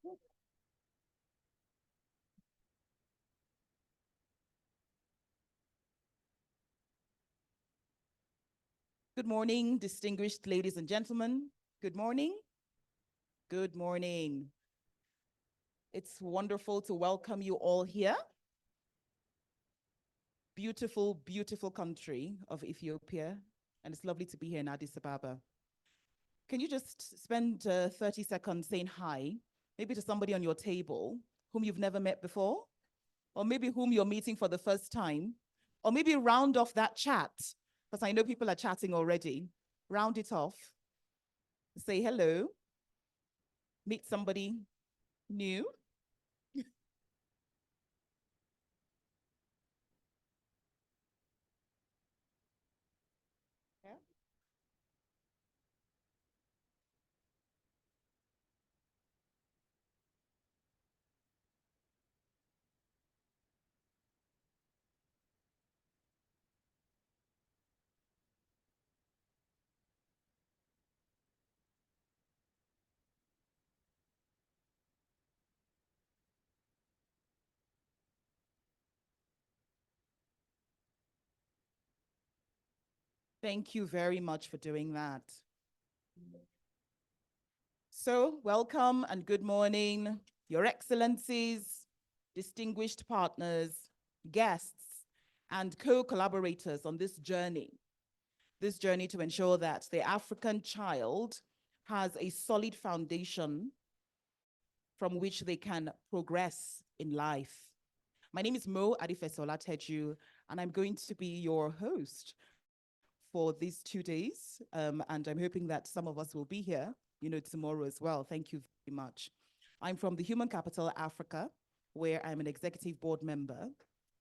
Good morning, distinguished ladies and gentlemen. Good morning. Good morning. It's wonderful to welcome you all here. Beautiful, beautiful country of Ethiopia. And it's lovely to be here in Addis Ababa. Can you just spend 30 seconds saying hi, maybe to somebody on your table whom you've never met before, or maybe whom you're meeting for the first time, or maybe round off that chat, because I know people are chatting already. Round it off. Say hello. Meet somebody new. Yeah. Thank you very much for doing that. So, welcome and good morning, Your Excellencies, distinguished partners, guests, and co-collaborators on this journey to ensure that the African child has a solid foundation from which they can progress in life. My name is Mo Adifesola Teju, and I'm going to be your host for these 2 days. And I'm hoping that some of us will be here, tomorrow as well. Thank you very much. I'm from the Human Capital Africa, where I'm an executive board member.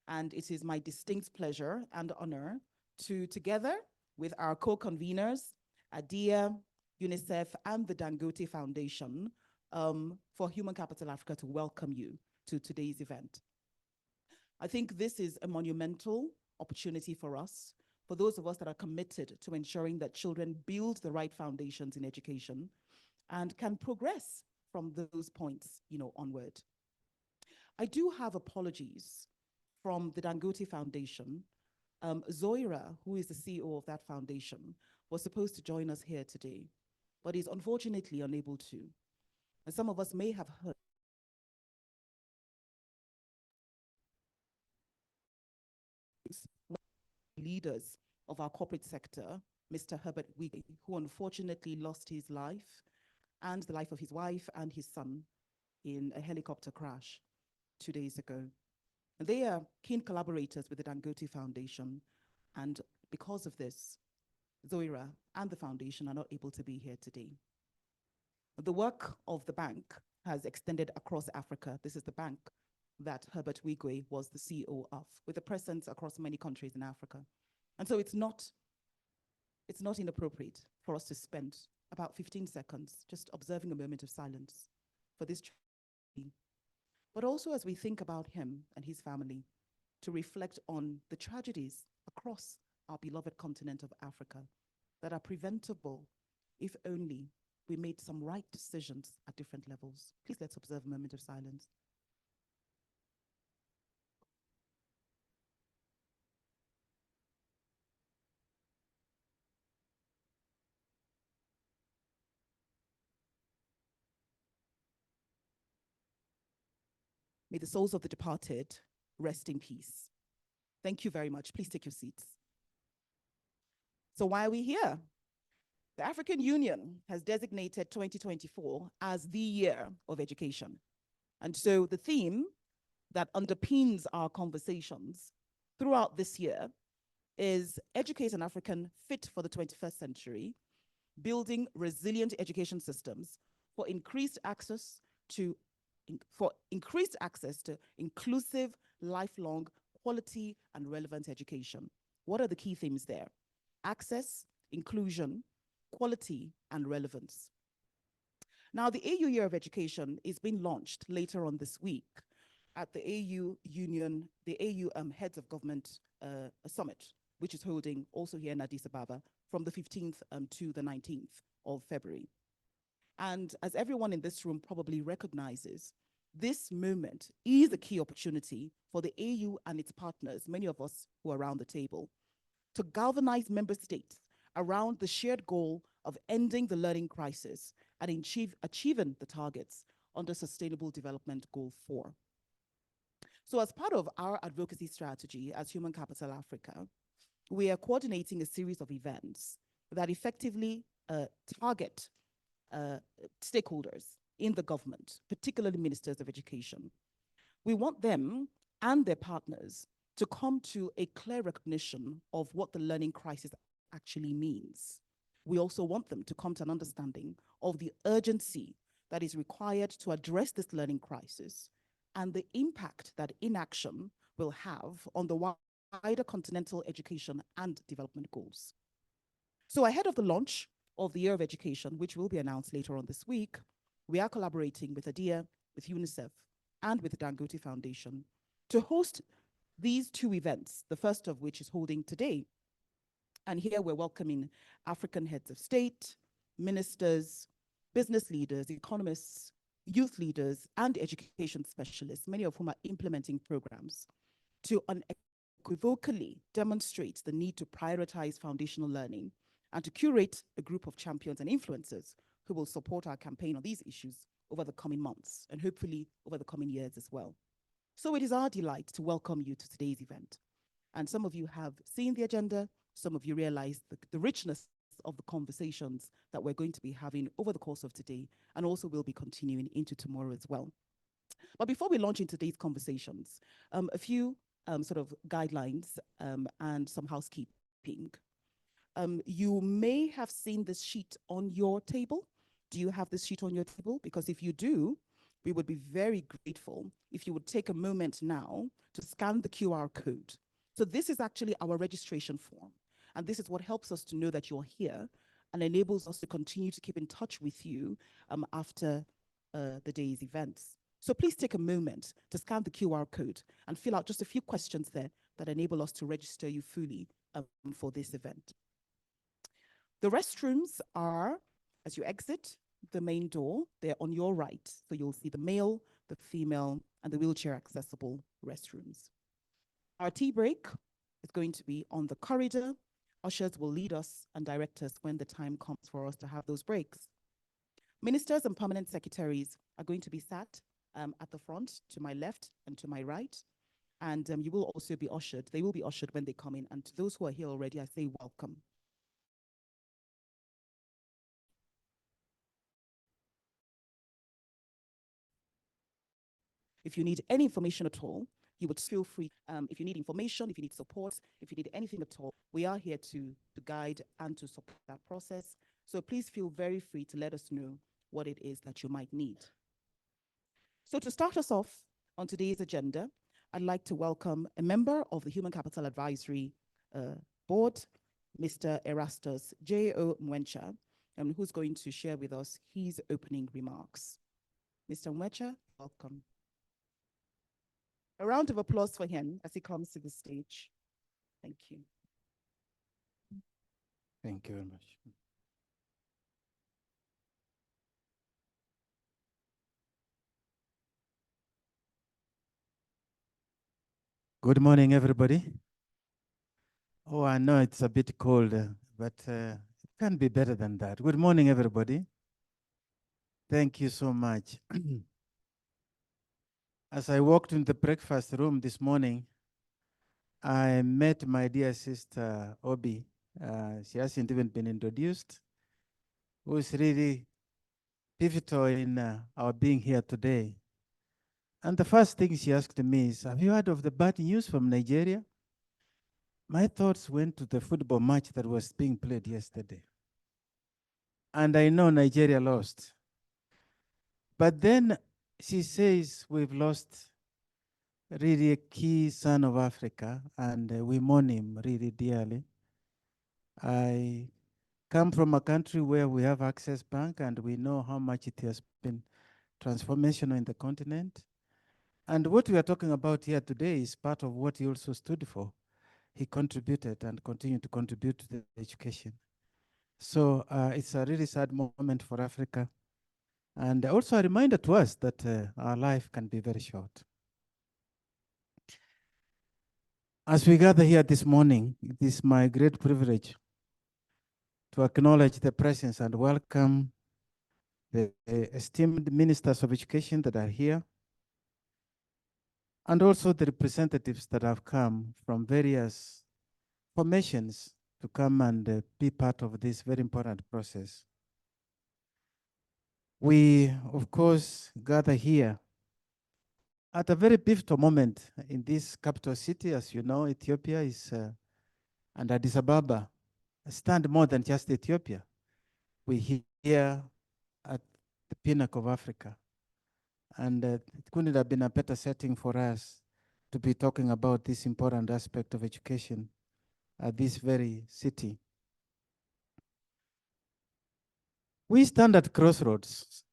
And it is my distinct pleasure and honor to, together with our co-conveners, ADEA, UNICEF, and the Dangote Foundation, for Human Capital Africa to welcome you to today's event. I think this is a monumental opportunity for us, for those of us that are committed to ensuring that children build the right foundations in education and can progress from those points, onward. I do have apologies from the Dangote Foundation. Zoira, who is the CEO of that foundation, was supposed to join us here today, but is unfortunately unable to. And some of us may have heard leaders of our corporate sector, Mr. Herbert Wigwe, who unfortunately lost his life and the life of his wife and his son in a helicopter crash 2 days ago. And they are keen collaborators with the Dangote Foundation. And because of this, Zoira and the foundation are not able to be here today. The work of the bank has extended across Africa. This is the bank that Herbert Wigwe was the CEO of, with a presence across many countries in Africa. And so it's not inappropriate for us to spend about 15 seconds just observing a moment of silence for this tragedy. But also as we think about him and his family, to reflect on the tragedies across our beloved continent of Africa that are preventable if only we made some right decisions at different levels. Please let's observe a moment of silence. May the souls of the departed rest in peace. Thank you very much. Please take your seats. So why are we here? The African Union has designated 2024 as the year of education. And so the theme that underpins our conversations throughout this year is Educate an African Fit for the 21st Century, building resilient education systems for increased access to inclusive, lifelong, quality, and relevant education. What are the key themes there? Access, inclusion, quality, and relevance. Now, the AU Year of Education is being launched later on this week at the AU Union, the AU Heads of Government Summit, which is holding also here in Addis Ababa from the 15th to the 19th of February. And as everyone in this room probably recognizes, this moment is a key opportunity for the AU and its partners, many of us who are around the table, to galvanize member states around the shared goal of ending the learning crisis and achieving the targets under Sustainable Development Goal 4. So as part of our advocacy strategy as Human Capital Africa, we are coordinating a series of events that effectively target stakeholders in the government, particularly ministers of education. We want them and their partners to come to a clear recognition of what the learning crisis actually means. We also want them to come to an understanding of the urgency that is required to address this learning crisis and the impact that inaction will have on the wider continental education and development goals. So ahead of the launch of the Year of Education, which will be announced later on this week, we are collaborating with ADEA, with UNICEF, and with the Dangote Foundation to host these two events, the first of which is holding today. And here we're welcoming African heads of state, ministers, business leaders, economists, youth leaders, and education specialists, many of whom are implementing programs to unequivocally demonstrate the need to prioritize foundational learning and to curate a group of champions and influencers who will support our campaign on these issues over the coming months and hopefully over the coming years as well. So it is our delight to welcome you to today's event. And some of you have seen the agenda, some of you realize the richness of the conversations that we're going to be having over the course of today, and also will be continuing into tomorrow as well. But before we launch into today's conversations, a few sort of guidelines and some housekeeping. You may have seen this sheet on your table. Do you have this sheet on your table? Because if you do, we would be very grateful if you would take a moment now to scan the QR code. So this is actually our registration form. And this is what helps us to know that you're here and enables us to continue to keep in touch with you after the day's events. So please take a moment to scan the QR code and fill out just a few questions there that enable us to register you fully for this event. The restrooms are, as you exit the main door, they're on your right. So you'll see the male, the female, and the wheelchair accessible restrooms. Our tea break is going to be on the corridor. Ushers will lead us and direct us when the time comes for us to have those breaks. Ministers and permanent secretaries are going to be sat at the front to my left and to my right. And you will also be ushered. They will be ushered when they come in. And to those who are here already, I say welcome. If you need any information at all, you would feel free. If you need information, if you need support, if you need anything at all, we are here to guide and to support that process. So please feel very free to let us know what it is that you might need. So to start us off on today's agenda, I'd like to welcome a member of the Human Capital Advisory Board, Mr. Erastus J.O. Mwencha, who's going to share with us his opening remarks. Mr. Mwencha, welcome. A round of applause for him as he comes to the stage. Thank you. Thank you very much. Good morning, everybody. Oh, I know it's a bit cold, but it can be better than that. Good morning, everybody. Thank you so much. As I walked in the breakfast room this morning, I met my dear sister, Obi. She hasn't even been introduced, who is really pivotal in our being here today. And the first thing she asked me is, have you heard of the bad news from Nigeria? My thoughts went to the football match that was being played yesterday. And I know Nigeria lost. But then she says we've lost really a key son of Africa, and we mourn him really dearly. I come from a country where we have Access Bank, and we know how much it has been transformational in the continent. And what we are talking about here today is part of what he also stood for. He contributed and continued to contribute to the education. So it's a really sad moment for Africa. And also a reminder to us that our life can be very short. As we gather here this morning, it is my great privilege to acknowledge the presence and welcome the esteemed ministers of education that are here, and also the representatives that have come from various formations to come and be part of this very important process. We, of course, gather here at a very pivotal moment in this capital city. As you know, Ethiopia is, and Addis Ababa stand more than just Ethiopia. We here at the pinnacle of Africa. And it couldn't have been a better setting for us to be talking about this important aspect of education at this very city. We stand at crossroads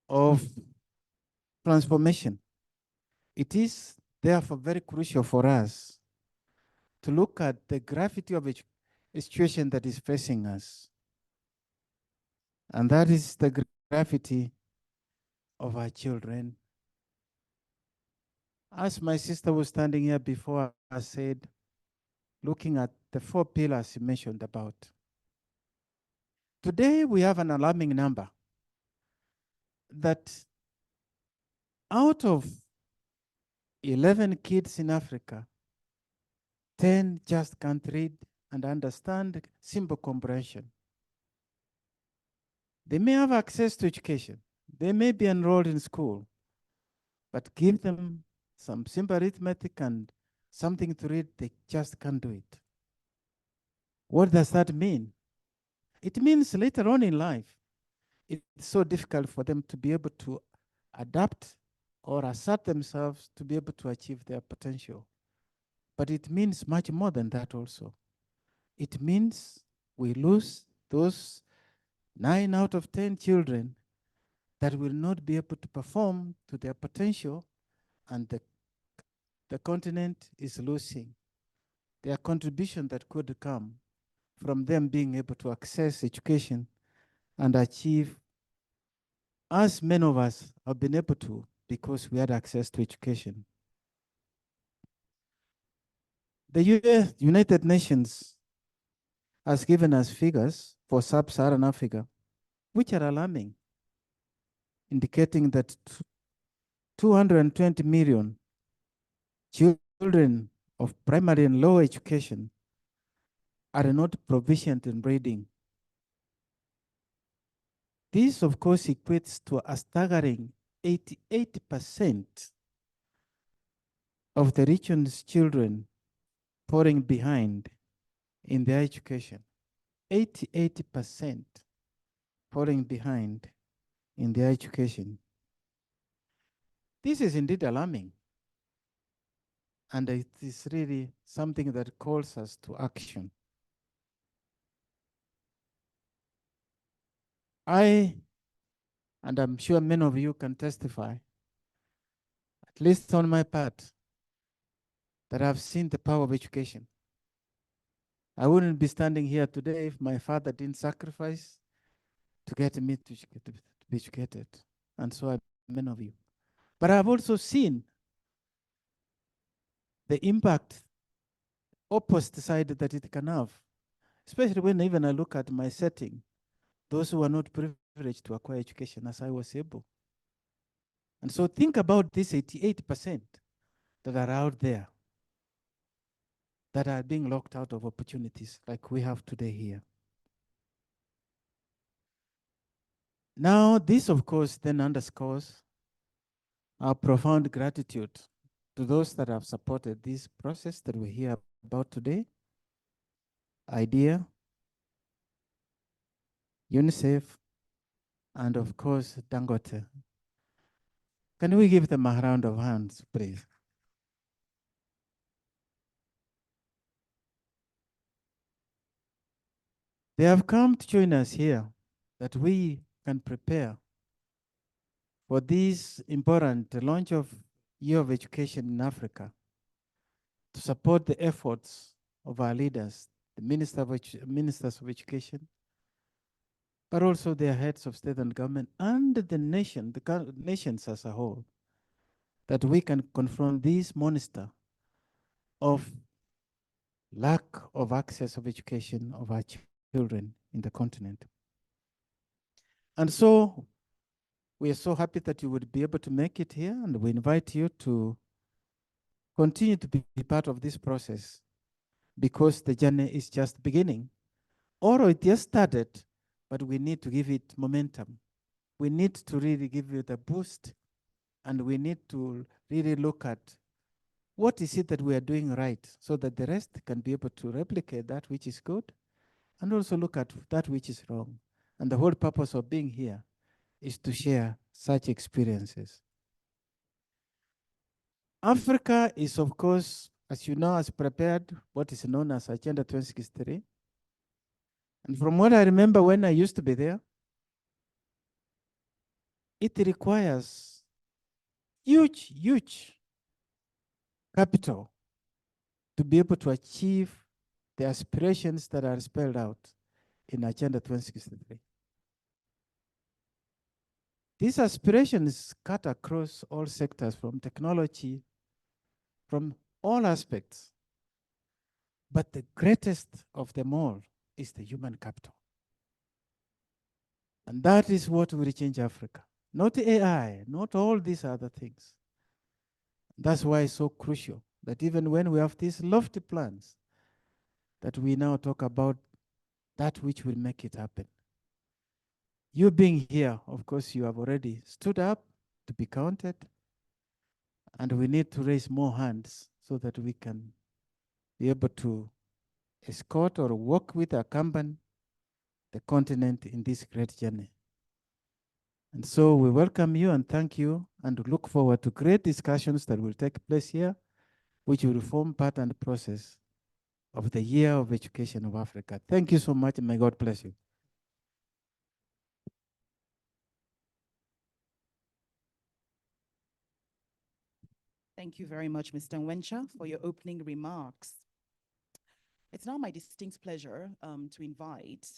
of transformation. It is therefore very crucial for us to look at the gravity of a situation that is facing us. And that is the gravity of our children. As my sister was standing here before, I said, looking at the 4 pillars you mentioned about. Today, we have an alarming number that out of 11 kids in Africa, 10 just can't read and understand simple comprehension. They may have access to education. They may be enrolled in school, but give them some simple arithmetic and something to read, they just can't do it. What does that mean? It means later on in life, it's so difficult for them to be able to adapt or assert themselves to be able to achieve their potential. But it means much more than that also. It means we lose those 9 out of 10 children that will not be able to perform to their potential, and the continent is losing their contribution that could come from them being able to access education and achieve, as many of us have been able to because we had access to education. The United Nations has given us figures for sub-Saharan Africa, which are alarming, indicating that 220 million children of primary and lower education are not proficient in reading. This, of course, equates to a staggering 88% of the region's children falling behind in their education. 88% falling behind in their education. This is indeed alarming. And it is really something that calls us to action. And I'm sure many of you can testify, at least on my part, that I've seen the power of education. I wouldn't be standing here today if my father didn't sacrifice to get me to be educated. And so are many of you. But I've also seen the impact, opposite side that it can have, especially when even I look at my setting, those who are not privileged to acquire education as I was able. And so think about this 88% that are out there that are being locked out of opportunities like we have today here. Now, this, of course, then underscores our profound gratitude to those that have supported this process that we hear about today. ADEA, UNICEF, and of course, Dangote. Can we give them a round of hands, please? They have come to join us here that we can prepare for this important launch of Year of Education in Africa to support the efforts of our leaders, the ministers of education, but also their heads of state and government and the nation, nations as a whole, that we can confront this monster of lack of access of education of our children in the continent. And so we are so happy that you would be able to make it here, and we invite you to continue to be part of this process, because the journey is just beginning, or it just started, but we need to give it momentum. We need to really give it a boost, and we need to really look at what is it that we are doing right, so that the rest can be able to replicate that which is good, and also look at that which is wrong. And the whole purpose of being here is to share such experiences. Africa is, of course, as you know, has prepared what is known as Agenda 2063. And from what I remember when I used to be there, it requires huge capital to be able to achieve the aspirations that are spelled out in Agenda 2063. These aspirations cut across all sectors, from technology, from all aspects. But the greatest of them all is the human capital. And that is what will change Africa. Not AI, not all these other things. That's why it's so crucial that even when we have these lofty plans, that we now talk about that which will make it happen. You being here, of course, you have already stood up to be counted, and we need to raise more hands so that we can be able to escort or work with, accompany the continent in this great journey. And so we welcome you and thank you, and look forward to great discussions that will take place here, which will form part and process of the Year of Education of Africa. Thank you so much, and may God bless you. Thank you very much, Mr. Nwencha, for your opening remarks. It's now my distinct pleasure to invite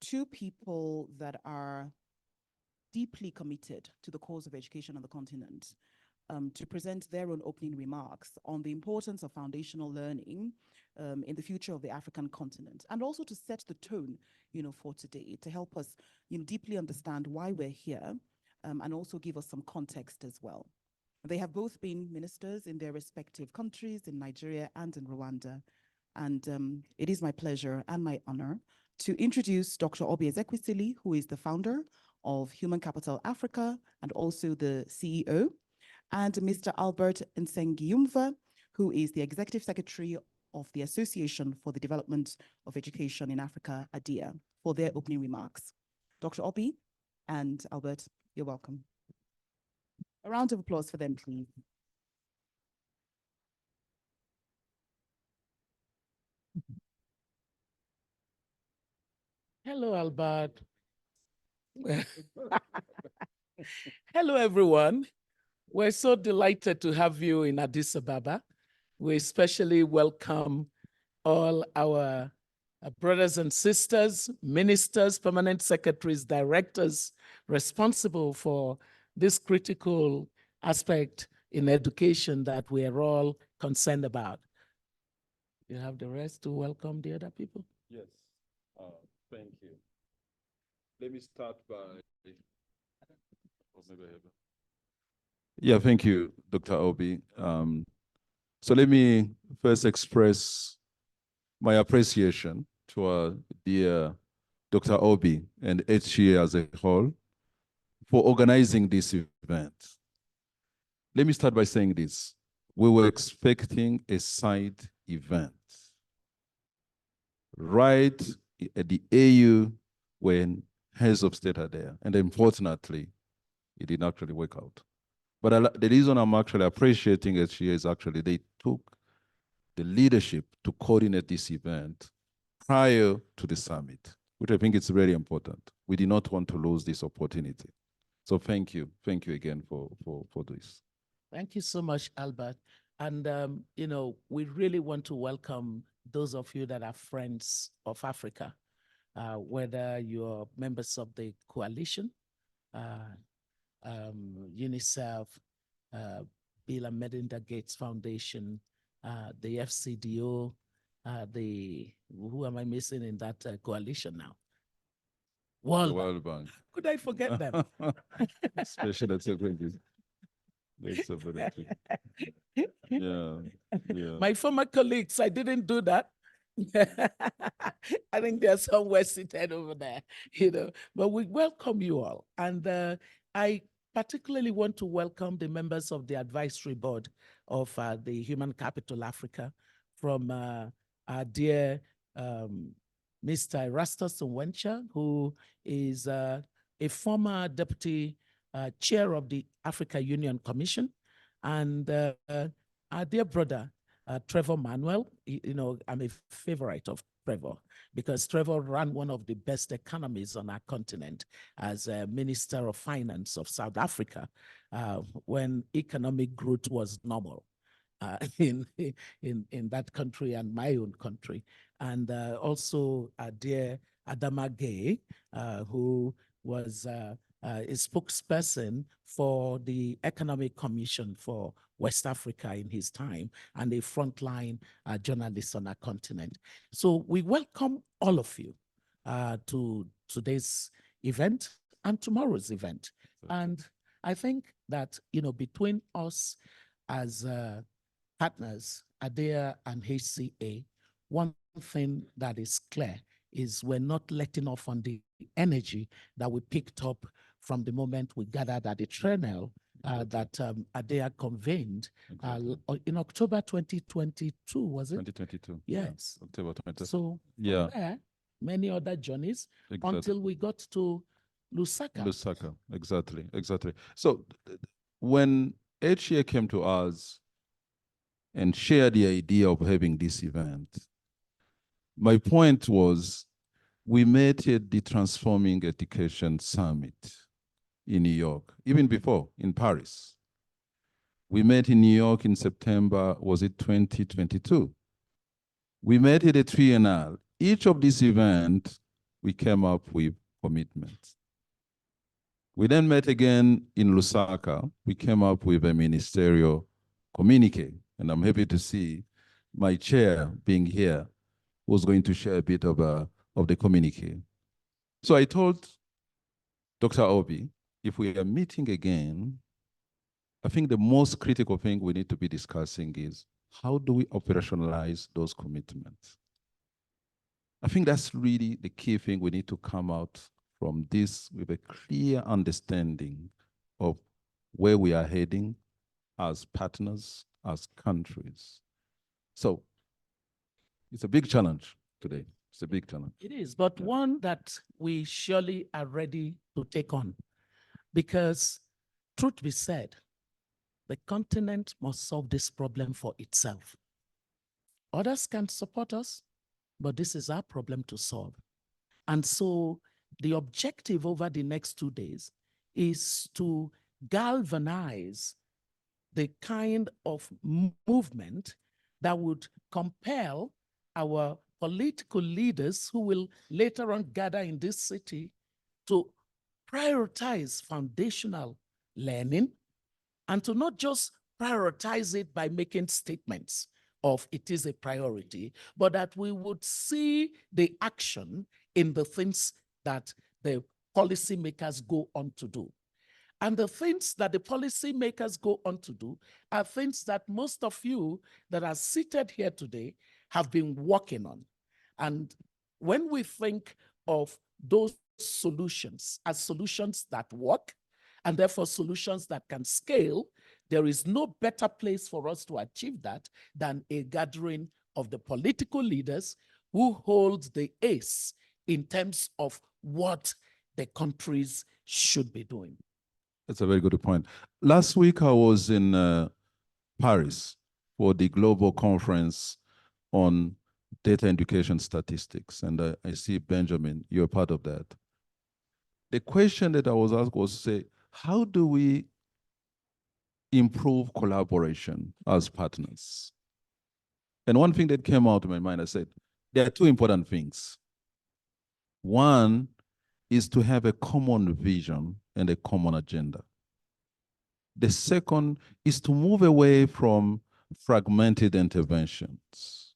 two people that are deeply committed to the cause of education on the continent to present their own opening remarks on the importance of foundational learning in the future of the African continent, and also to set the tone, for today, to help us, deeply understand why we're here, and also give us some context as well. They have both been ministers in their respective countries, in Nigeria and in Rwanda. And it is my pleasure and my honor to introduce Dr. Obi Ezekwesili, who is the founder of Human Capital Africa and also the CEO, and Mr. Albert Nsengiyumva, who is the Executive Secretary of the Association for the Development of Education in Africa, ADEA, for their opening remarks. Dr. Obi and Albert, you're welcome. A round of applause for them, please. Hello, Albert. Hello, everyone. We're so delighted to have you in Addis Ababa. We especially welcome all our brothers and sisters, ministers, permanent secretaries, directors responsible for this critical aspect in education that we are all concerned about. You have the rest to welcome the other people? Yes, thank you. Let me start by, thank you, Dr. Obi. So let me first express my appreciation to our dear Dr. Obi and HCA as a whole for organizing this event. Let me start by saying this. We were expecting a side event right at the AU when heads of state are there. And unfortunately, it didn't actually work out. But the reason I'm actually appreciating it here is actually they took the leadership to coordinate this event prior to the summit, which I think is very important. We did not want to lose this opportunity. So thank you again for this. Thank you so much, Albert. And, we really want to welcome those of you that are friends of Africa. whether you're members of the coalition, UNICEF, Bill and Melinda Gates Foundation, the FCDO, who am I missing in that coalition now? The World Bank. World Bank. Could I forget them? Special secretary. Yeah, yeah. My former colleagues, I didn't do that. I think they're somewhere seated over there, but we welcome you all. And I particularly want to welcome the members of the advisory board of the Human Capital Africa, from our dear Mr. Erastus Nwencha, who is a former deputy chair of the Africa Union Commission, and our dear brother, Trevor Manuel. I'm a favorite of Trevor because Trevor ran one of the best economies on our continent as a Minister of Finance of South Africa when economic growth was normal in that country and my own country. And also dear Adama Gay, who was a spokesperson for the Economic Commission for West Africa in his time, and a frontline journalist on our continent. So we welcome all of you to today's event and tomorrow's event. And I think that, between us as partners, ADEA and HCA, one thing that is clear is we're not letting off on the energy that we picked up from the moment we gathered at the Trenel that ADEA convened in October 2022, was it? 2022. Yes. Yeah, October 2022. So yeah, there, many other journeys exactly. until we got to Lusaka. Lusaka, exactly. So when HCA came to us and shared the idea of having this event, my point was we met at the Transforming Education Summit in New York, even before, in Paris. We met in New York in September, was it 2022? We met at a triennial. Each of these events, we came up with commitments. We then met again in Lusaka. We came up with a ministerial communique, and I'm happy to see my chair being here was going to share a bit of the communique. So I told Dr. Obi, if we are meeting again, I think the most critical thing we need to be discussing is how do we operationalize those commitments? I think that's really the key thing. We need to come out from this with a clear understanding of where we are heading as partners, as countries. So it's a big challenge today. It's a big challenge. It is, but one that we surely are ready to take on, because truth be said, the continent must solve this problem for itself. Others can support us, but this is our problem to solve. And so the objective over the next 2 days is to galvanize the kind of movement that would compel our political leaders, who will later on gather in this city, to prioritize foundational learning, and to not just prioritize it by making statements of it is a priority, but that we would see the action in the things that the policymakers go on to do. And the things that the policymakers go on to do are things that most of you that are seated here today have been working on. And when we think of those solutions as solutions that work, and therefore solutions that can scale, there is no better place for us to achieve that than a gathering of the political leaders who hold the ace in terms of what the countries should be doing. That's a very good point. Last week, I was in Paris for the global conference on data education statistics. And I see, Benjamin, you're part of that. The question that I was asked was, say, how do we improve collaboration as partners? And one thing that came out of my mind, I said, there are two important things. One is to have a common vision and a common agenda. The second is to move away from fragmented interventions.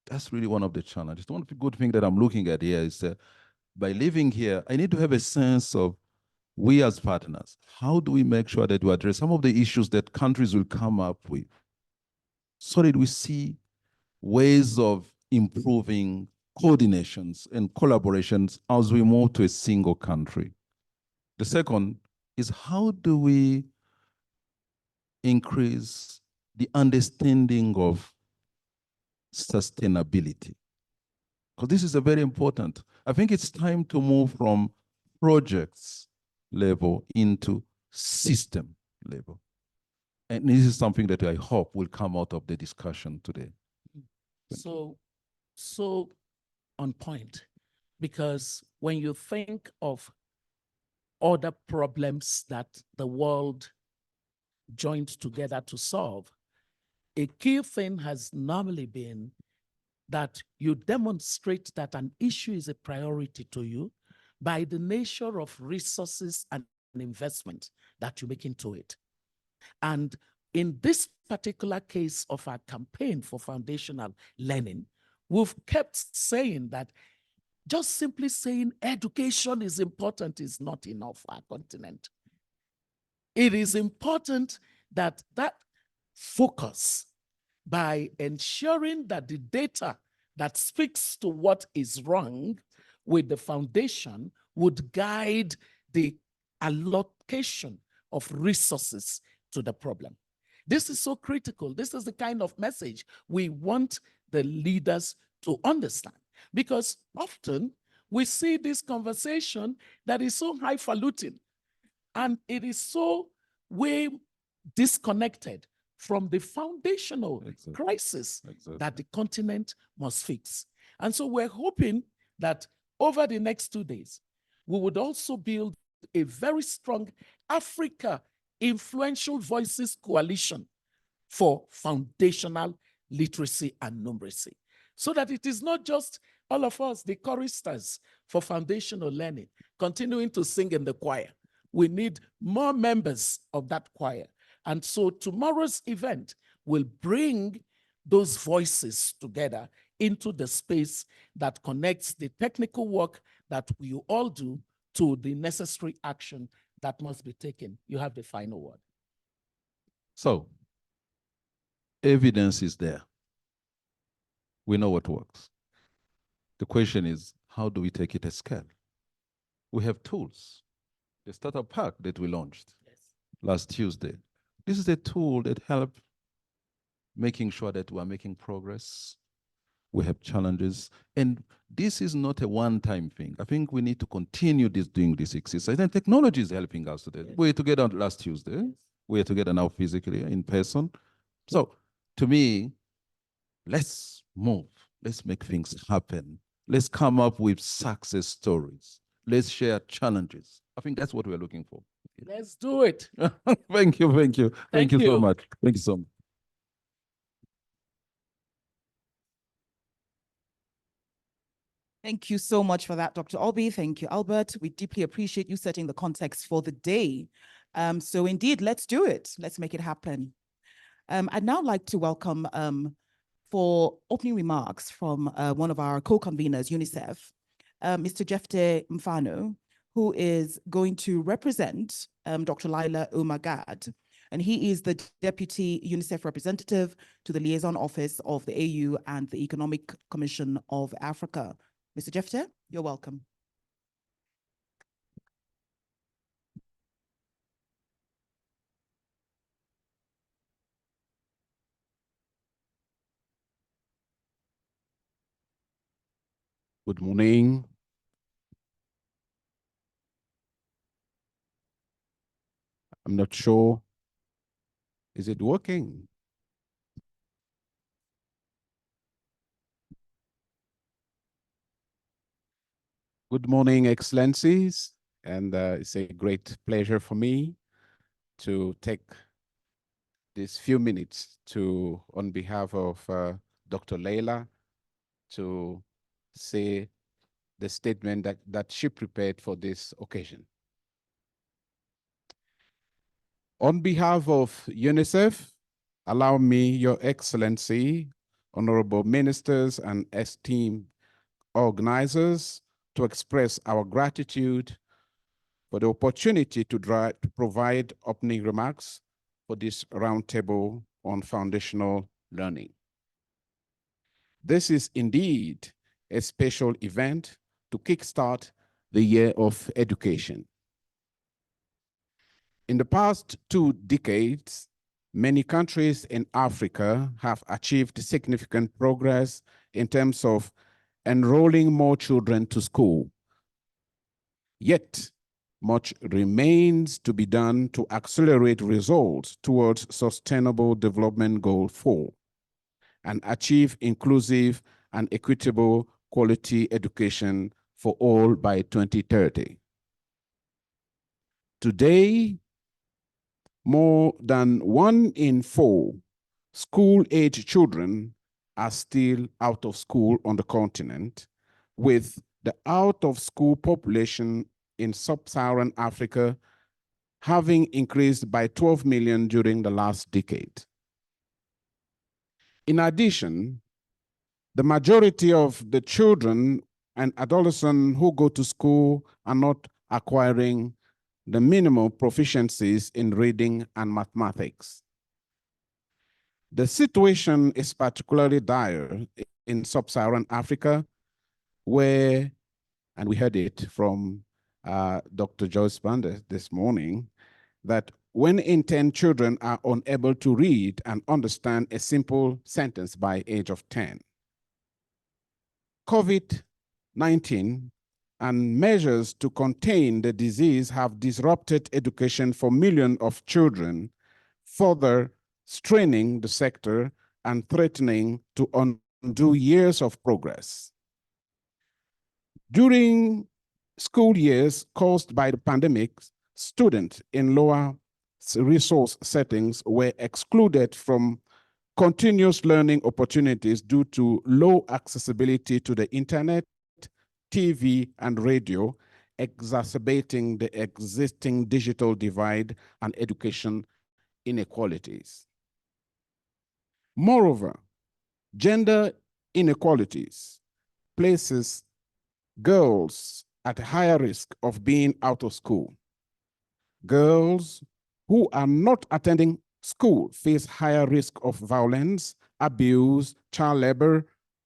That's really one of the challenges. One good thing that I'm looking at here is by living here, I need to have a sense of we as partners, how do we make sure that we address some of the issues that countries will come up with so that we see ways of improving coordinations and collaborations as we move to a single country. The second is how do we increase the understanding of sustainability? Because this is a very important. I think it's time to move from projects level into system level. And this is something that I hope will come out of the discussion today. So on point, because when you think of other problems that the world joined together to solve, a key thing has normally been that you demonstrate that an issue is a priority to you by the nature of resources and investment that you make into it. And in this particular case of our campaign for foundational learning, we've kept saying that just simply saying education is important is not enough for our continent. It is important that that focus by ensuring that the data that speaks to what is wrong with the foundation would guide the allocation of resources to the problem. This is so critical. This is the kind of message we want the leaders to understand, because often we see this conversation that is so highfalutin and it is so way disconnected from the foundational crisis that the continent must fix. And so we're hoping that over the next 2 days, we would also build a very strong Africa Influential Voices Coalition for foundational literacy and numeracy, so that it is not just all of us, the choristers for foundational learning, continuing to sing in the choir. We need more members of that choir. And so tomorrow's event will bring those voices together into the space that connects the technical work that we all do to the necessary action that must be taken. You have the final word. So, evidence is there. We know what works. The question is, how do we take it at scale? We have tools. The startup pack that we launched last Tuesday. This is a tool that helps making sure that we're making progress. We have challenges. And this is not a one-time thing. I think we need to continue doing this exercise. And technology is helping us today. We were together last Tuesday. We are together now physically, in person. So to me, let's move. Let's make things happen. Let's come up with success stories. Let's share challenges. I think that's what we're looking for. Let's do it. Thank you, thank you. Thank you so much. Thank you so much. Thank you so much for that, Dr. Obi. Thank you, Albert. We deeply appreciate you setting the context for the day. So indeed, let's do it. Let's make it happen. I'd now like to welcome for opening remarks from one of our co-conveners, UNICEF, Mr. Jefte Mfano, who is going to represent Dr. Laila Omagad. And he is the Deputy UNICEF Representative to the Liaison Office of the AU and the Economic Commission of Africa. Mr. Jefte, you're welcome. Good morning. I'm not sure. Is it working? Good morning, Excellencies, and it's a great pleasure for me to take these few minutes on behalf of Dr. Laila, to say the statement that she prepared for this occasion. On behalf of UNICEF, allow me, Your Excellency, honorable ministers and esteemed organizers, to express our gratitude for the opportunity to provide opening remarks for this roundtable on foundational learning. This is indeed a special event to kickstart the year of education. In the past 2 decades, many countries in Africa have achieved significant progress in terms of enrolling more children to school. Yet, much remains to be done to accelerate results towards Sustainable Development Goal 4 and achieve inclusive and equitable quality education for all by 2030. Today, more than 1 in 4 school-age children are still out of school on the continent, with the out-of-school population in sub-Saharan Africa having increased by 12 million during the last decade. In addition, the majority of the children and adolescents who go to school are not acquiring the minimal proficiencies in reading and mathematics. The situation is particularly dire in sub-Saharan Africa, where, and we heard it from Dr. Joyce Banda this morning, that 1 in 10 children are unable to read and understand a simple sentence by age of 10. COVID-19 and measures to contain the disease have disrupted education for millions of children, further straining the sector and threatening to undo years of progress. During school years caused by the pandemic, students in lower resource settings were excluded from continuous learning opportunities due to low accessibility to the internet, TV, and radio, exacerbating the existing digital divide and education inequalities. Moreover, gender inequalities places girls at higher risk of being out of school. Girls who are not attending school face higher risk of violence, abuse, child labor,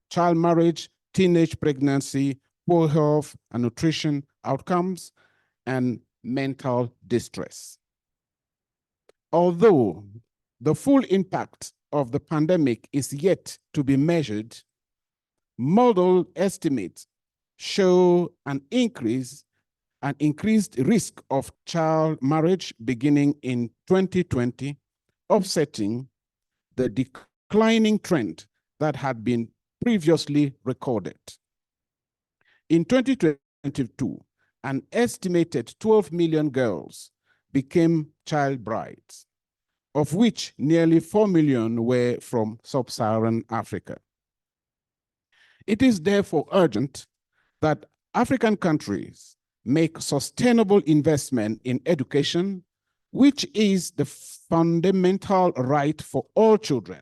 child marriage, teenage pregnancy, poor health and nutrition outcomes, and mental distress. Although the full impact of the pandemic is yet to be measured, model estimates show an increased risk of child marriage beginning in 2020, offsetting the declining trend that had been previously recorded. In 2022, an estimated 12 million girls became child brides, of which nearly 4 million were from sub-Saharan Africa. It is therefore urgent that African countries make sustainable investment in education, which is the fundamental right for all children,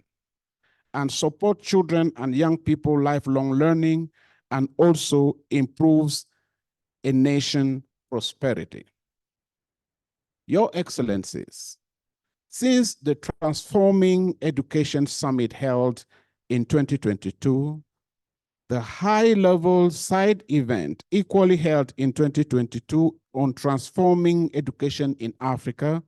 and support children and young people lifelong learning, and also improves a nation's prosperity. Your Excellencies, since the Transforming Education Summit held in 2022, the high-level side event equally held in 2022 on transforming education in Africa,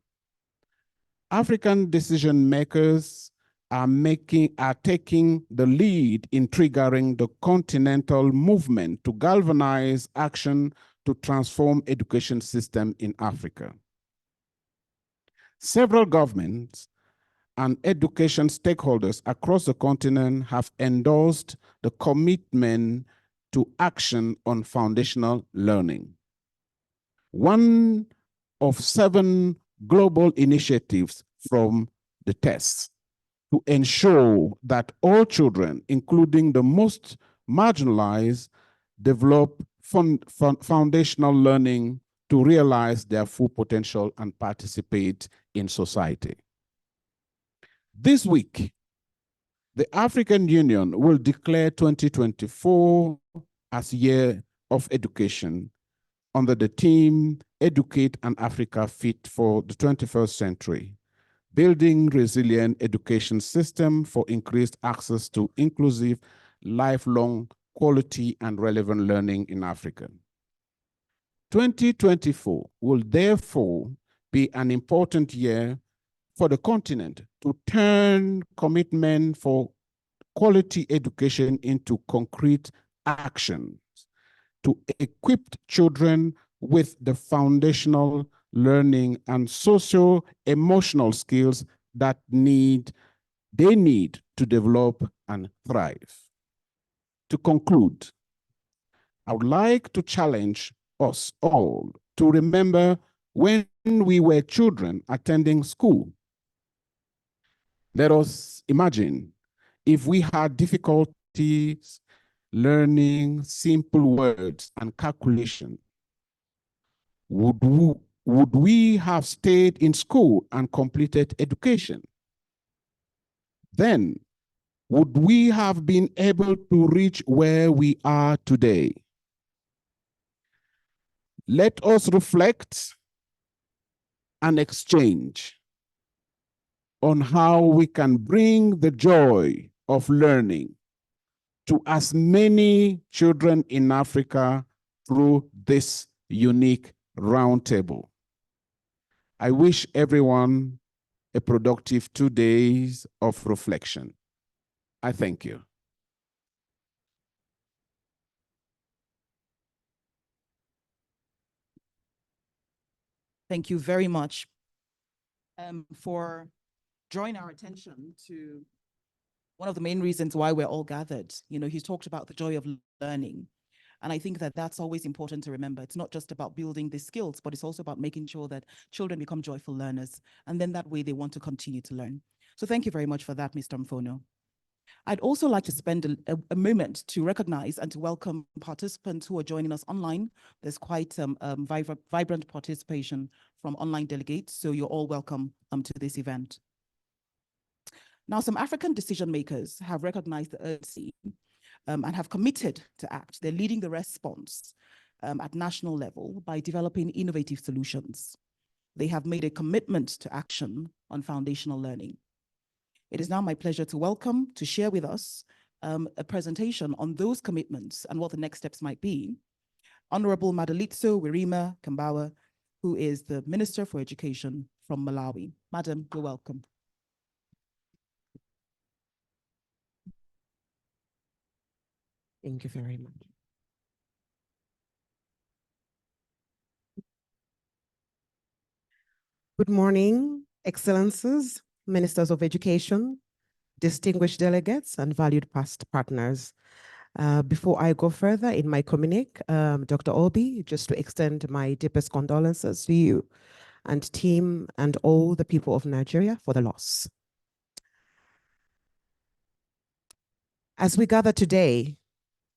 African decision makers are taking the lead in triggering the continental movement to galvanize action to transform education system in Africa. Several governments and education stakeholders across the continent have endorsed the commitment to action on foundational learning. One of 7 global initiatives from the tests to ensure that all children, including the most marginalized, develop foundational learning to realize their full potential and participate in society. This week, the African Union will declare 2024 as Year of Education under the theme, Educate an Africa Fit for the 21st Century, building resilient education system for increased access to inclusive, lifelong, quality and relevant learning in Africa. 2024 will therefore be an important year for the continent to turn commitment for quality education into concrete actions, to equip children with the foundational learning and socio-emotional skills that they need to develop and thrive. To conclude, I would like to challenge us all to remember when we were children attending school. Let us imagine if we had difficulties learning simple words and calculation. Would we have stayed in school and completed education? Then, would we have been able to reach where we are today? Let us reflect and exchange on how we can bring the joy of learning to as many children in Africa through this unique roundtable. I wish everyone a productive 2 days of reflection. I thank you. Thank you very much for drawing our attention to one of the main reasons why we're all gathered. You know, he's talked about the joy of learning. And I think that that's always important to remember. It's not just about building the skills, but it's also about making sure that children become joyful learners. And then that way they want to continue to learn. So thank you very much for that, Mr. Mfono. I'd also like to spend a moment to recognize and to welcome participants who are joining us online. There's quite vibrant participation from online delegates, so you're all welcome to this event. Now, some African decision makers have recognized the urgency and have committed to act. They're leading the response at national level by developing innovative solutions. They have made a commitment to action on foundational learning. It is now my pleasure to share with us a presentation on those commitments and what the next steps might be. Honorable Madalitso Wirima Kambawa, who is the Minister for Education from Malawi. Madam, you're welcome. Thank you very much. Good morning, Excellencies, Ministers of Education, distinguished delegates, and valued past partners. Before I go further in my communique, Dr. Obi, just to extend my deepest condolences to you and team and all the people of Nigeria for the loss. As we gather today,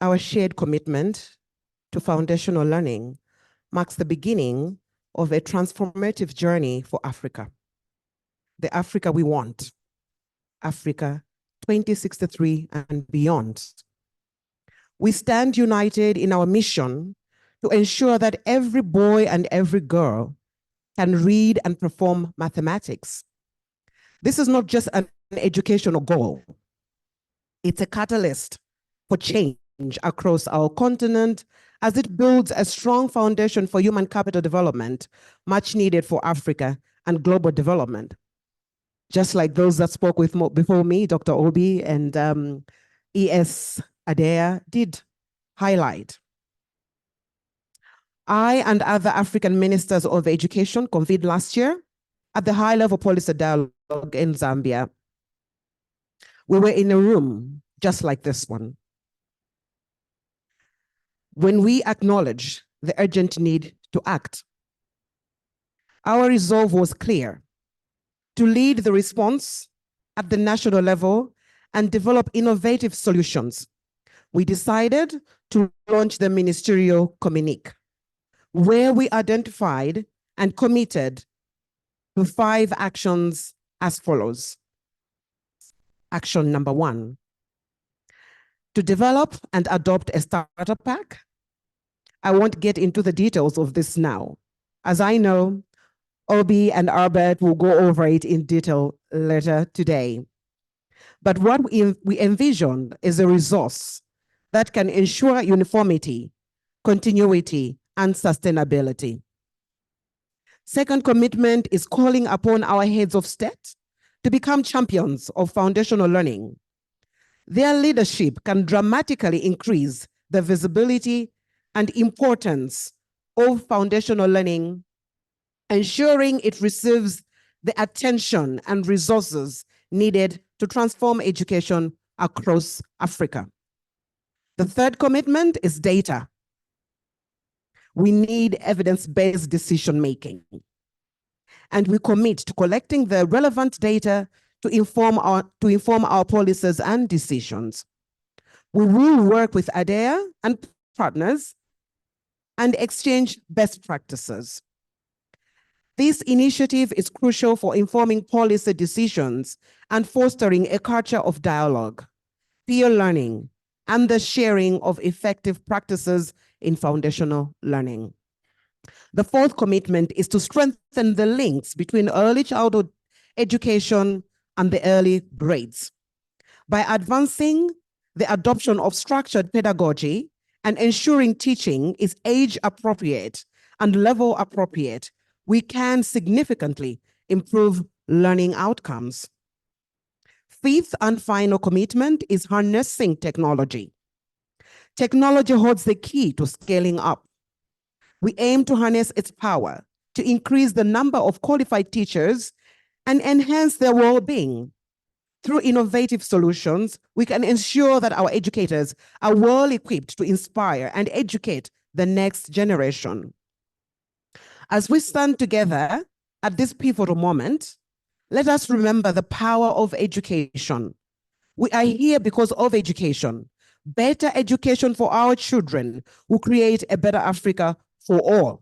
our shared commitment to foundational learning marks the beginning of a transformative journey for Africa. The Africa we want, Africa 2063 and beyond. We stand united in our mission to ensure that every boy and every girl can read and perform mathematics. This is not just an educational goal. It's a catalyst for change across our continent as it builds a strong foundation for human capital development, much needed for Africa and global development. Just like those that spoke before me, Dr. Obi and ES ADEA did highlight. I and other African ministers of education convened last year at the high-level policy dialogue in Zambia. We were in a room just like this one, when we acknowledged the urgent need to act. Our resolve was clear: to lead the response at the national level and develop innovative solutions we decided to launch the ministerial communique, where we identified and committed to 5 actions as follows. Action number 1, to develop and adopt a starter pack. I won't get into the details of this now, as I know Obi and Albert will go over it in detail later today. But what we envision is a resource that can ensure uniformity, continuity, and sustainability. Second commitment is calling upon our heads of state to become champions of foundational learning. Their leadership can dramatically increase the visibility and importance of foundational learning, ensuring it receives the attention and resources needed to transform education across Africa. The third commitment is data. We need evidence-based decision-making. And we commit to collecting the relevant data to inform our policies and decisions. We will work with ADEA and partners and exchange best practices. This initiative is crucial for informing policy decisions and fostering a culture of dialogue, peer learning, and the sharing of effective practices in foundational learning. The fourth commitment is to strengthen the links between early childhood education and the early grades. By advancing the adoption of structured pedagogy and ensuring teaching is age appropriate and level appropriate, we can significantly improve learning outcomes. Fifth and final commitment is harnessing technology. Technology holds the key to scaling up. We aim to harness its power to increase the number of qualified teachers and enhance their well-being. Through innovative solutions, we can ensure that our educators are well equipped to inspire and educate the next generation. As we stand together at this pivotal moment, let us remember the power of education. We are here because of education. Better education for our children will create a better Africa for all.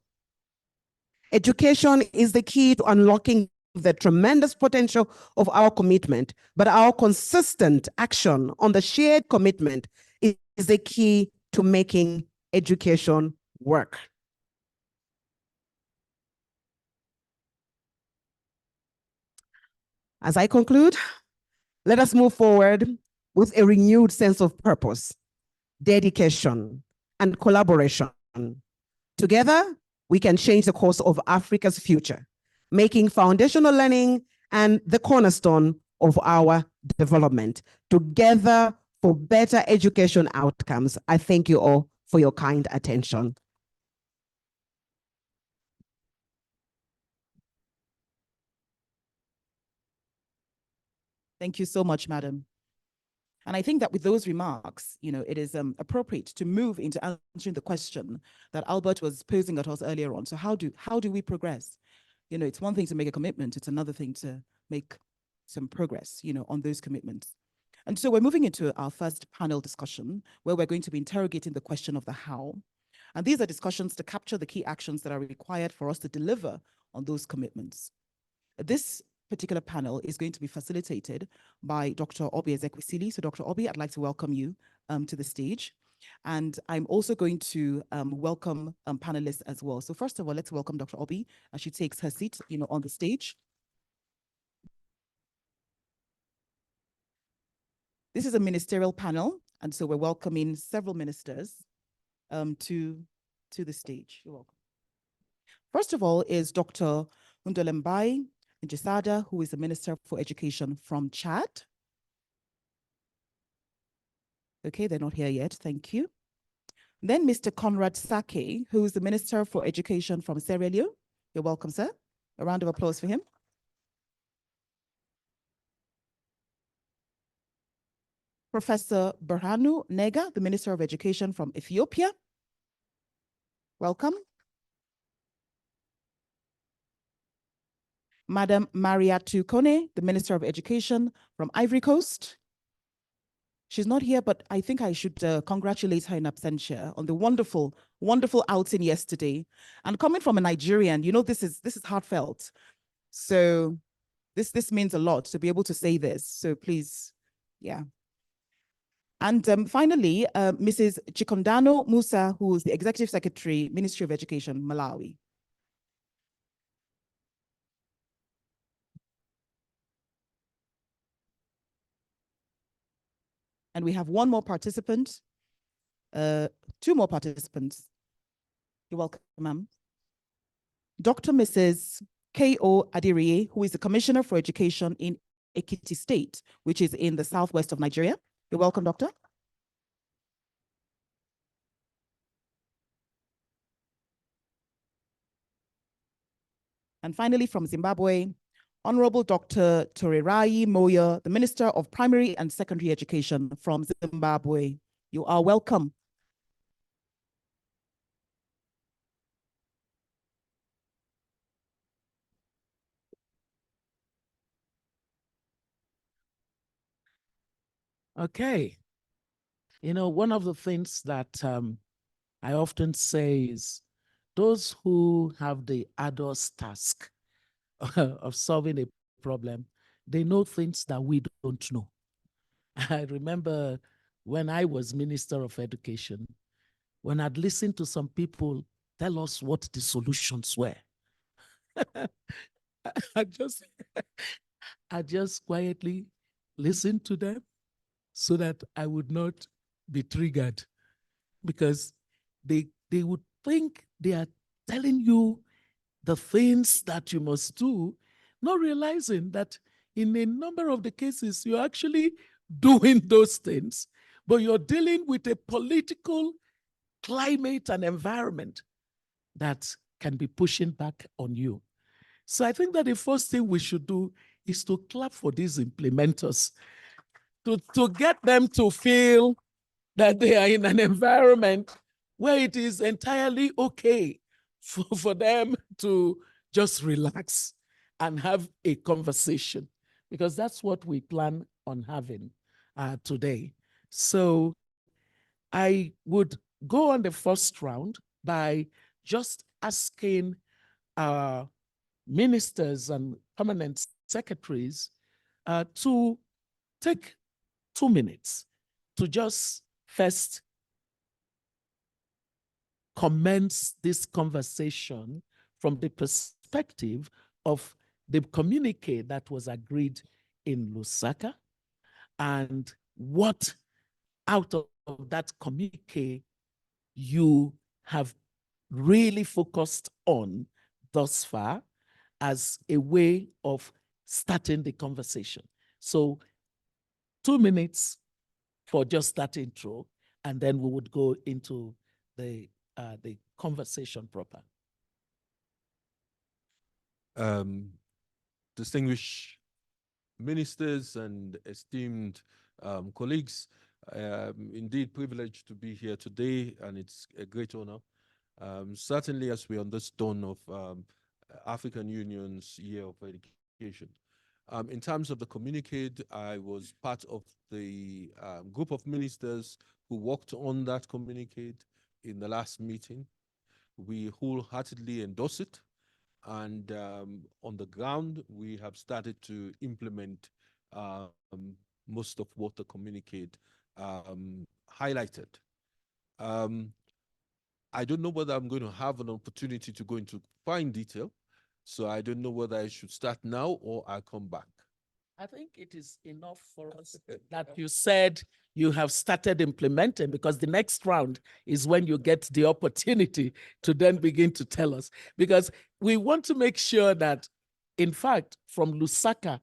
Education is the key to unlocking the tremendous potential of our commitment, but our consistent action on the shared commitment is the key to making education work. As I conclude, let us move forward with a renewed sense of purpose, dedication, and collaboration. Together, we can change the course of Africa's future, making foundational learning and the cornerstone of our development. Together for better education outcomes. I thank you all for your kind attention. Thank you so much, Madam. And I think that with those remarks, it is appropriate to move into answering the question that Albert was posing at us earlier on. So how do we progress? It's one thing to make a commitment. It's another thing to make some progress, on those commitments. And so we're moving into our first panel discussion, where we're going to be interrogating the question of the how. And these are discussions to capture the key actions that are required for us to deliver on those commitments. This particular panel is going to be facilitated by Dr. Obi Ezekwesili. So Dr. Obi, I'd like to welcome you to the stage. And I'm also going to welcome panelists as well. So first of all, let's welcome Dr. Obi as she takes her seat, on the stage. This is a ministerial panel, and so we're welcoming several ministers to the stage. You're welcome. First of all is Dr. Ndolembai Njisada, who is the Minister for Education from Chad. Okay, they're not here yet, thank you. Then Mr. Conrad Sake, who is the Minister for Education from Sierra Leone. You're welcome, sir. A round of applause for him. Professor Berhanu Nega, the Minister of Education from Ethiopia. Welcome. Madam Mariatu Kone, the Minister of Education from Ivory Coast. She's not here, but I think I should congratulate her in absentia on the wonderful, wonderful outing yesterday. And coming from a Nigerian, you know, this is heartfelt. So this means a lot to be able to say this. So please, yeah. And finally, Mrs. Chikondano Musa, who is the Executive Secretary, Ministry of Education, Malawi. And we have one more participant, two more participants. You're welcome, ma'am. Dr. Mrs. K.O. Adiriye, who is the Commissioner for Education in Ekiti State, which is in the southwest of Nigeria. You're welcome, Doctor. And finally, from Zimbabwe, Honorable Dr. Torerai Moyo, the Minister of Primary and Secondary Education from Zimbabwe. You are welcome. Okay. You know, one of the things that I often say is those who have the arduous task of solving a problem, they know things that we don't know. I remember when I was Minister of Education, when I'd listened to some people tell us what the solutions were. I just quietly listened to them so that I would not be triggered, because they would think they are telling you the things that you must do, not realizing that in a number of the cases, you're actually doing those things, but you're dealing with a political climate and environment that can be pushing back on you. So I think that the first thing we should do is to clap for these implementers, to get them to feel that they are in an environment where it is entirely okay for them to just relax and have a conversation, because that's what we plan on having today. So I would go on the first round by just asking our ministers and permanent secretaries to take 2 minutes to just first commence this conversation from the perspective of the communique that was agreed in Lusaka, and what out of that communique you have really focused on thus far as a way of starting the conversation. So 2 minutes for just that intro, and then we would go into the conversation proper. Distinguished ministers and esteemed colleagues, indeed privileged to be here today, and it's a great honor. Certainly as we're on this dawn of African Union's Year of Education. In terms of the communique, I was part of the group of ministers who worked on that communique in the last meeting. We wholeheartedly endorse it. And on the ground, we have started to implement most of what the communique highlighted. I don't know whether I'm going to have an opportunity to go into fine detail. So I don't know whether I should start now or I'll come back. I think it is enough for us that you said you have started implementing, because the next round is when you get the opportunity to then begin to tell us. Because we want to make sure that, in fact, from Lusaka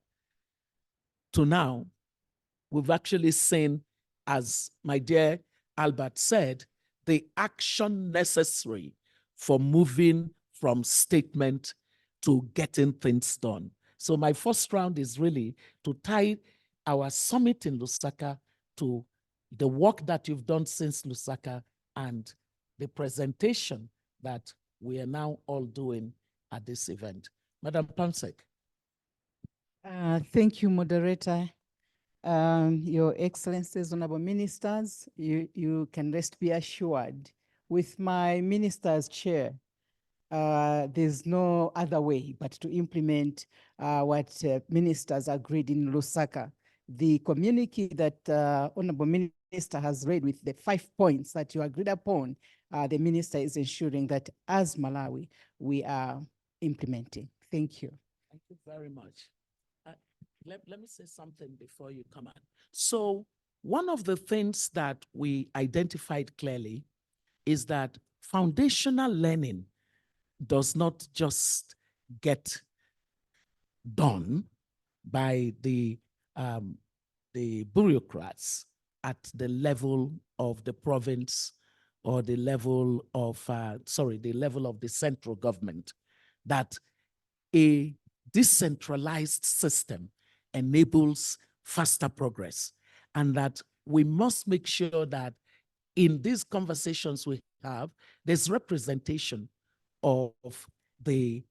to now, we've actually seen, as my dear Albert said, the action necessary for moving from statement to getting things done. So my first round is really to tie our summit in Lusaka to the work that you've done since Lusaka and the presentation that we are now all doing at this event. Madam Pamsek. Thank you, moderator. Your Excellencies, Honorable Ministers, you can rest be assured with my minister's chair, there's no other way but to implement what ministers agreed in Lusaka. The communique that Honorable Minister has read with the 5 points that you agreed upon, the minister is ensuring that as Malawi, we are implementing. Thank you. Thank you very much. Let me say something before you come on. So one of the things that we identified clearly is that foundational learning does not just get done by the bureaucrats at the level of the province or the level of, the level of the central government, that a decentralized system enables faster progress, and that we must make sure that in these conversations we have, there's representation of the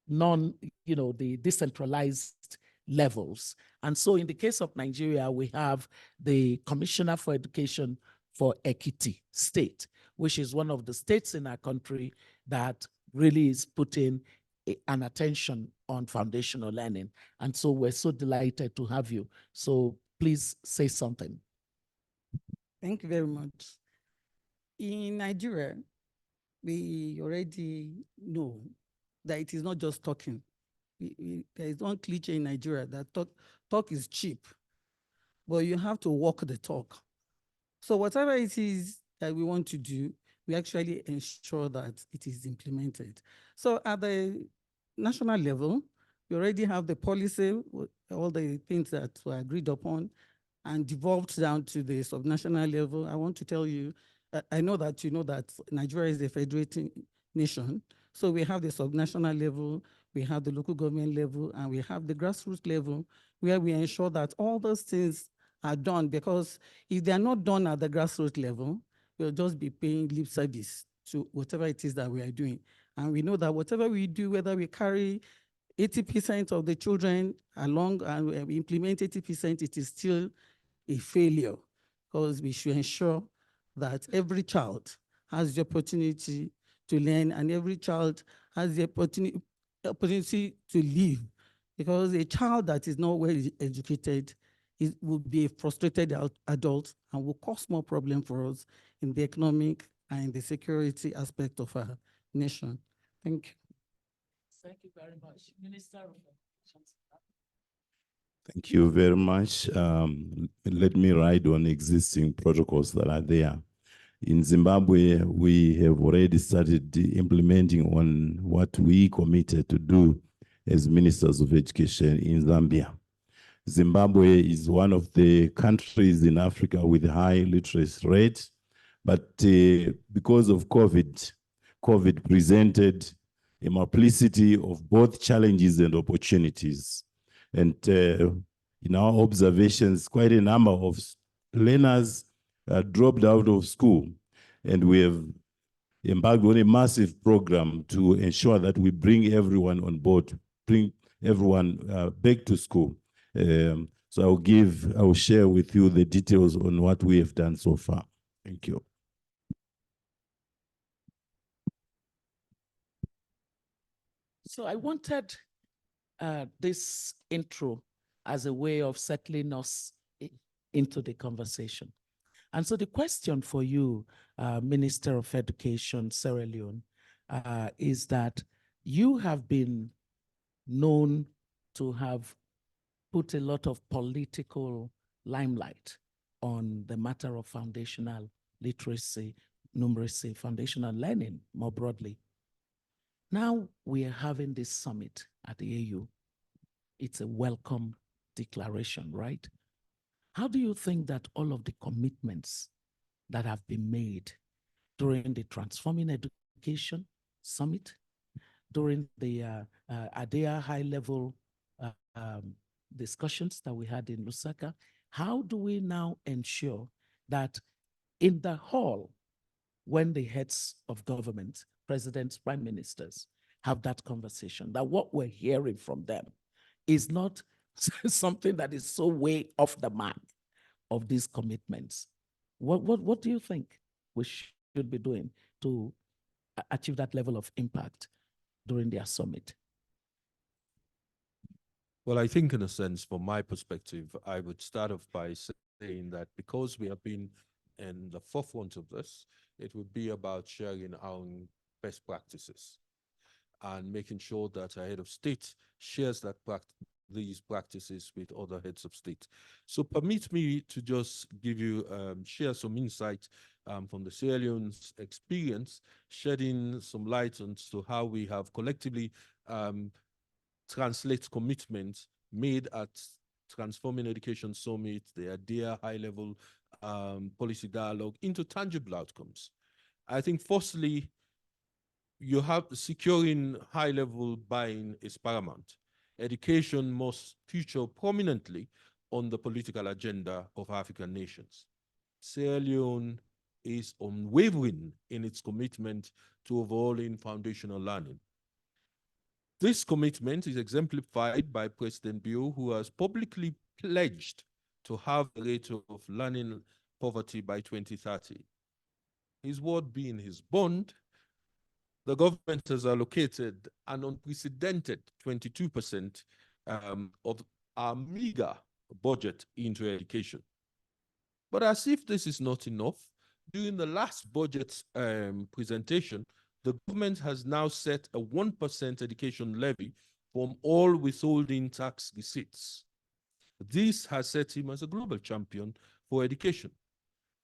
the decentralized levels. And so in the case of Nigeria, we have the Commissioner for Education for Ekiti State, which is one of the states in our country that really is putting an attention on foundational learning. And so we're so delighted to have you. So please say something. Thank you very much. In Nigeria, we already know that it is not just talking. There is one cliche in Nigeria that talk is cheap, but you have to walk the talk. So whatever it is that we want to do, we actually ensure that it is implemented. So at the national level, we already have the policy, all the things that were agreed upon and devolved down to the subnational level. I want to tell you, I know that you know that Nigeria is a federating nation. So we have the subnational level, we have the local government level, and we have the grassroots level, where we ensure that all those things are done, because if they are not done at the grassroots level, we'll just be paying lip service to whatever it is that we are doing. And we know that whatever we do, whether we carry 80% of the children along and we implement 80%, it is still a failure, because we should ensure that every child has the opportunity to learn and every child has the opportunity to live, because a child that is not well educated will be a frustrated adult and will cause more problem for us in the economic and the security aspect of our nation. Thank you. Thank you very much. Minister of Education. Thank you very much. Let me ride on existing protocols that are there. In Zimbabwe, we have already started implementing on what we committed to do as ministers of education in Zambia. Zimbabwe is one of the countries in Africa with high literacy rate, but because of COVID presented a multiplicity of both challenges and opportunities. And in our observations, quite a number of learners dropped out of school. And we have embarked on a massive program to ensure that we bring everyone on board, bring everyone back to school. So I will share with you the details on what we have done so far. Thank you. So I wanted this intro as a way of settling us into the conversation. And so the question for you, Minister of Education, Sierra Leone, is that you have been known to have put a lot of political limelight on the matter of foundational literacy, numeracy, foundational learning more broadly. Now we are having this summit at the AU. It's a welcome declaration, right? How do you think that all of the commitments that have been made during the Transforming Education Summit, during the ADEA high-level discussions that we had in Lusaka, how do we now ensure that in the hall, when the heads of government, presidents, prime ministers, have that conversation, that what we're hearing from them is not something that is so way off the mark of these commitments. What do you think we should be doing to achieve that level of impact during their summit? Well, I think in a sense, from my perspective, I would start off by saying that because we have been in the forefront of this, it would be about sharing our best practices and making sure that our head of state shares these practices with other heads of state. So permit me to just give you, share some insight from the Sierra Leone's experience, shedding some light onto how we have collectively translate commitments made at Transforming Education Summit, the ADEA high-level policy dialogue into tangible outcomes. I think firstly, you have securing high-level buy-in is paramount. Education must feature prominently on the political agenda of African nations. Sierra Leone is unwavering in its commitment to overhauling foundational learning. This commitment is exemplified by President Bio, who has publicly pledged to halve the rate of learning poverty by 2030. His word being his bond, the government has allocated an unprecedented 22% of our meager budget into education. But as if this is not enough, during the last budget presentation, the government has now set a 1% education levy from all withholding tax receipts. This has set him as a global champion for education.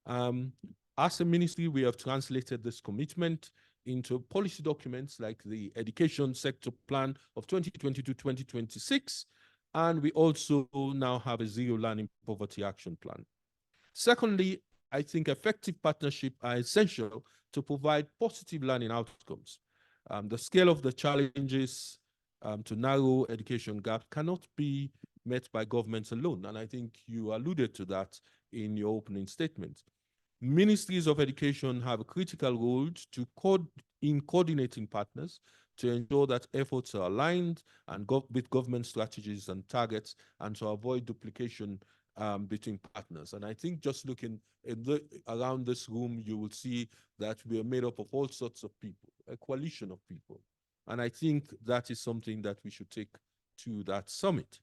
As a ministry, we have translated this commitment into policy documents like the Education Sector Plan of 2022-2026, and we also now have a Zero Learning Poverty Action Plan. Secondly, I think effective partnerships are essential to provide positive learning outcomes. The scale of the challenges to narrow education gap cannot be met by governments alone, and I think you alluded to that in your opening statement. Ministries of education have a critical role in coordinating partners to ensure that efforts are aligned and with government strategies and targets, and to avoid duplication between partners. And I think just looking around this room, you will see that we are made up of all sorts of people, a coalition of people. And I think that is something that we should take to that summit.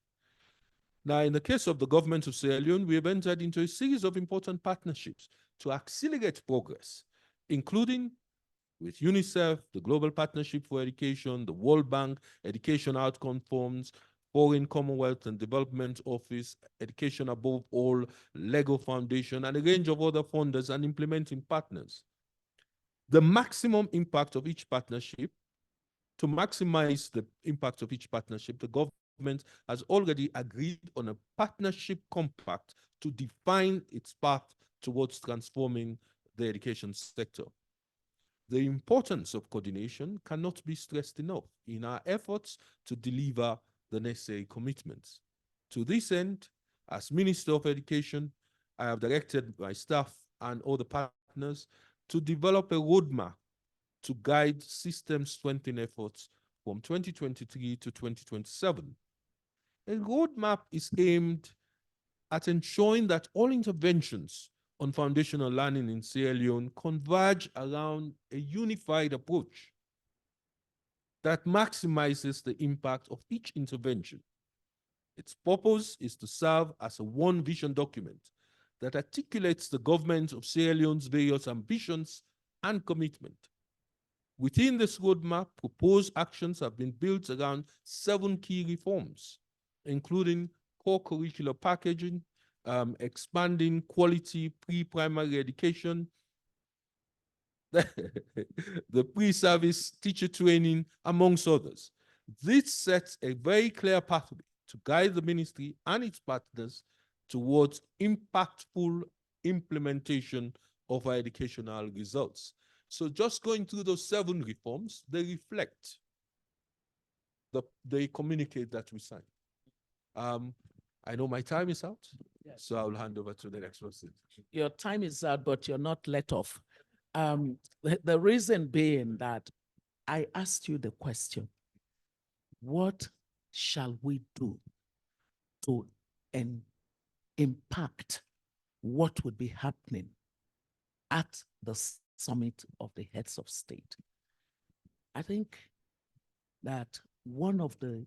Now, in the case of the government of Sierra Leone, we have entered into a series of important partnerships to accelerate progress, including with UNICEF, the Global Partnership for Education, the World Bank, Education Outcome Funds, Foreign Commonwealth and Development Office, Education Above All, Lego Foundation, and a range of other funders and implementing partners. The maximum impact of each partnership, to maximize the impact of each partnership, the government has already agreed on a partnership compact to define its path towards transforming the education sector. The importance of coordination cannot be stressed enough in our efforts to deliver the necessary commitments. To this end, as Minister of Education, I have directed my staff and other partners to develop a roadmap to guide system strengthening efforts from 2023 to 2027. A roadmap is aimed at ensuring that all interventions on foundational learning in Sierra Leone converge around a unified approach that maximizes the impact of each intervention. Its purpose is to serve as a one vision document that articulates the government of Sierra Leone's various ambitions and commitment. Within this roadmap, proposed actions have been built around 7 key reforms, including core curricular packaging, expanding quality pre-primary education, the pre-service teacher training, amongst others. This sets a very clear pathway to guide the ministry and its partners towards impactful implementation of our educational results. So just going through those 7 reforms, they reflect, they communicate that we signed. I know my time is out, yes. So I'll hand over to the next person. Your time is out, but you're not let off. The reason being that I asked you the question, what shall we do to impact what would be happening at the summit of the heads of state. I think that one of the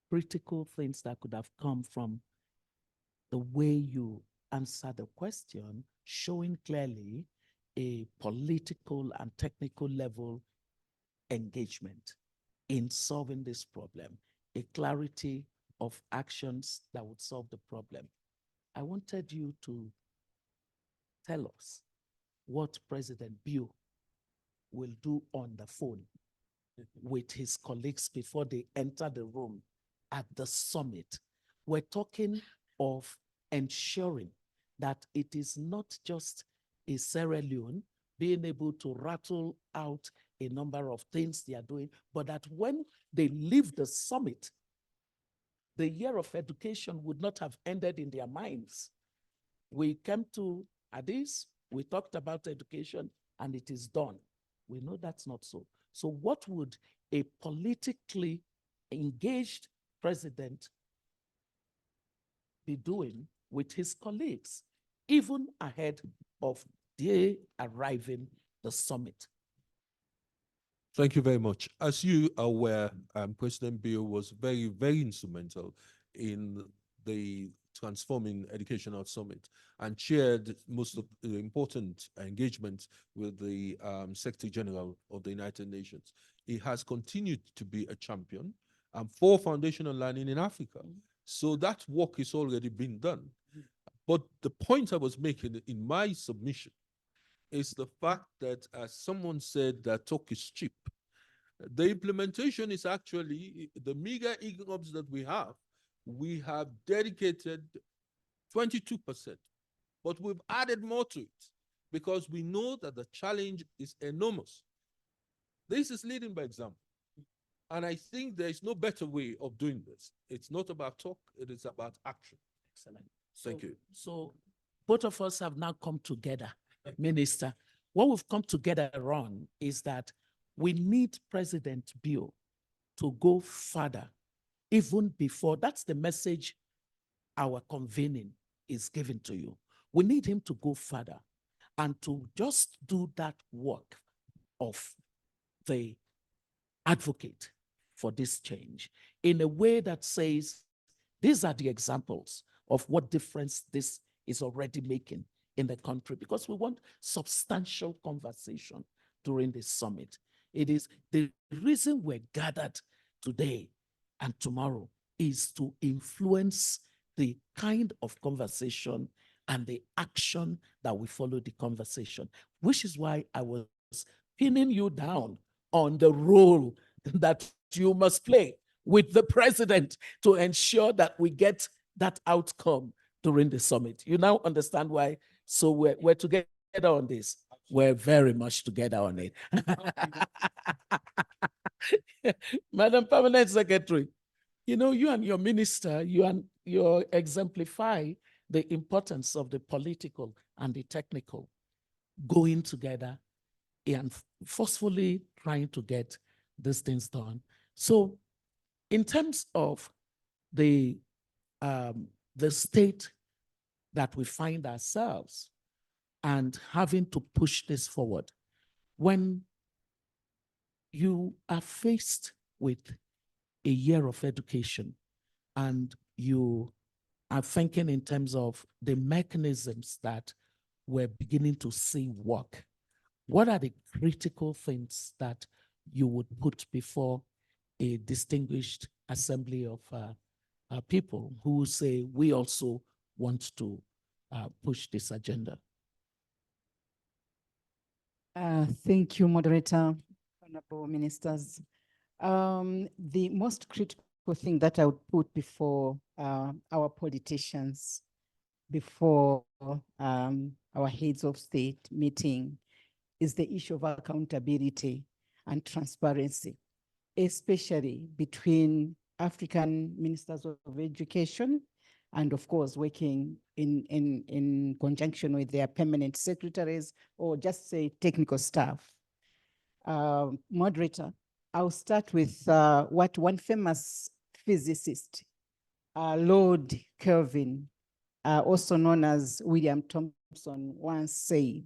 critical things that could have come from the way you answer the question, showing clearly a political and technical level engagement in solving this problem, a clarity of actions that would solve the problem. I wanted you to tell us what President Bio will do on the phone with his colleagues before they enter the room at the summit. We're talking of ensuring that it is not just a Sierra Leone being able to rattle out a number of things they are doing, but that when they leave the summit, the year of education would not have ended in their minds. We came to Addis, we talked about education, and it is done. We know that's not so. So what would a politically engaged president be doing with his colleagues, even ahead of their arriving the summit? Thank you very much. As you are aware, President Bio was very, very instrumental in the Transforming Educational Summit and chaired most of the important engagements with the Secretary General of the United Nations. He has continued to be a champion for foundational learning in Africa. So that work is already being done. But the point I was making in my submission is the fact that, as someone said, that talk is cheap. The implementation is actually the meager incomes that we have. We have dedicated 22%, but we've added more to it because we know that the challenge is enormous. This is leading by example. And I think there is no better way of doing this. It's not about talk, it is about action. Excellent. Thank you. So both of us have now come together, Minister. What we've come together on is that we need President Bio to go further, even before. That's the message our convening is giving to you. We need him to go further and to just do that work of the advocate for this change in a way that says, these are the examples of what difference this is already making in the country, because we want substantial conversation during this summit. It is the reason we're gathered today and tomorrow is to influence the kind of conversation and the action that we follow the conversation, which is why I was pinning you down on the role that you must play with the president to ensure that we get that outcome during the summit. You now understand why. So we're together on this. We're very much together on it. Madam Permanent Secretary, you know, you and your minister, you exemplify the importance of the political and the technical going together and forcefully trying to get these things done. So in terms of the state that we find ourselves and having to push this forward, when you are faced with a year of education and you are thinking in terms of the mechanisms that we're beginning to see work, what are the critical things that you would put before a distinguished assembly of people who say, we also want to push this agenda? Thank you, moderator, honorable ministers. The most critical thing that I would put before our politicians, before our heads of state meeting, is the issue of accountability and transparency, especially between African ministers of education and, of course, working in conjunction with their permanent secretaries or just say technical staff. Moderator, I'll start with what one famous physicist Lord Kelvin, also known as William Thompson, once said,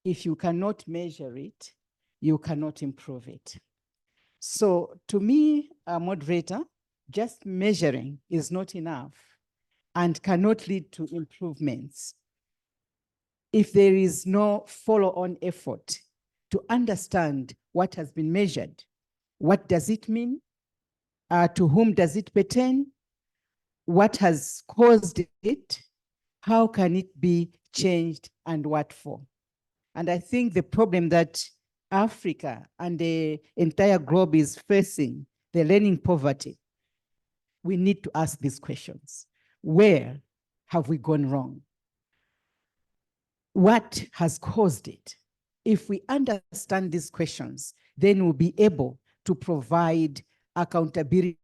if you cannot measure it, you cannot improve it. So to me, a moderator, just measuring is not enough and cannot lead to improvements if there is no follow-on effort to understand what has been measured. What does it mean? To whom does it pertain? What has caused it? How can it be changed and what for? And I think the problem that Africa and the entire globe is facing, the learning poverty, we need to ask these questions. Where have we gone wrong? What has caused it? If we understand these questions, then we'll be able to provide accountability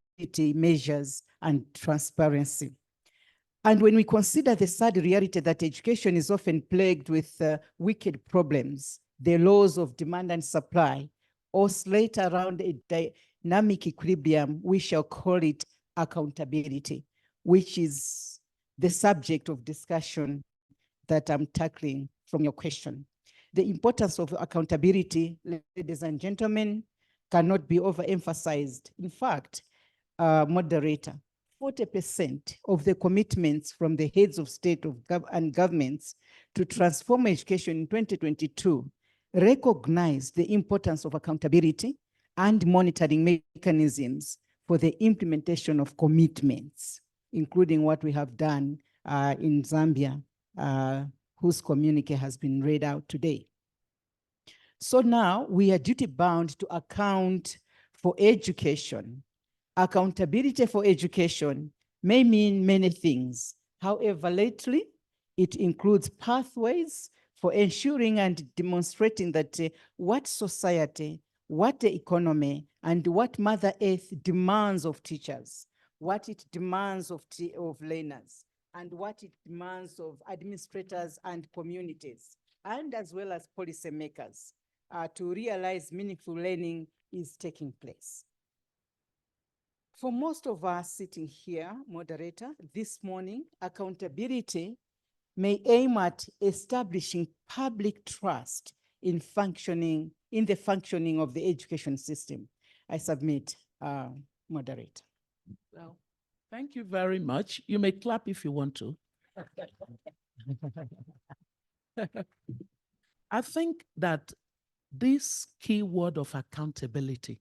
measures and transparency. And when we consider the sad reality that education is often plagued with wicked problems, the laws of demand and supply oscillate around a dynamic equilibrium, we shall call it accountability, which is the subject of discussion that I'm tackling from your question. The importance of accountability, ladies and gentlemen, cannot be overemphasized. In fact, moderator, 40% of the commitments from the heads of state and governments to transform education in 2022 recognize the importance of accountability and monitoring mechanisms for the implementation of commitments, including what we have done in Zambia, whose communique has been read out today. So now we are duty bound to account for education. Accountability for education may mean many things. However, lately, it includes pathways for ensuring and demonstrating that what society, what the economy, and what Mother Earth demands of teachers, what it demands of learners, and what it demands of administrators and communities, and as well as policymakers, to realize meaningful learning is taking place. For most of us sitting here, moderator, this morning, accountability may aim at establishing public trust in the functioning of the education system. I submit, moderator. Well, thank you very much. You may clap if you want to. I think that this key word of accountability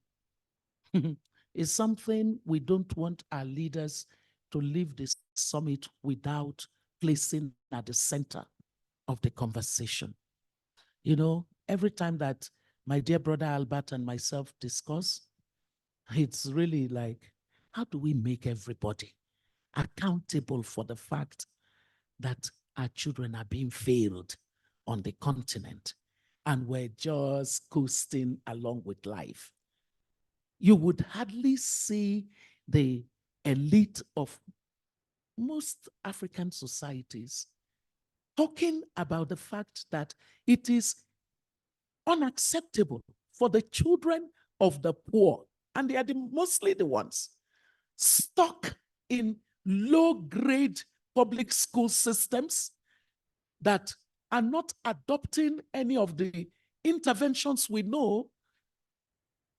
is something we don't want our leaders to leave this summit without placing at the center of the conversation. You know, every time that my dear brother Albert and myself discuss, it's really like, how do we make everybody accountable for the fact that our children are being failed on the continent and we're just coasting along with life? You would hardly see the elite of most African societies talking about the fact that it is unacceptable for the children of the poor, and they are mostly the ones stuck in low-grade public school systems that are not adopting any of the interventions we know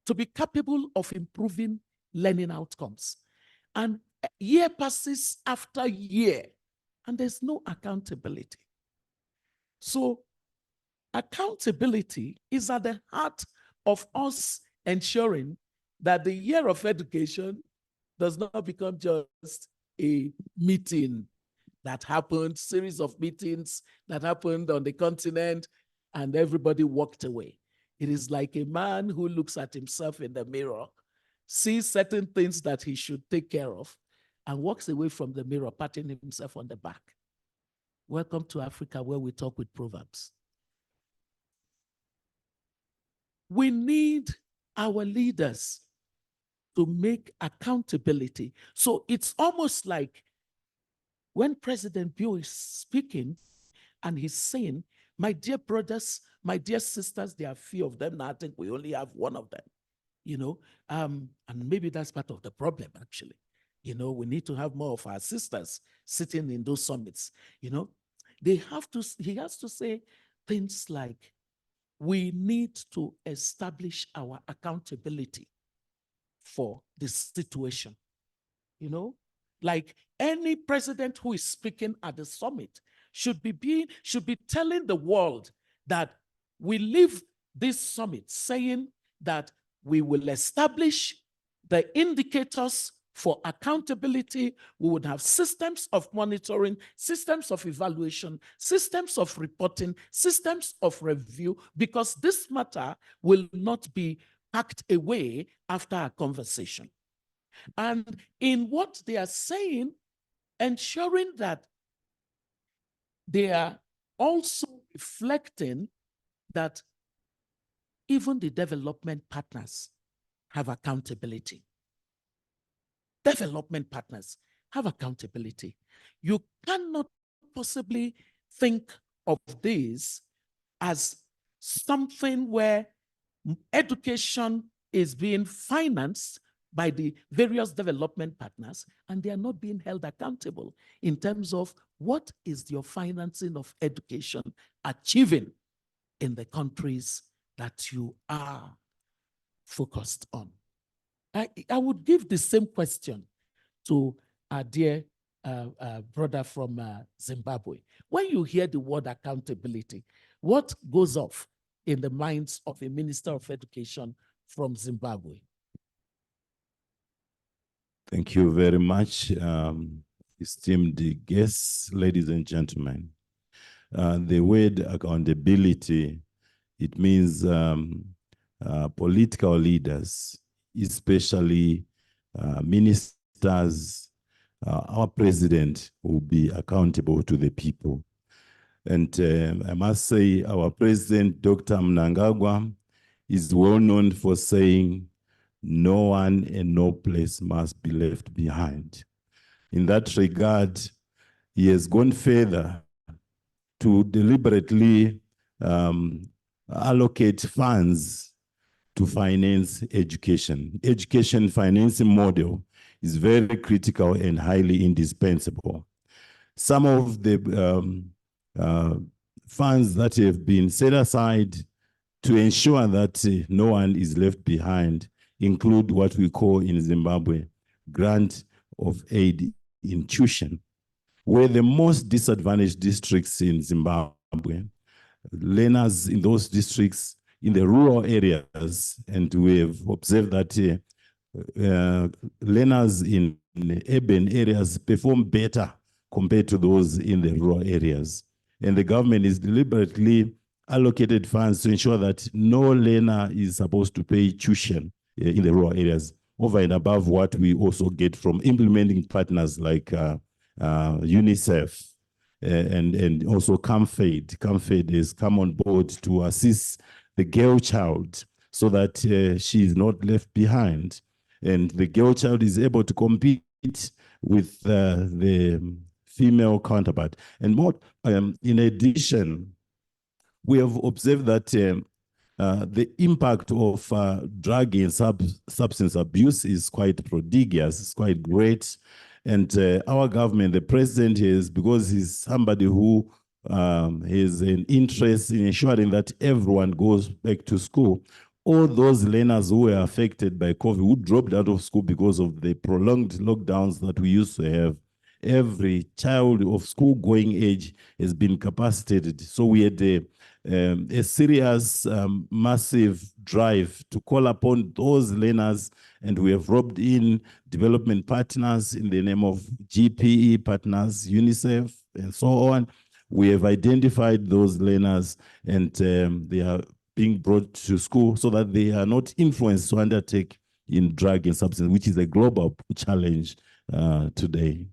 to be capable of improving learning outcomes. And year passes after year, and there's no accountability. So accountability is at the heart of us ensuring that the year of education does not become just a meeting that happened, series of meetings that happened on the continent, and everybody walked away. It is like a man who looks at himself in the mirror, sees certain things that he should take care of, and walks away from the mirror, patting himself on the back. Welcome to Africa, where we talk with proverbs. We need our leaders to make accountability. So it's almost like when President Bill is speaking and he's saying, my dear brothers, my dear sisters, there are few of them. Now I think we only have one of them, you know, and maybe that's part of the problem, actually. You know, we need to have more of our sisters sitting in those summits. You know, he has to say things like, we need to establish our accountability for the situation. You know, like any president who is speaking at the summit should be telling the world that we leave this summit saying that we will establish the indicators for accountability. We would have systems of monitoring, systems of evaluation, systems of reporting, systems of review, because this matter will not be packed away after a conversation. And in what they are saying, ensuring that they are also reflecting that even the development partners have accountability. Development partners have accountability. You cannot possibly think of this as something where education is being financed by the various development partners, and they are not being held accountable in terms of what is your financing of education achieving in the countries that you are focused on. I would give the same question to our dear brother from Zimbabwe. When you hear the word accountability, what goes off in the minds of a minister of education from Zimbabwe? Thank you very much, esteemed guests, ladies and gentlemen. The word accountability, it means political leaders, especially ministers, our president will be accountable to the people. And I must say, our president, Dr. Mnangagwa, is well known for saying, no one and no place must be left behind. In that regard, he has gone further to deliberately allocate funds to finance education. Education financing model is very critical and highly indispensable. Some of the funds that have been set aside to ensure that no one is left behind include what we call in Zimbabwe, grant of aid in tuition, where the most disadvantaged districts in Zimbabwe, learners in those districts in the rural areas, and we have observed that learners in urban areas perform better compared to those in the rural areas. And the government is deliberately allocated funds to ensure that no learner is supposed to pay tuition in the rural areas, over and above what we also get from implementing partners like UNICEF and also CAMFAID. CAMFAID has come on board to assist the girl child so that she is not left behind. And the girl child is able to compete with the female counterpart. And more, in addition, we have observed that the impact of drug and substance abuse is quite prodigious, it's quite great. And our government, the president is, because he's somebody who has an interest in ensuring that everyone goes back to school. All those learners who were affected by COVID, who dropped out of school because of the prolonged lockdowns that we used to have, every child of school-going age has been capacitated. So we had a serious, massive drive to call upon those learners, and we have roped in development partners in the name of GPE partners, UNICEF, and so on. We have identified those learners, and they are being brought to school so that they are not influenced to undertake in drug and substance, which is a global challenge today.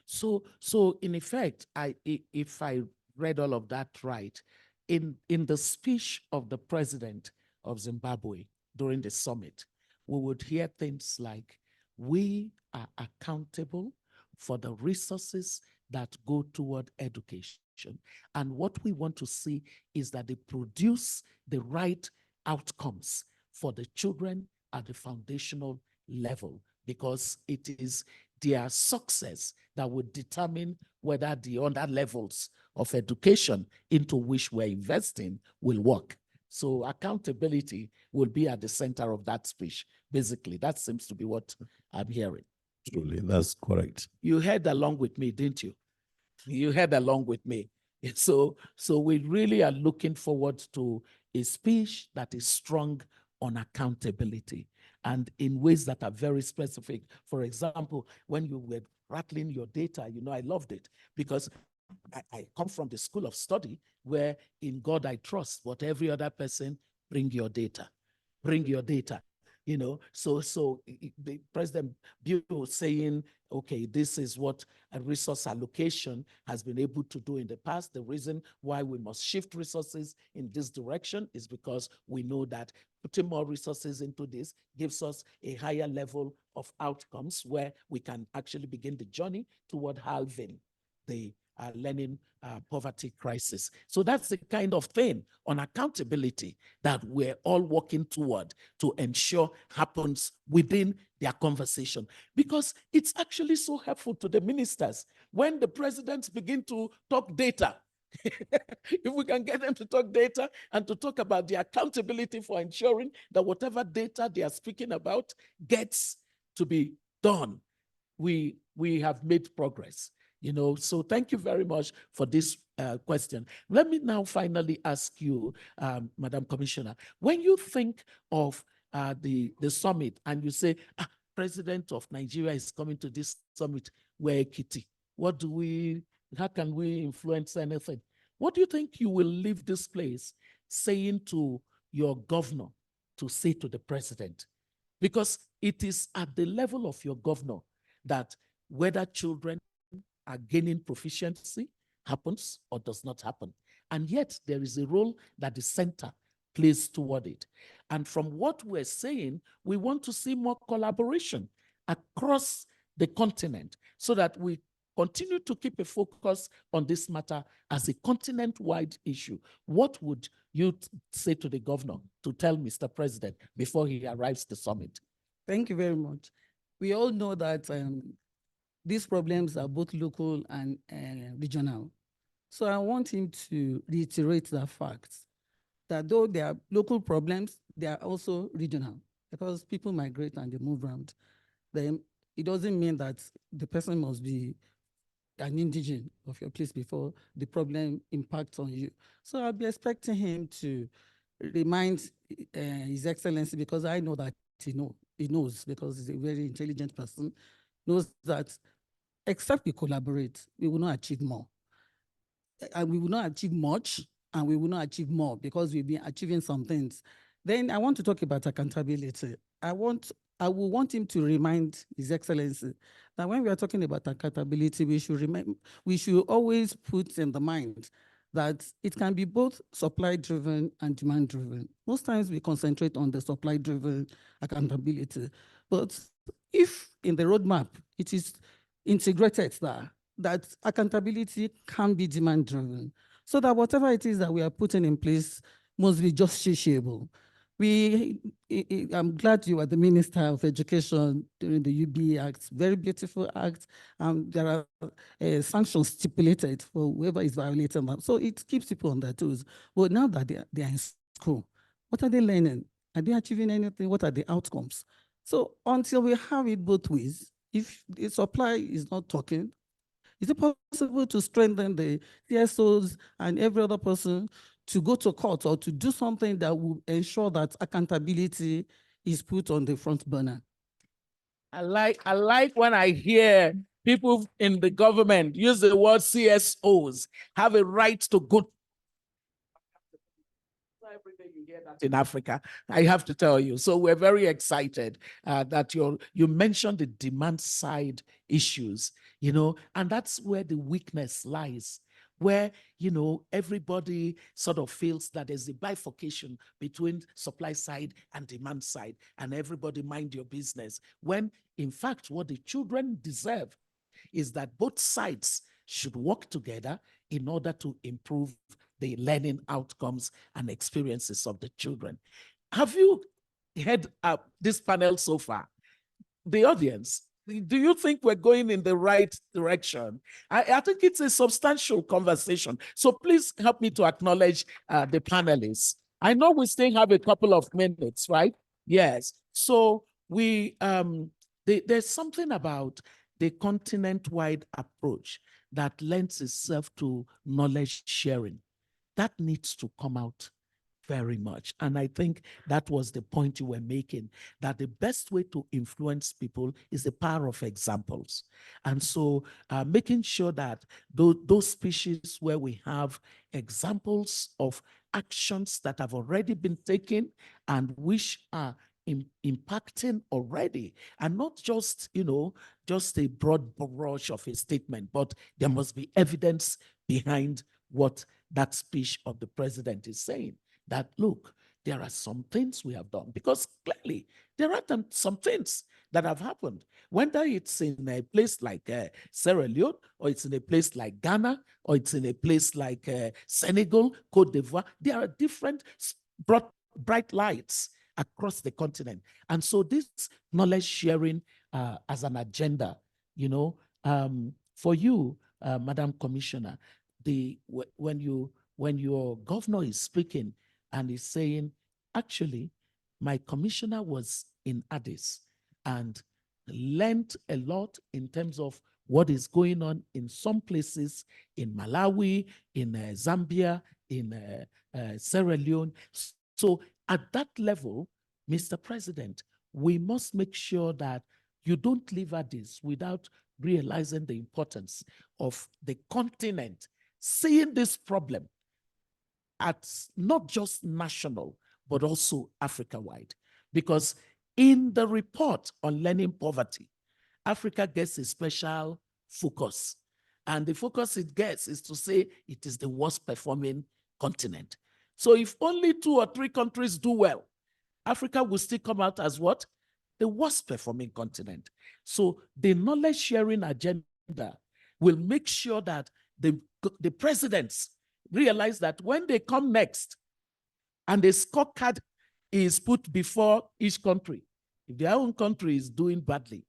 So in effect, if I read all of that right, in the speech of the president of Zimbabwe during the summit, we would hear things like, we are accountable for the resources that go toward education. And what we want to see is that they produce the right outcomes for the children at the foundational level because it is their success that would determine whether the other levels of education into which we're investing will work. So accountability will be at the center of that speech. Basically, that seems to be what I'm hearing. Truly, that's correct. You heard along with me, didn't you? You heard along with me. So we really are looking forward to a speech that is strong on accountability and in ways that are very specific. For example, when you were rattling your data, I loved it because I come from the school of study where in God I trust, but every other person, bring your data. Bring your data. So the President Bureau saying, okay, this is what a resource allocation has been able to do in the past. The reason why we must shift resources in this direction is because we know that putting more resources into this gives us a higher level of outcomes where we can actually begin the journey toward halving the learning poverty crisis. So that's the kind of thing on accountability that we're all working toward to ensure happens within their conversation. Because it's actually so helpful to the ministers when the presidents begin to talk data. If we can get them to talk data and to talk about the accountability for ensuring that whatever data they are speaking about gets to be done, we have made progress. So thank you very much for this question. Let me now finally ask you, Madam Commissioner, when you think of the summit and you say, President of Nigeria is coming to this summit, where Kitty, how can we influence anything? What do you think you will leave this place saying to your governor to say to the president? Because it is at the level of your governor that whether children are gaining proficiency happens or does not happen. And yet there is a role that the center plays toward it. And from what we're saying, we want to see more collaboration across the continent so that we continue to keep a focus on this matter as a continent-wide issue. What would you say to the governor to tell Mr. President before he arrives at the summit? Thank you very much. We all know that these problems are both local and regional. So I want him to reiterate the fact that though there are local problems, they are also regional because people migrate and they move around. Then it doesn't mean that the person must be an indigene of your place before the problem impacts on you. So I'll be expecting him to remind His Excellency, because I know that he knows because he's a very intelligent person, knows that except we collaborate, we will not achieve more. And we will not achieve much, and we will not achieve more because we've been achieving some things. Then I want to talk about accountability. I will want him to remind His Excellency that when we are talking about accountability, we should always put in the mind that it can be both supply-driven and demand-driven. Most times we concentrate on the supply-driven accountability, but if in the roadmap it is integrated that accountability can be demand-driven, so that whatever it is that we are putting in place must be justiciable. I'm glad you are the Minister of Education during the UBE Act, very beautiful act. There are sanctions stipulated for whoever is violating them. So it keeps people on their toes. But now that they are in school, what are they learning? Are they achieving anything? What are the outcomes? So until we have it both ways, if the supply is not talking, is it possible to strengthen the CSOs and every other person to go to court or to do something that will ensure that accountability is put on the front burner? I like when I hear people in the government use the word CSOs, have a right to good. Every day you hear that in Africa, I have to tell you. So we're very excited that you mentioned the demand side issues, and that's where the weakness lies, where, everybody sort of feels that there's a bifurcation between supply side and demand side, and everybody mind your business. When in fact, what the children deserve is that both sides should work together in order to improve the learning outcomes and experiences of the children. Have you heard this panel so far? the audience, do you think we're going in the right direction? I think it's a substantial conversation. So please help me to acknowledge the panelists. I know we still have a couple of minutes, right? Yes. So there's something about the continent-wide approach that lends itself to knowledge sharing. That needs to come out very much. And I think that was the point you were making, that the best way to influence people is the power of examples. And so making sure that those species where we have examples of actions that have already been taken and which are impacting already, and not just, just a broad brush of a statement, but there must be evidence behind what that speech of the president is saying. That, look, there are some things we have done, because clearly there are some things that have happened, whether it's in a place like Sierra Leone, or it's in a place like Ghana, or it's in a place like Senegal, Cote d'Ivoire. There are different bright lights across the continent. And so this knowledge sharing as an agenda, for you, Madam Commissioner, when your governor is speaking and is saying, actually, my commissioner was in Addis and learned a lot in terms of what is going on in some places in Malawi, in Zambia, in Sierra Leone. So at that level, Mr. President, we must make sure that you don't leave Addis without realizing the importance of the continent seeing this problem at not just national, but also Africa-wide. Because in the report on learning poverty, Africa gets a special focus. And the focus it gets is to say it is the worst performing continent. So if only 2 or 3 countries do well, Africa will still come out as what? The worst performing continent. So the knowledge sharing agenda will make sure that the presidents realize that when they come next and the scorecard is put before each country, if their own country is doing badly,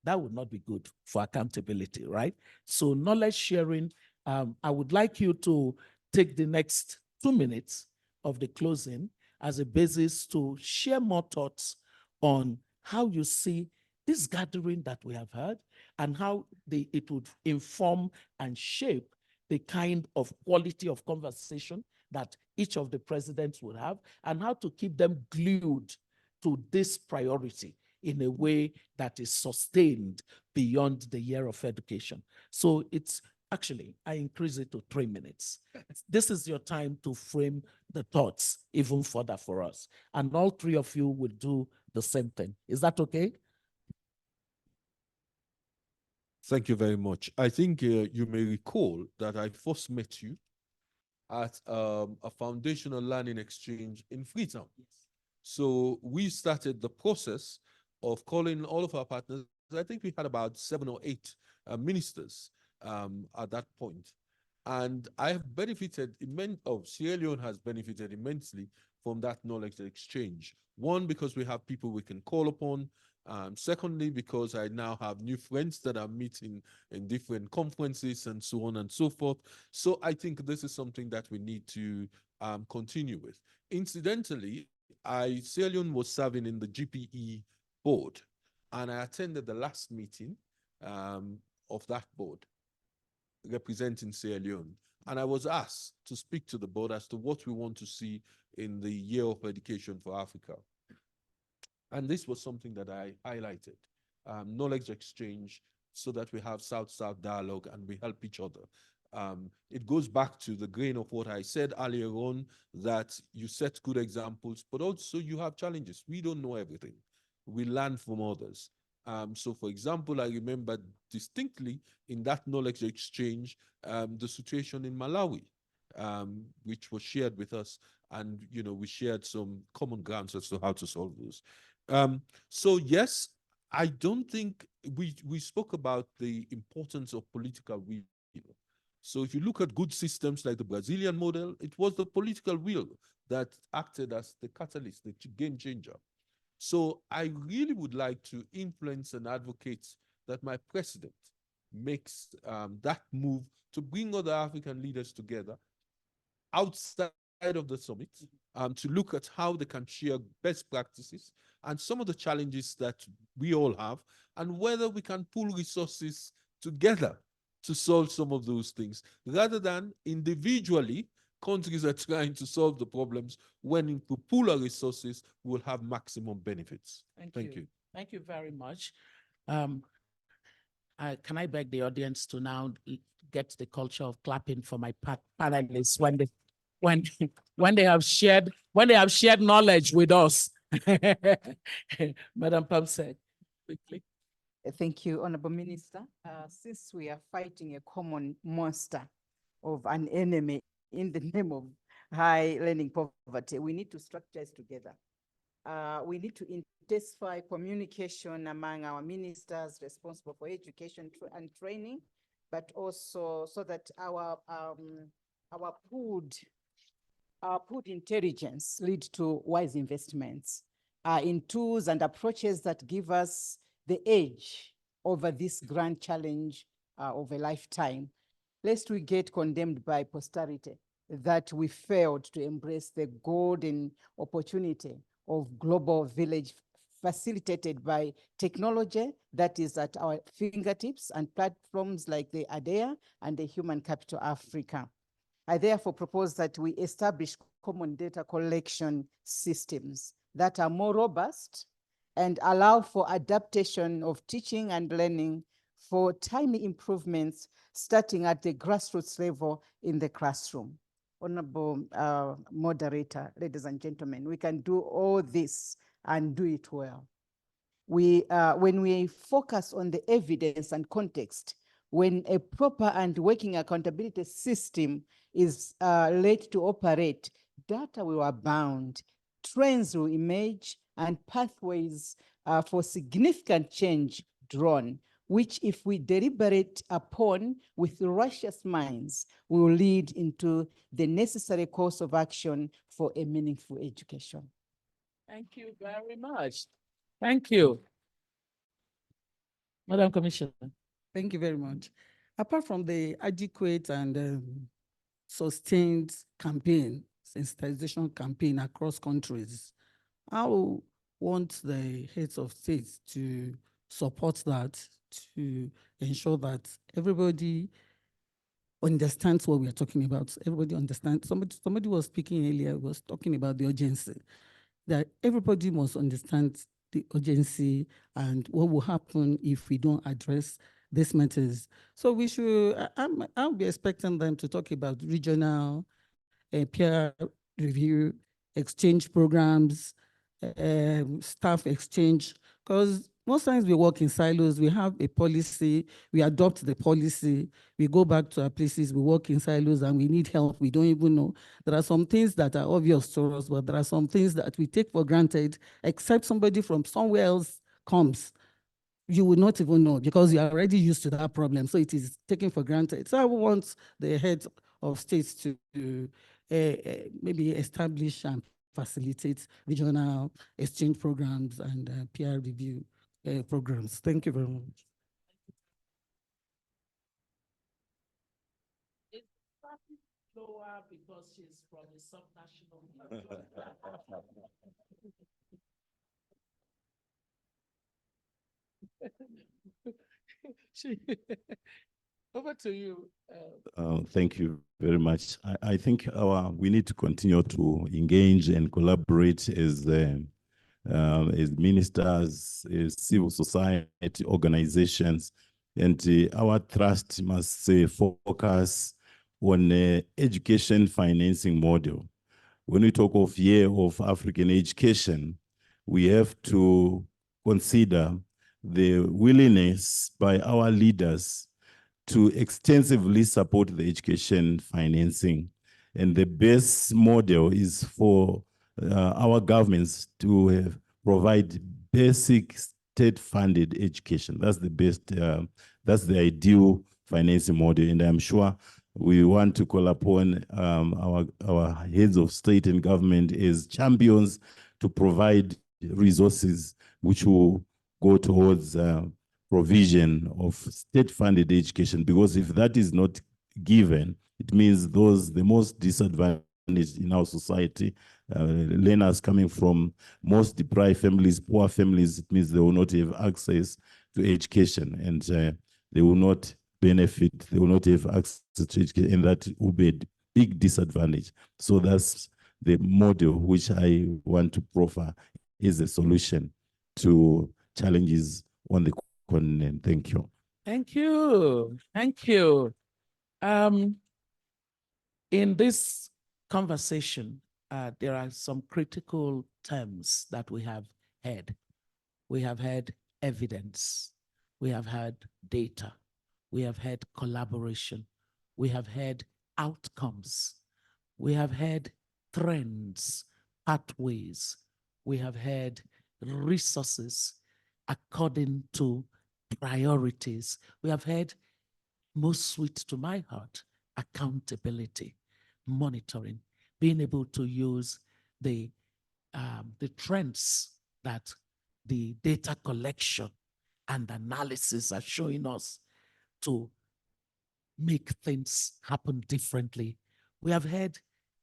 that would not be good for accountability, right? So knowledge sharing, I would like you to take the next 2 minutes of the closing as a basis to share more thoughts on how you see this gathering that we have had and how it would inform and shape the kind of quality of conversation that each of the presidents would have, and how to keep them glued to this priority in a way that is sustained beyond the year of education. So it's actually, I increase it to 3 minutes. This is your time to frame the thoughts even further for us. And all 3 of you will do the same thing. Is that okay? Thank you very much. I think you may recall that I first met you at a foundational learning exchange in Freetown. Yes. So we started the process of calling all of our partners. I think we had about 7 or 8 ministers at that point. And I have benefited Sierra Leone has benefited immensely from that knowledge exchange. One, because we have people we can call upon. Secondly, because I now have new friends that I'm meeting in different conferences and so on and so forth. So I think this is something that we need to continue with. Incidentally, Sierra Leone was serving in the GPE board, and I attended the last meeting of that board representing Sierra Leone. And I was asked to speak to the board as to what we want to see in the year of education for Africa. And this was something that I highlighted, knowledge exchange, so that we have South-South dialogue and we help each other. It goes back to the grain of what I said earlier on, that you set good examples, but also you have challenges. We don't know everything. We learn from others. So for example, I remember distinctly in that knowledge exchange, the situation in Malawi, which was shared with us, and we shared some common grounds as to how to solve those. So yes, I don't think we spoke about the importance of political will. So if you look at good systems like the Brazilian model, it was the political will that acted as the catalyst, the game changer. So I really would like to influence and advocate that my president makes that move to bring other African leaders together outside of the summit, to look at how they can share best practices and some of the challenges that we all have, and whether we can pool resources together to solve some of those things, rather than individually countries are trying to solve the problems. When we pool our resources, we'll have maximum benefits. Thank you. Thank you very much. Can I beg the audience to now get the culture of clapping for my panelists when they have shared knowledge with us? Madam Pamsek, quickly. Thank you, Honorable Minister. Since we are fighting a common monster of an enemy in the name of high learning poverty, we need to strategize together. We need to intensify communication among our ministers responsible for education and training, but also so that our pooled intelligence lead to wise investments in tools and approaches that give us the edge over this grand challenge of a lifetime, lest we get condemned by posterity that we failed to embrace the golden opportunity of global village facilitated by technology that is at our fingertips and platforms like the ADEA and the Human Capital Africa. I therefore propose that we establish common data collection systems that are more robust and allow for adaptation of teaching and learning for timely improvements starting at the grassroots level in the classroom. Honorable moderator, ladies and gentlemen, we can do all this and do it well. When we focus on the evidence and context, when a proper and working accountability system is laid to operate, data will abound, trends will emerge, and pathways for significant change drawn, which if we deliberate upon with righteous minds, will lead into the necessary course of action for a meaningful education. Thank you very much. Thank you. Madam Commissioner. Thank you very much. Apart from the adequate and sustained campaign, sensitization campaign across countries, I want the heads of states to support that, to ensure that everybody understands what we are talking about. Everybody understands. Somebody was speaking earlier, was talking about the urgency, that everybody must understand the urgency and what will happen if we don't address these matters. So we should, I'll be expecting them to talk about regional peer review, exchange programs, staff exchange, because most times we work in silos. We have a policy, we adopt the policy, we go back to our places, we work in silos and we need help. We don't even know. There are some things that are obvious to us, but there are some things that we take for granted, except somebody from somewhere else comes. You will not even know because you are already used to that problem. So it is taken for granted. So I want the heads of states to maybe establish and facilitate regional exchange programs and peer review programs. Thank you very much. It's probably lower because she's from a subnational. Over to you. Thank you very much. I think we need to continue to engage and collaborate as ministers, as civil society organizations, and our trust must focus on education financing model. When we talk of Year of African Education, we have to consider the willingness by our leaders to extensively support the education financing. And the best model is for our governments to provide basic state-funded education. That's the best, that's the ideal financing model. And I'm sure we want to call upon our heads of state and government as champions to provide resources which will go towards provision of state-funded education, because if that is not given, it means the most disadvantaged in our society, learners coming from most deprived families, poor families, it means they will not have access to education, and they will not benefit, they will not have access to education, and that will be a big disadvantage. So that's the model which I want to proffer is a solution to challenges on the continent. Thank you. Thank you. Thank you. In this conversation, there are some critical terms that we have heard. We have had evidence. We have had data. We have had collaboration. We have had outcomes. We have had trends, pathways. We have had resources according to priorities. We have had, most sweet to my heart, accountability, monitoring, being able to use the trends that the data collection and analysis are showing us to make things happen differently. We have had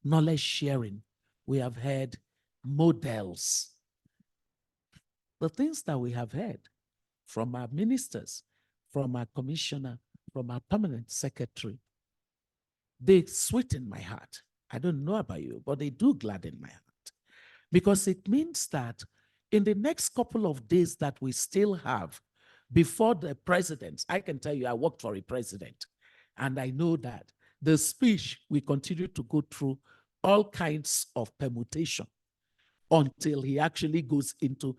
knowledge sharing. We have had models. The things that we have heard from our ministers, from our commissioner, from our permanent secretary, they sweeten my heart. I don't know about you, but they do gladden my heart, because it means that in the next couple of days that we still have before the president, I can tell you I worked for a president, and I know that the speech will continue to go through all kinds of permutation until he actually goes into,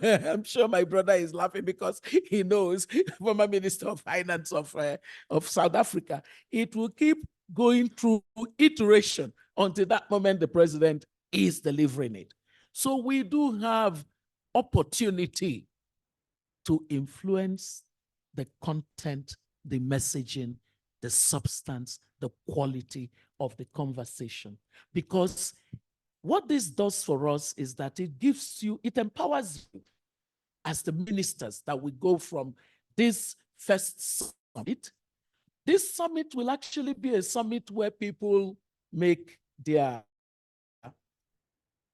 I'm sure my brother is laughing because he knows, former Minister of Finance of South Africa, it will keep going through iteration until that moment the president is delivering it. So we do have opportunity to influence the content, the messaging, the substance, the quality of the conversation. Because what this does for us is that it gives you, it empowers you as the ministers that we go from this first summit. This summit will actually be a summit where people make their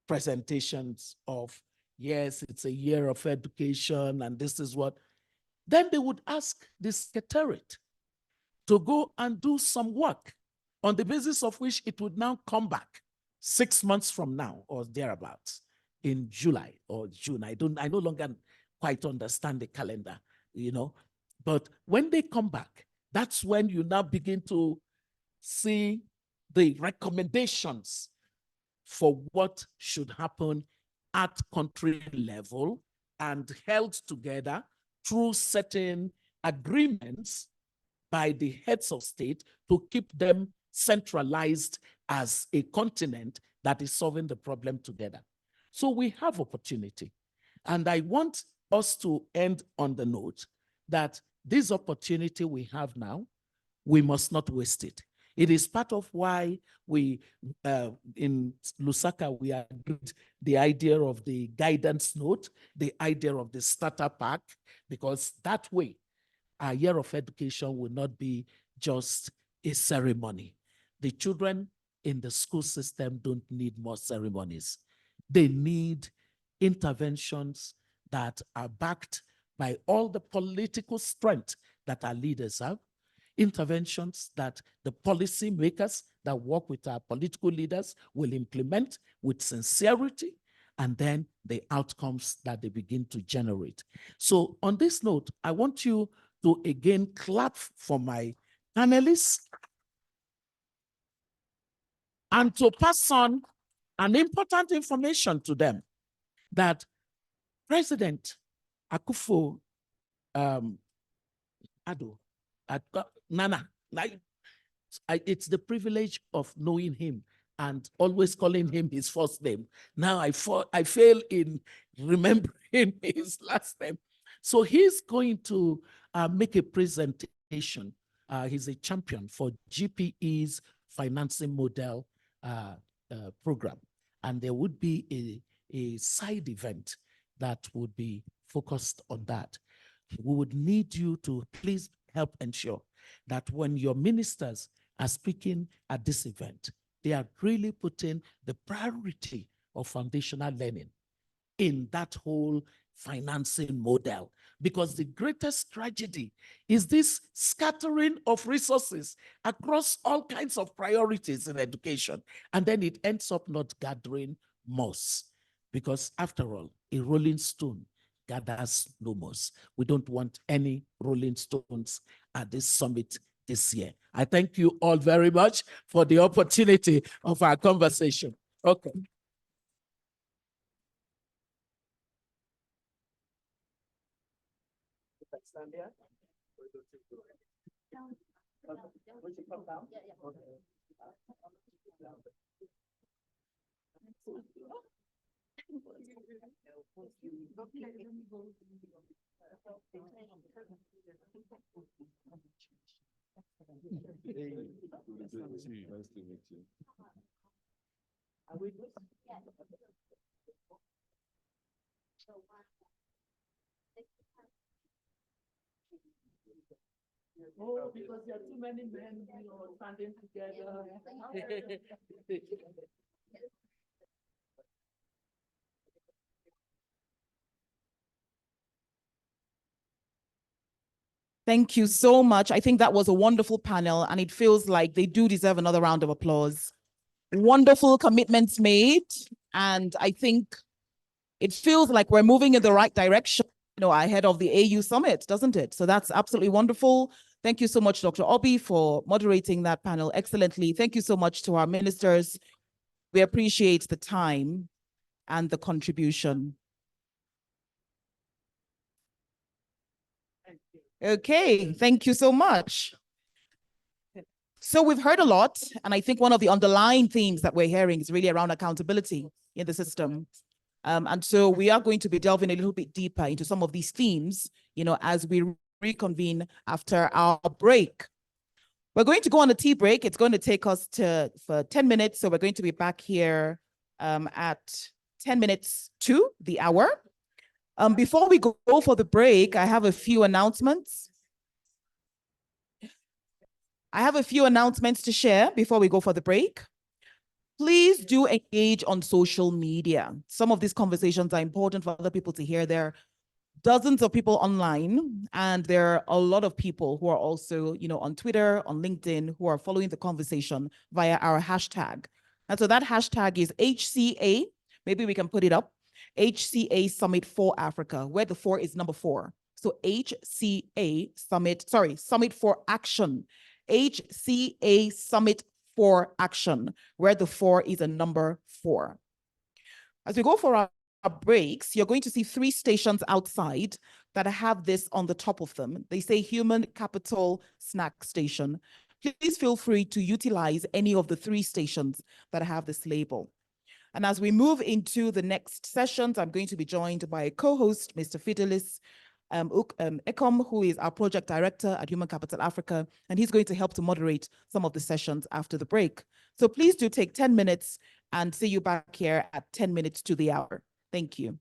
presentations of, yes, it's a year of education and this is what. Then they would ask the secretariat to go and do some work on the basis of which it would now come back 6 months from now or thereabouts in July or June. I no longer quite understand the calendar, you know. But when they come back, that's when you now begin to see the recommendations for what should happen at country level and held together through certain agreements by the heads of state to keep them centralized as a continent that is solving the problem together. So we have opportunity. And I want us to end on the note that this opportunity we have now, we must not waste it. It is part of why we, in Lusaka, we agreed the idea of the guidance note, the idea of the starter pack, because that way, our year of education will not be just a ceremony. The children in the school system don't need more ceremonies. They need interventions that are backed by all the political strength that our leaders have, interventions that the policy makers that work with our political leaders will implement with sincerity, and then the outcomes that they begin to generate. So on this note, I want you to again clap for my panelists and to pass on an important information to them that President Akufo Addo, Nana, it's the privilege of knowing him and always calling him his first name. Now I fail in remembering his last name. So he's going to make a presentation. He's a champion for GPE's financing model program. And there would be a side event that would be focused on that. We would need you to please help ensure that when your ministers are speaking at this event, they are really putting the priority of foundational learning in that whole financing model. Because the greatest tragedy is this scattering of resources across all kinds of priorities in education. And then it ends up not gathering moss. Because after all, a rolling stone gathers no moss. We don't want any rolling stones at this summit this year. I thank you all very much for the opportunity of our conversation. Okay. Oh, because there are too many men, standing together. Thank you so much. I think that was a wonderful panel, and it feels like they do deserve another round of applause. Wonderful commitments made, and I think it feels like we're moving in the right direction, ahead of the AU summit, doesn't it? So that's absolutely wonderful. Thank you so much, Dr. Obi, for moderating that panel excellently. Thank you so much to our ministers. We appreciate the time and the contribution. Okay, thank you so much. So we've heard a lot, and I think one of the underlying themes that we're hearing is really around accountability in the system. And so we are going to be delving a little bit deeper into some of these themes, as we reconvene after our break. We're going to go on a tea break. It's going to take us for 10 minutes. So we're going to be back here at 10 minutes to the hour. Before we go for the break, I have a few announcements. I have a few announcements to share before we go for the break. Please do engage on social media. Some of these conversations are important for other people to hear. There are dozens of people online, and there are a lot of people who are also, on Twitter, on LinkedIn, who are following the conversation via our hashtag. And so that hashtag is HCA. Maybe we can put it up. HCA Summit for Africa, where the 4 is number 4. So HCA Summit for Action. HCA Summit for Action, where the 4 is a number 4. As we go for our breaks, you're going to see 3 stations outside that have this on the top of them. They say Human Capital Snack Station. Please feel free to utilize any of the 3 stations that have this label. And as we move into the next sessions, I'm going to be joined by a co-host, Mr. Fidelis Ekom, who is our project director at Human Capital Africa, and he's going to help to moderate some of the sessions after the break. So please do take 10 minutes and see you back here at 10 minutes to the hour. Thank you.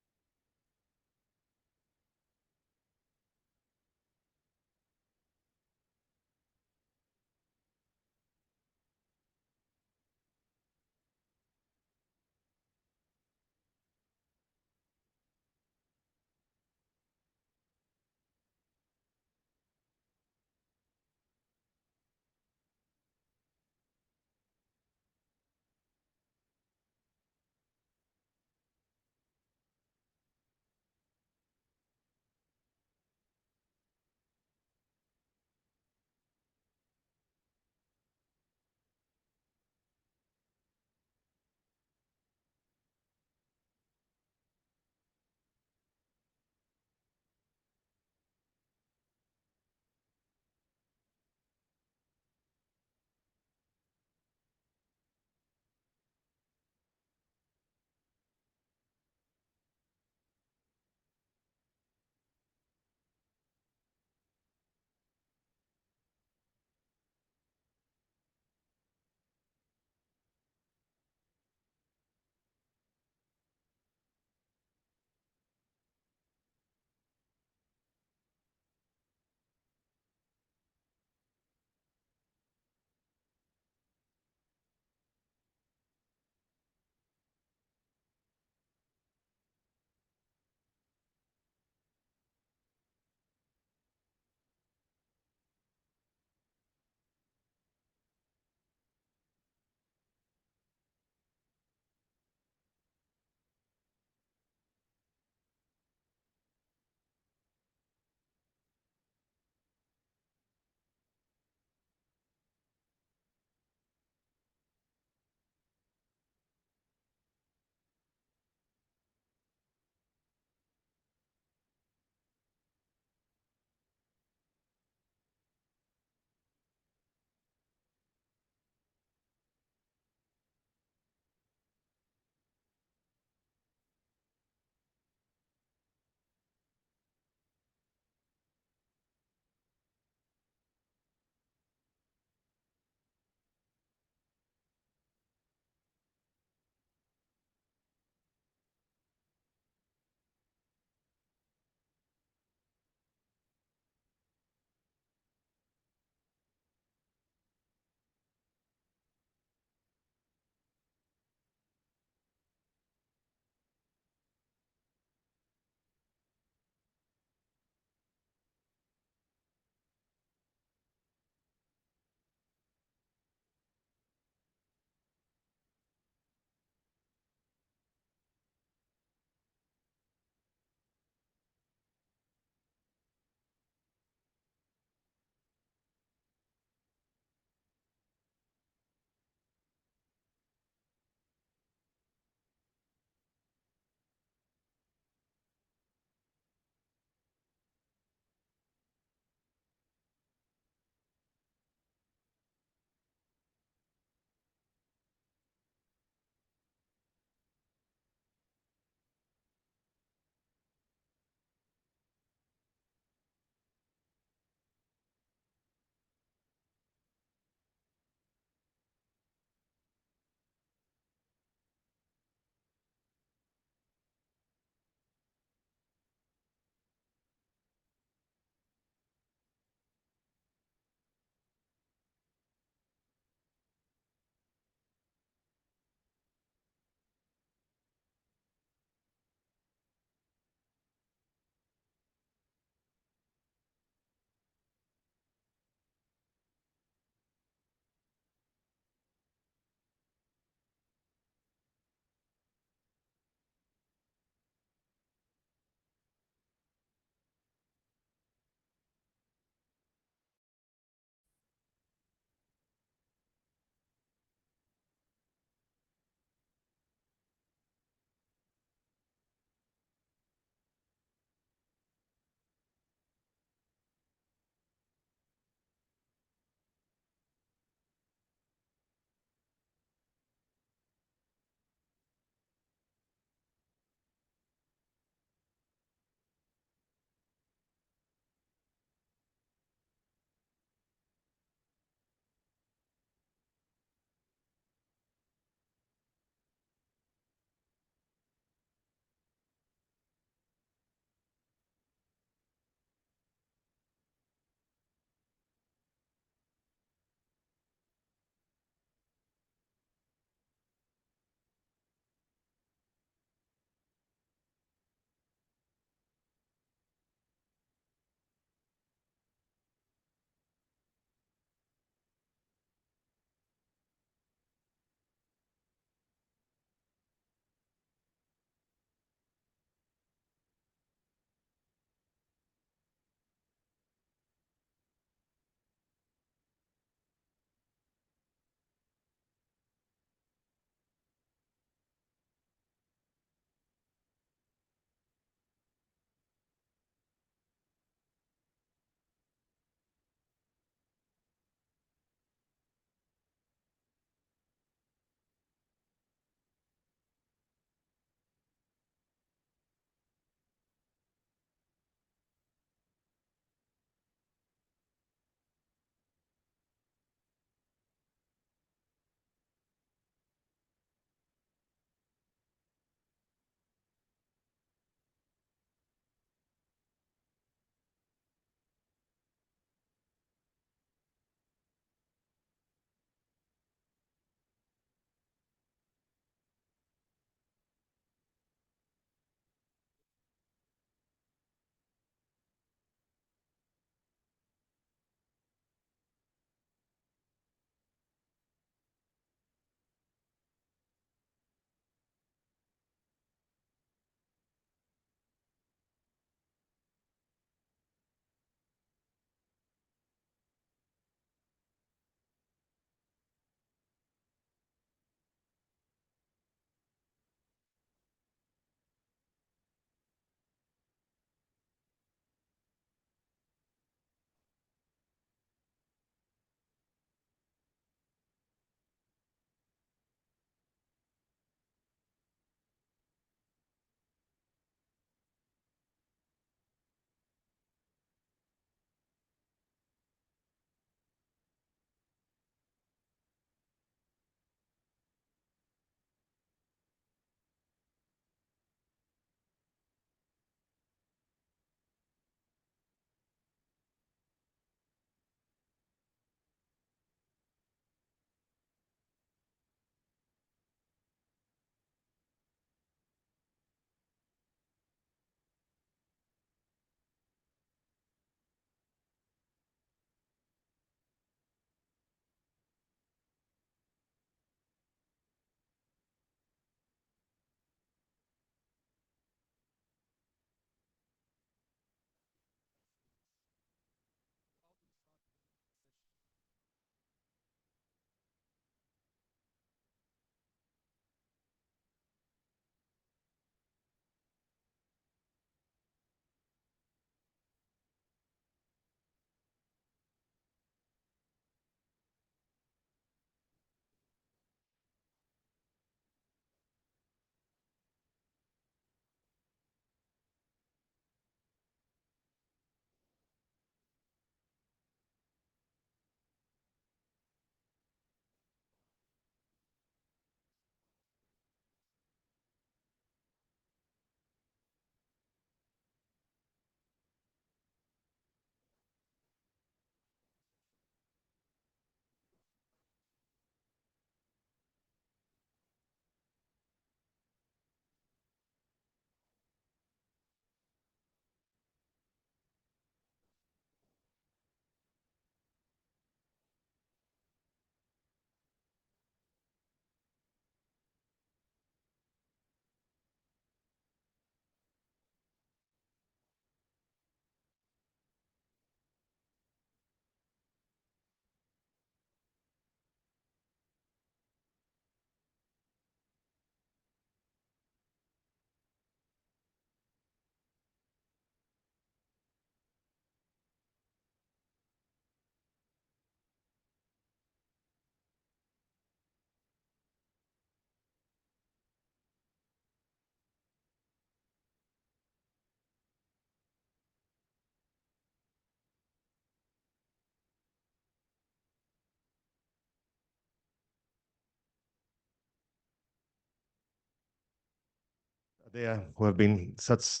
ADEA, who have been such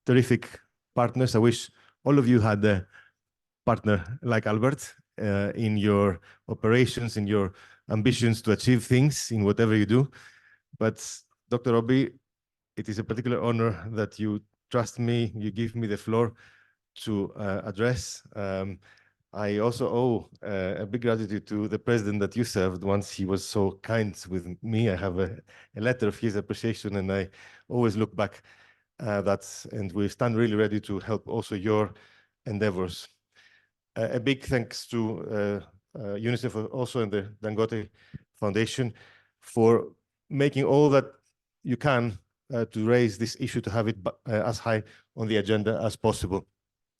terrific partners. I wish all of you had a partner like Albert in your operations, in your ambitions to achieve things in whatever you do. But Dr. Obi, it is a particular honor that you trust me, you give me the floor to address. I also owe a big gratitude to the president that you served once he was so kind with me. I have a letter of his appreciation, and I always look back and we stand really ready to help also your endeavors. A big thanks to UNICEF also and the Dangote Foundation for making all that you can to raise this issue, to have it as high on the agenda as possible.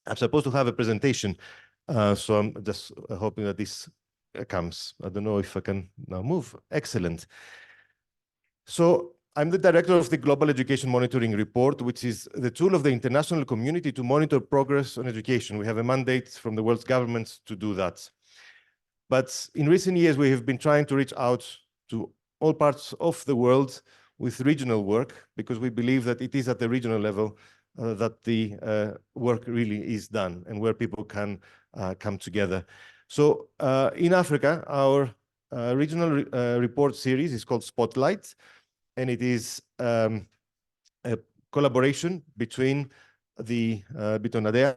I'm supposed to have a presentation, so I'm just hoping that this comes. I don't know if I can now move. Excellent. So I'm the director of the Global Education Monitoring Report, which is the tool of the international community to monitor progress on education. We have a mandate from the world's governments to do that. But in recent years, we have been trying to reach out to all parts of the world with regional work, because we believe that it is at the regional level that the work really is done and where people can come together. So in Africa, our regional report series is called Spotlight, and it is a collaboration between ADEA,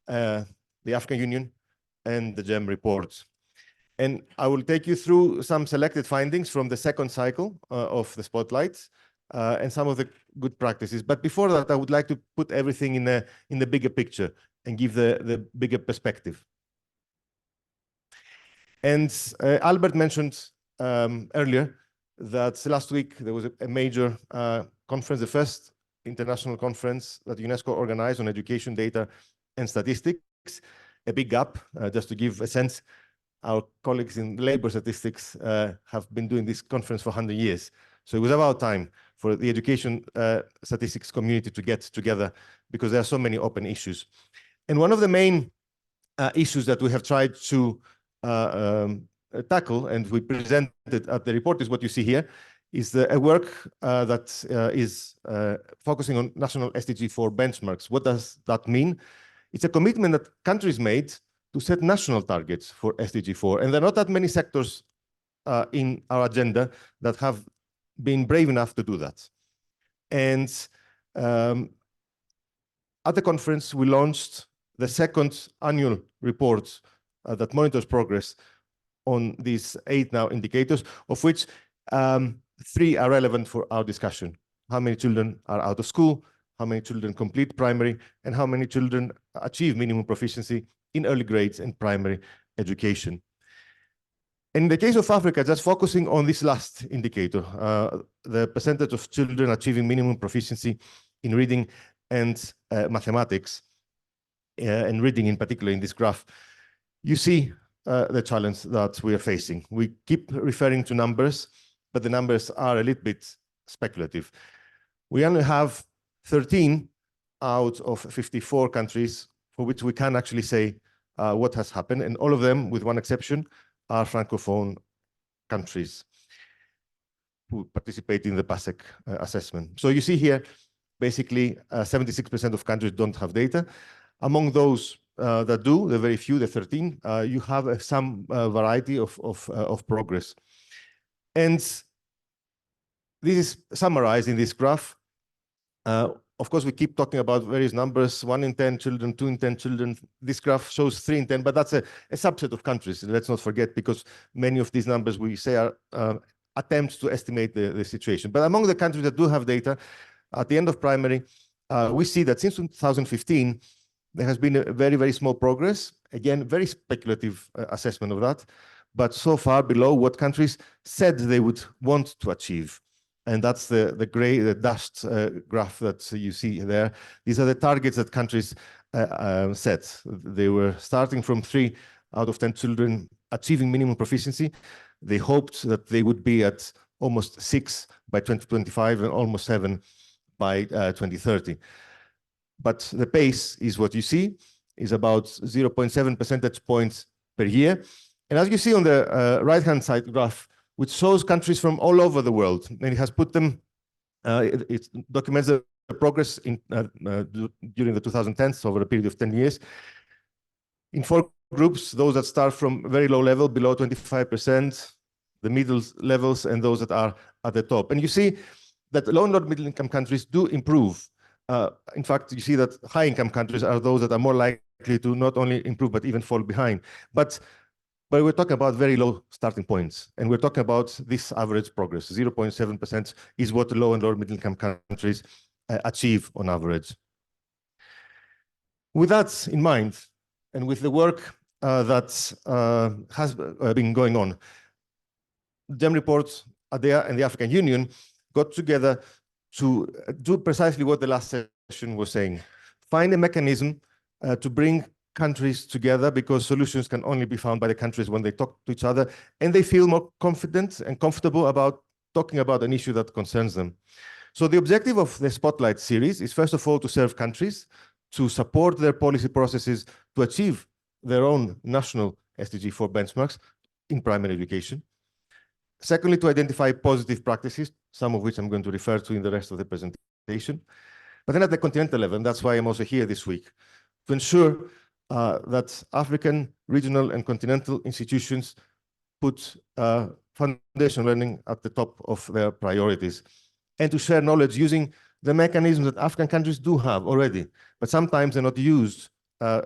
the African Union, and the GEM report. And I will take you through some selected findings from the second cycle of the Spotlight and some of the good practices. But before that, I would like to put everything in the bigger picture and give the bigger perspective. And Albert mentioned earlier that last week there was a major conference, the first international conference that UNESCO organized on education data and statistics. A big gap, just to give a sense. Our colleagues in labor statistics have been doing this conference for 100 years. So it was about time for the education statistics community to get together, because there are so many open issues. And one of the main issues that we have tried to tackle, and we presented at the report, is what you see here, is a work that is focusing on national SDG 4 benchmarks. What does that mean? It's a commitment that countries made to set national targets for SDG 4. And there are not that many sectors in our agenda that have been brave enough to do that. And at the conference, we launched the second annual report that monitors progress on these 8 now indicators, of which 3 are relevant for our discussion. How many children are out of school, how many children complete primary, and how many children achieve minimum proficiency in early grades and primary education. In the case of Africa, just focusing on this last indicator, the percentage of children achieving minimum proficiency in reading and mathematics, and reading in particular in this graph, you see the challenge that we are facing. We keep referring to numbers, but the numbers are a little bit speculative. We only have 13 out of 54 countries for which we can actually say what has happened, and all of them, with one exception, are Francophone countries who participate in the PASEC assessment. So you see here, basically, 76% of countries don't have data. Among those that do, the very few, the 13, you have some variety of progress. And this is summarized in this graph. Of course, we keep talking about various numbers, 1 in 10 children, 2 in 10 children. This graph shows 3 in 10, but that's a subset of countries. Let's not forget, because many of these numbers we say are attempts to estimate the situation. But among the countries that do have data, at the end of primary, we see that since 2015, there has been a very, very small progress. Again, very speculative assessment of that, but so far below what countries said they would want to achieve. And that's the gray, the dashed graph that you see there. These are the targets that countries set. They were starting from 3 out of 10 children achieving minimum proficiency. They hoped that they would be at almost 6 by 2025 and almost 7 by 2030. But the pace is what you see, is about 0.7 percentage points per year. And as you see on the right-hand side graph, which shows countries from all over the world, and it has put them It documents the progress in, during the 2010s over a period of 10 years. In 4 groups, those that start from very low level, below 25%, the middle levels, and those that are at the top. And you see that low and middle income countries do improve. In fact, you see that high income countries are those that are more likely to not only improve, but even fall behind. But we're talking about very low starting points. And we're talking about this average progress. 0.7% is what the low and lower middle income countries achieve on average. With that in mind, and with the work that has been going on, GEM report, ADEA, and the African Union got together to do precisely what the last session was saying. Find a mechanism to bring countries together, because solutions can only be found by the countries when they talk to each other and they feel more confident and comfortable about talking about an issue that concerns them. So the objective of the Spotlight series is, first of all, to serve countries, to support their policy processes to achieve their own national SDG 4 benchmarks in primary education. Secondly, to identify positive practices, some of which I'm going to refer to in the rest of the presentation. But then at the continental level, and that's why I'm also here this week, to ensure that African, regional, and continental institutions put foundation learning at the top of their priorities, and to share knowledge using the mechanisms that African countries do have already, but sometimes they're not used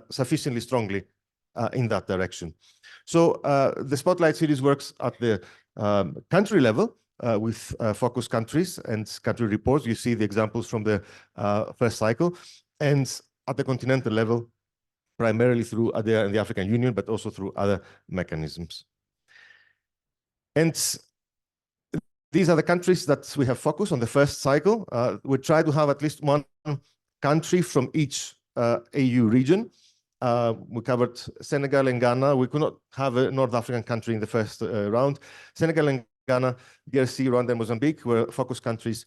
sufficiently strongly in that direction. So the Spotlight series works at the country level with focus countries and country reports. You see the examples from the first cycle, and at the continental level, primarily through ADEA and the African Union, but also through other mechanisms. And these are the countries that we have focused on the first cycle. We try to have at least one country from each AU region. We covered Senegal and Ghana. We could not have a North African country in the first round. Senegal and Ghana, DRC, Rwanda, and Mozambique were focus countries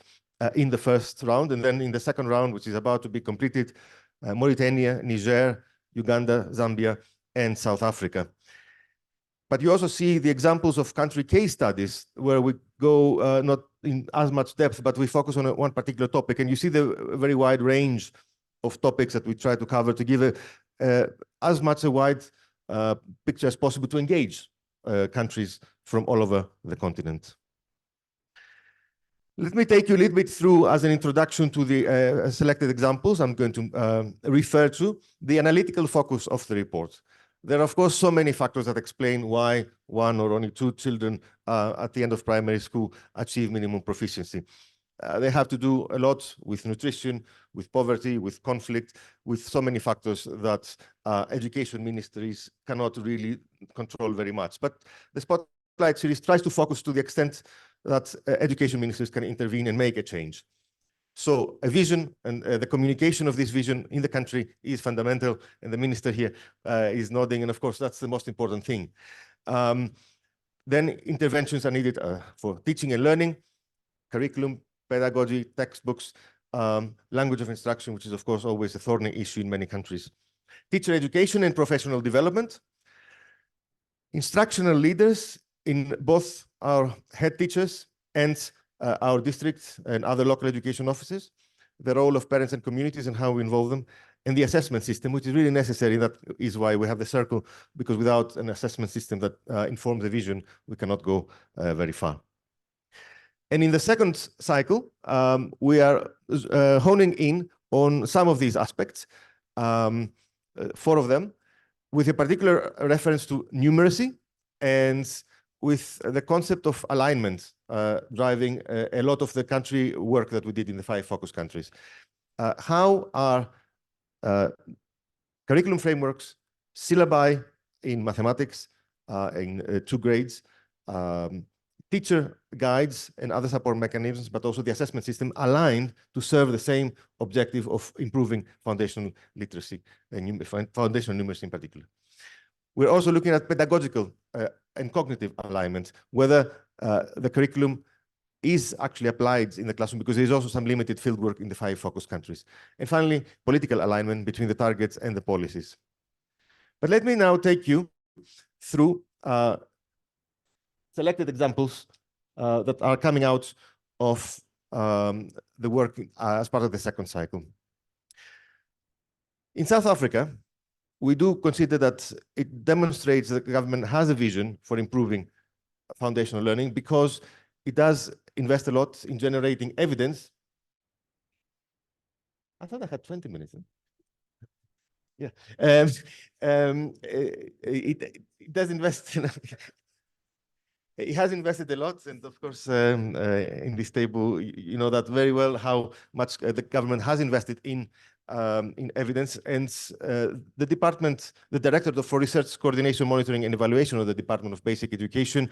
in the first round. And then in the second round, which is about to be completed, Mauritania, Niger, Uganda, Zambia, and South Africa. But you also see the examples of country case studies where we go not in as much depth, but we focus on one particular topic. And you see the very wide range of topics that we try to cover to give as much a wide picture as possible to engage countries from all over the continent. Let me take you a little bit through, as an introduction to the selected examples I'm going to refer to, the analytical focus of the report. There are, of course, so many factors that explain why 1 or only 2 children at the end of primary school achieve minimum proficiency. They have to do a lot with nutrition, with poverty, with conflict, with so many factors that education ministries cannot really control very much. But the Spotlight series tries to focus to the extent that education ministers can intervene and make a change. So a vision and the communication of this vision in the country is fundamental, and the minister here is nodding, and of course that's the most important thing. Then interventions are needed for teaching and learning, curriculum, pedagogy, textbooks, language of instruction, which is of course always a thorny issue in many countries. Teacher education and professional development, instructional leaders in both our head teachers and our districts and other local education offices, the role of parents and communities and how we involve them, and the assessment system, which is really necessary. That is why we have the circle, because without an assessment system that informs the vision, we cannot go very far. And in the second cycle, we are honing in on some of these aspects, 4 of them, with a particular reference to numeracy and with the concept of alignment driving a lot of the country work that we did in the 5 focus countries. How are curriculum frameworks, syllabi in mathematics in 2 grades, teacher guides and other support mechanisms, but also the assessment system aligned to serve the same objective of improving foundational literacy and foundational numeracy in particular. We're also looking at pedagogical and cognitive alignment, whether the curriculum is actually applied in the classroom, because there's also some limited fieldwork in the 5 focus countries. And finally, political alignment between the targets and the policies. But let me now take you through selected examples that are coming out of the work as part of the second cycle. In South Africa, we do consider that it demonstrates that the government has a vision for improving foundational learning because it does invest a lot in generating evidence. I thought I had 20 minutes. Yeah. It does invest in it has invested a lot, and of course, in this table, you know that very well how much the government has invested in evidence. And the department, the Directorate for Research Coordination, Monitoring, and Evaluation of the Department of Basic Education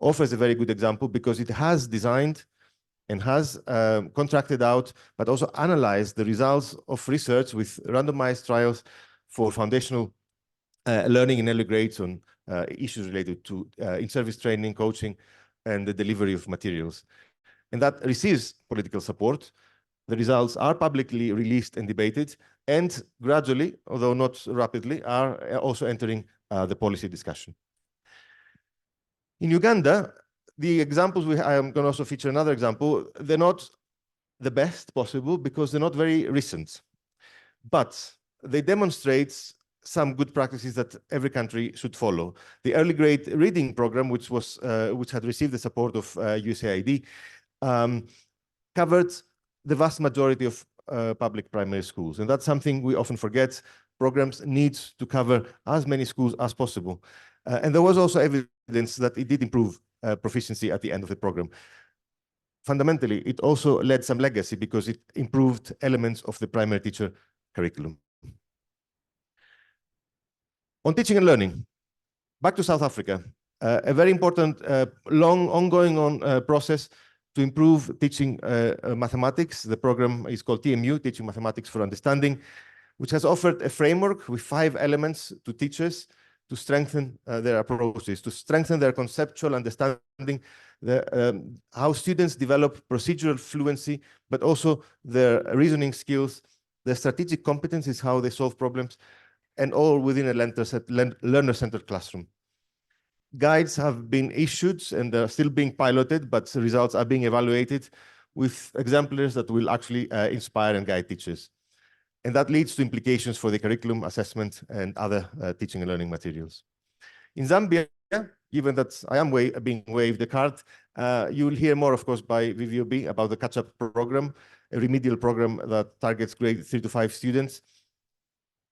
offers a very good example because it has designed and has contracted out, but also analyzed the results of research with randomized trials for foundational learning in early grades on issues related to in-service training, coaching, and the delivery of materials. And that receives political support. The results are publicly released and debated, and gradually, although not rapidly, are also entering the policy discussion. In Uganda, the examples I am going to also feature another example. They're not the best possible because they're not very recent, but they demonstrate some good practices that every country should follow. The early grade reading program, which had received the support of USAID, covered the vast majority of public primary schools, and that's something we often forget. Programs need to cover as many schools as possible, and there was also evidence that it did improve proficiency at the end of the program. Fundamentally, it also led some legacy because it improved elements of the primary teacher curriculum. On teaching and learning, back to South Africa, a very important, long, ongoing process to improve teaching mathematics. The program is called TMU, Teaching Mathematics for Understanding, which has offered a framework with 5 elements to teachers to strengthen their approaches, to strengthen their conceptual understanding, how students develop procedural fluency, but also their reasoning skills, their strategic competencies, how they solve problems, and all within a learner-centered classroom. Guides have been issued and they're still being piloted, but the results are being evaluated with exemplars that will actually inspire and guide teachers. And that leads to implications for the curriculum, assessment, and other teaching and learning materials. In Zambia, given that I am being waved the card, you will hear more, of course, by VVOB about the catch-up program, a remedial program that targets grade 3 to 5 students.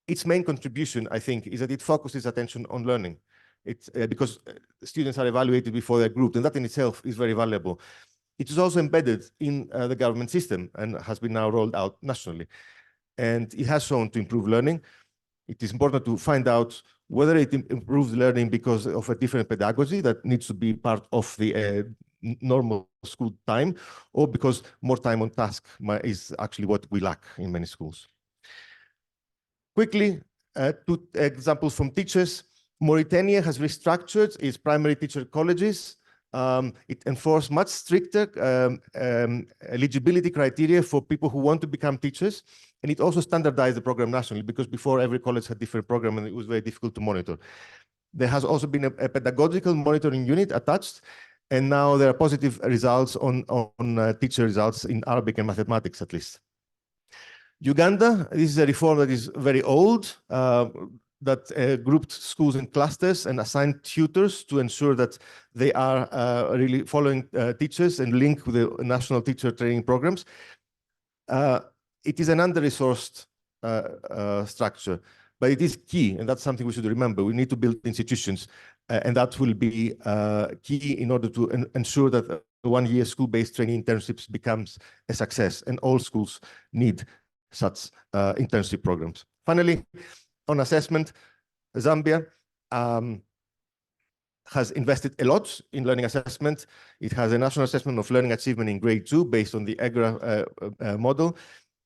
Its main contribution, I think, is that it focuses attention on learning. It's because students are evaluated before they're grouped, and that in itself is very valuable. It is also embedded in the government system and has been now rolled out nationally. And it has shown to improve learning. It is important to find out whether it improves learning because of a different pedagogy that needs to be part of the normal school time, or because more time on task is actually what we lack in many schools. Quickly, 2 examples from teachers. Mauritania has restructured its primary teacher colleges. It enforced much stricter eligibility criteria for people who want to become teachers. And it also standardized the program nationally because before every college had a different program and it was very difficult to monitor. There has also been a pedagogical monitoring unit attached. And now there are positive results on teacher results in Arabic and mathematics, at least. Uganda, this is a reform that is very old, that grouped schools in clusters and assigned tutors to ensure that they are really following teachers and link with the national teacher training programs. It is an under-resourced structure, but it is key, and that's something we should remember. We need to build institutions, and that will be key in order to ensure that the one-year school-based training internships becomes a success, and all schools need such internship programs. Finally, on assessment, Zambia has invested a lot in learning assessment. It has a national assessment of learning achievement in grade 2 based on the EGRA model.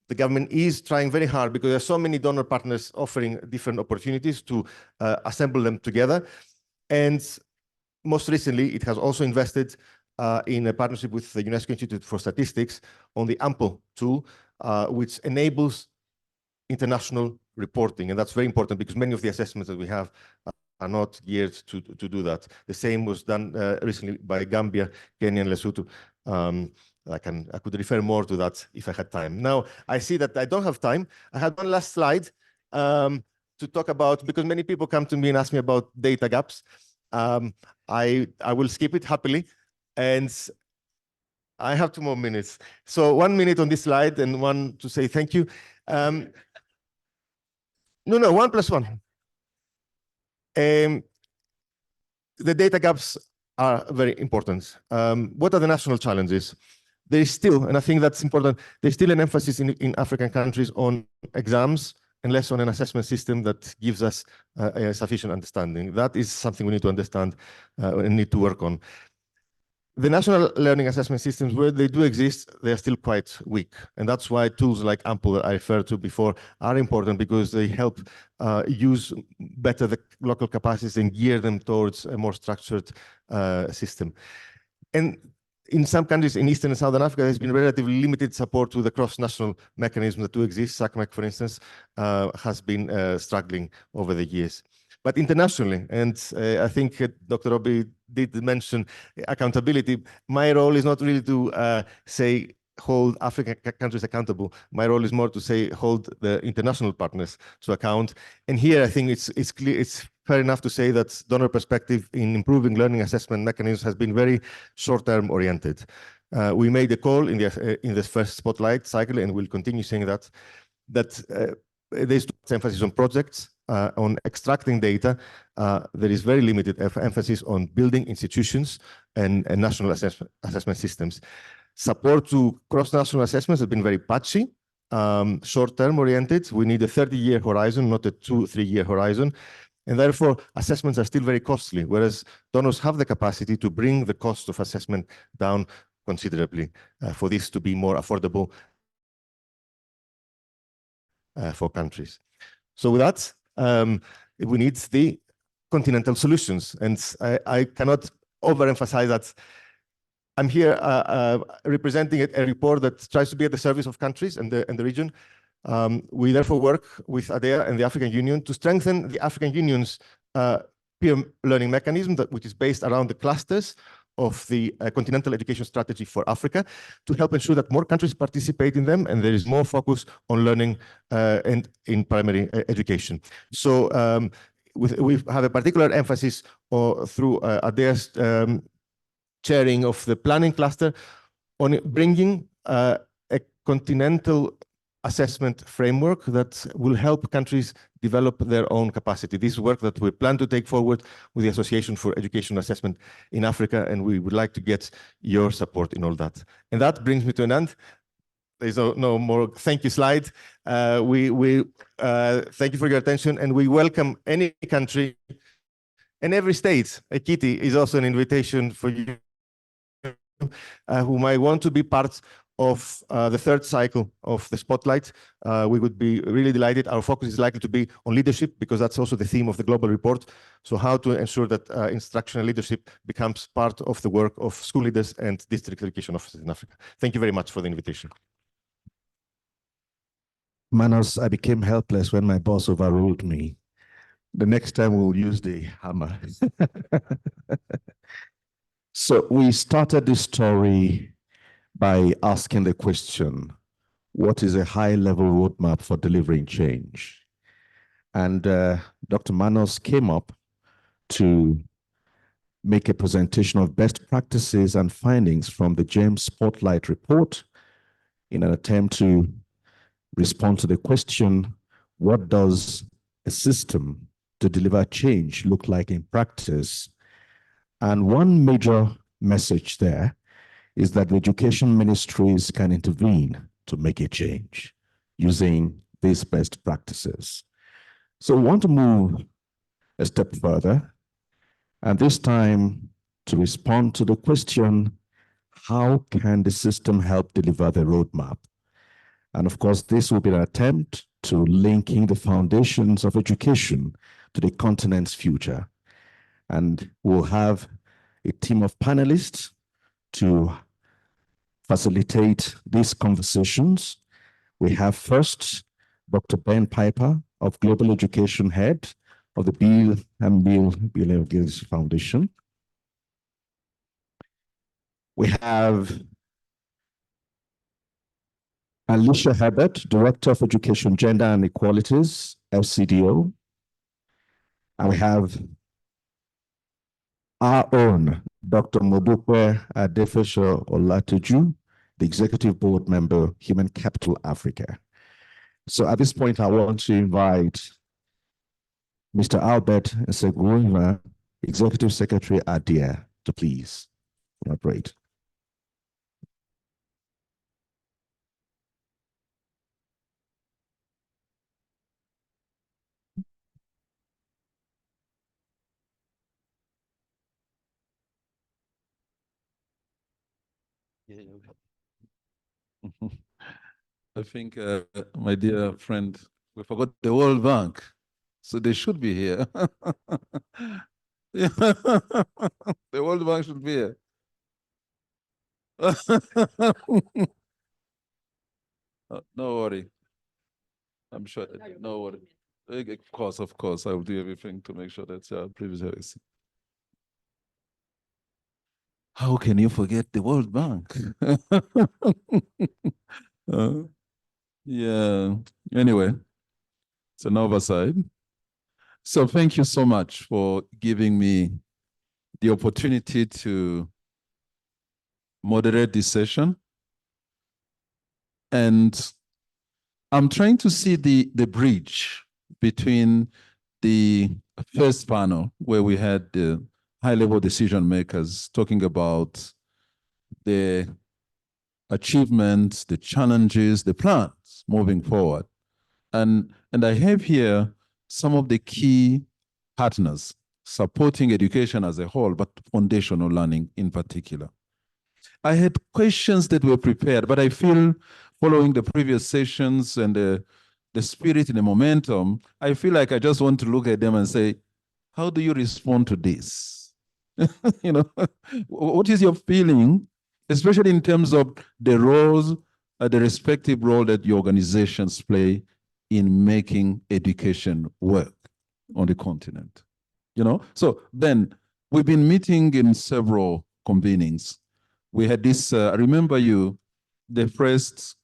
The government is trying very hard because there are so many donor partners offering different opportunities to assemble them together. And most recently, it has also invested in a partnership with the UNESCO Institute for Statistics on the AMPLE tool, which enables international reporting. And that's very important because many of the assessments that we have are not geared to do that. The same was done recently by Gambia, Kenya, and Lesotho. I could refer more to that if I had time. Now, I see that I don't have time. I had one last slide to talk about, because many people come to me and ask me about data gaps. I will skip it happily. And I have 2 more minutes. So 1 minute on this slide and 1 to say thank you. No, 1 + 1. The data gaps are very important. What are the national challenges? There is still, and I think that's important, there's still an emphasis in African countries on exams and less on an assessment system that gives us a sufficient understanding. That is something we need to understand and need to work on. The national learning assessment systems, where they do exist, they're still quite weak. And that's why tools like AMPLE that I referred to before are important, because they help use better the local capacities and gear them towards a more structured system. And in some countries in Eastern and Southern Africa, there's been relatively limited support to the cross-national mechanisms that do exist. SACMEC, for instance, has been struggling over the years. But internationally, and I think Dr. Obi did mention accountability, my role is not really to say hold African countries accountable. My role is more to say hold the international partners to account. And here I think it's clear, it's fair enough to say that donor perspective in improving learning assessment mechanisms has been very short-term oriented. We made a call in the first spotlight cycle, and we'll continue saying that there's too much emphasis on projects, on extracting data. There is very limited emphasis on building institutions and national assessment systems. Support to cross-national assessments has been very patchy, short-term oriented. We need a 30-year horizon, not a 2-3 year horizon. And therefore, assessments are still very costly, whereas donors have the capacity to bring the cost of assessment down considerably for this to be more affordable for countries. So with that, we need the continental solutions. And I cannot overemphasize that. I'm here representing a report that tries to be at the service of countries and the region. We therefore work with ADEA and the African Union to strengthen the African Union's peer learning mechanism, which is based around the clusters of the continental education strategy for Africa, to help ensure that more countries participate in them and there is more focus on learning and in primary education. So we have a particular emphasis through ADEA's chairing of the planning cluster on bringing a continental assessment framework that will help countries develop their own capacity. This is work that we plan to take forward with the Association for Education Assessment in Africa, and we would like to get your support in all that. And that brings me to an end. There's no more thank you slide. We thank you for your attention, and we welcome any country and every state. Ekiti is also an invitation for you who might want to be part of the third cycle of the Spotlight. We would be really delighted. Our focus is likely to be on leadership, because that's also the theme of the global report. So how to ensure that instructional leadership becomes part of the work of school leaders and district education officers in Africa. Thank you very much for the invitation. Manos, I became helpless when my boss overruled me. The next time we'll use the hammer. So we started this story by asking the question, what is a high-level roadmap for delivering change? And Dr. Manos came up to make a presentation of best practices and findings from the James Spotlight report in an attempt to respond to the question, what does a system to deliver change look like in practice? And one major message there is that the education ministries can intervene to make a change using these best practices. So we want to move a step further, and this time to respond to the question, how can the system help deliver the roadmap? And of course, this will be an attempt to linking the foundations of education to the continent's future. And we'll have a team of panelists to facilitate these conversations. We have first Dr. Ben Piper of Global Education Head of the Bill and Melinda Gates Foundation. We have Alicia Herbert, Director of Education, Gender and Equalities, FCDO. And we have our own Dr. Modupe Adefesho Olatuju, the Executive Board Member, Human Capital Africa. So at this point, I want to invite Mr. Albert Seguinva, Executive Secretary at ADEA, to please elaborate. I think, my dear friend, we forgot the World Bank, so they should be here. Yeah. The World Bank should be here. No worry. I'm sure. No worry. Of course, I will do everything to make sure that privilege. How can you forget the World Bank? Yeah. Anyway, it's an oversight. So thank you so much for giving me the opportunity to moderate this session. And I'm trying to see the bridge between the first panel, where we had the high-level decision makers talking about the achievements, the challenges, the plans moving forward. And I have here some of the key partners supporting education as a whole, but foundational learning in particular. I had questions that were prepared, but I feel following the previous sessions and the spirit and the momentum, I feel like I just want to look at them and say, how do you respond to this? You know, what is your feeling, especially in terms of the roles, the respective role that your organizations play in making education work on the continent? You know, so then we've been meeting in several convenings. We had this, I remember the first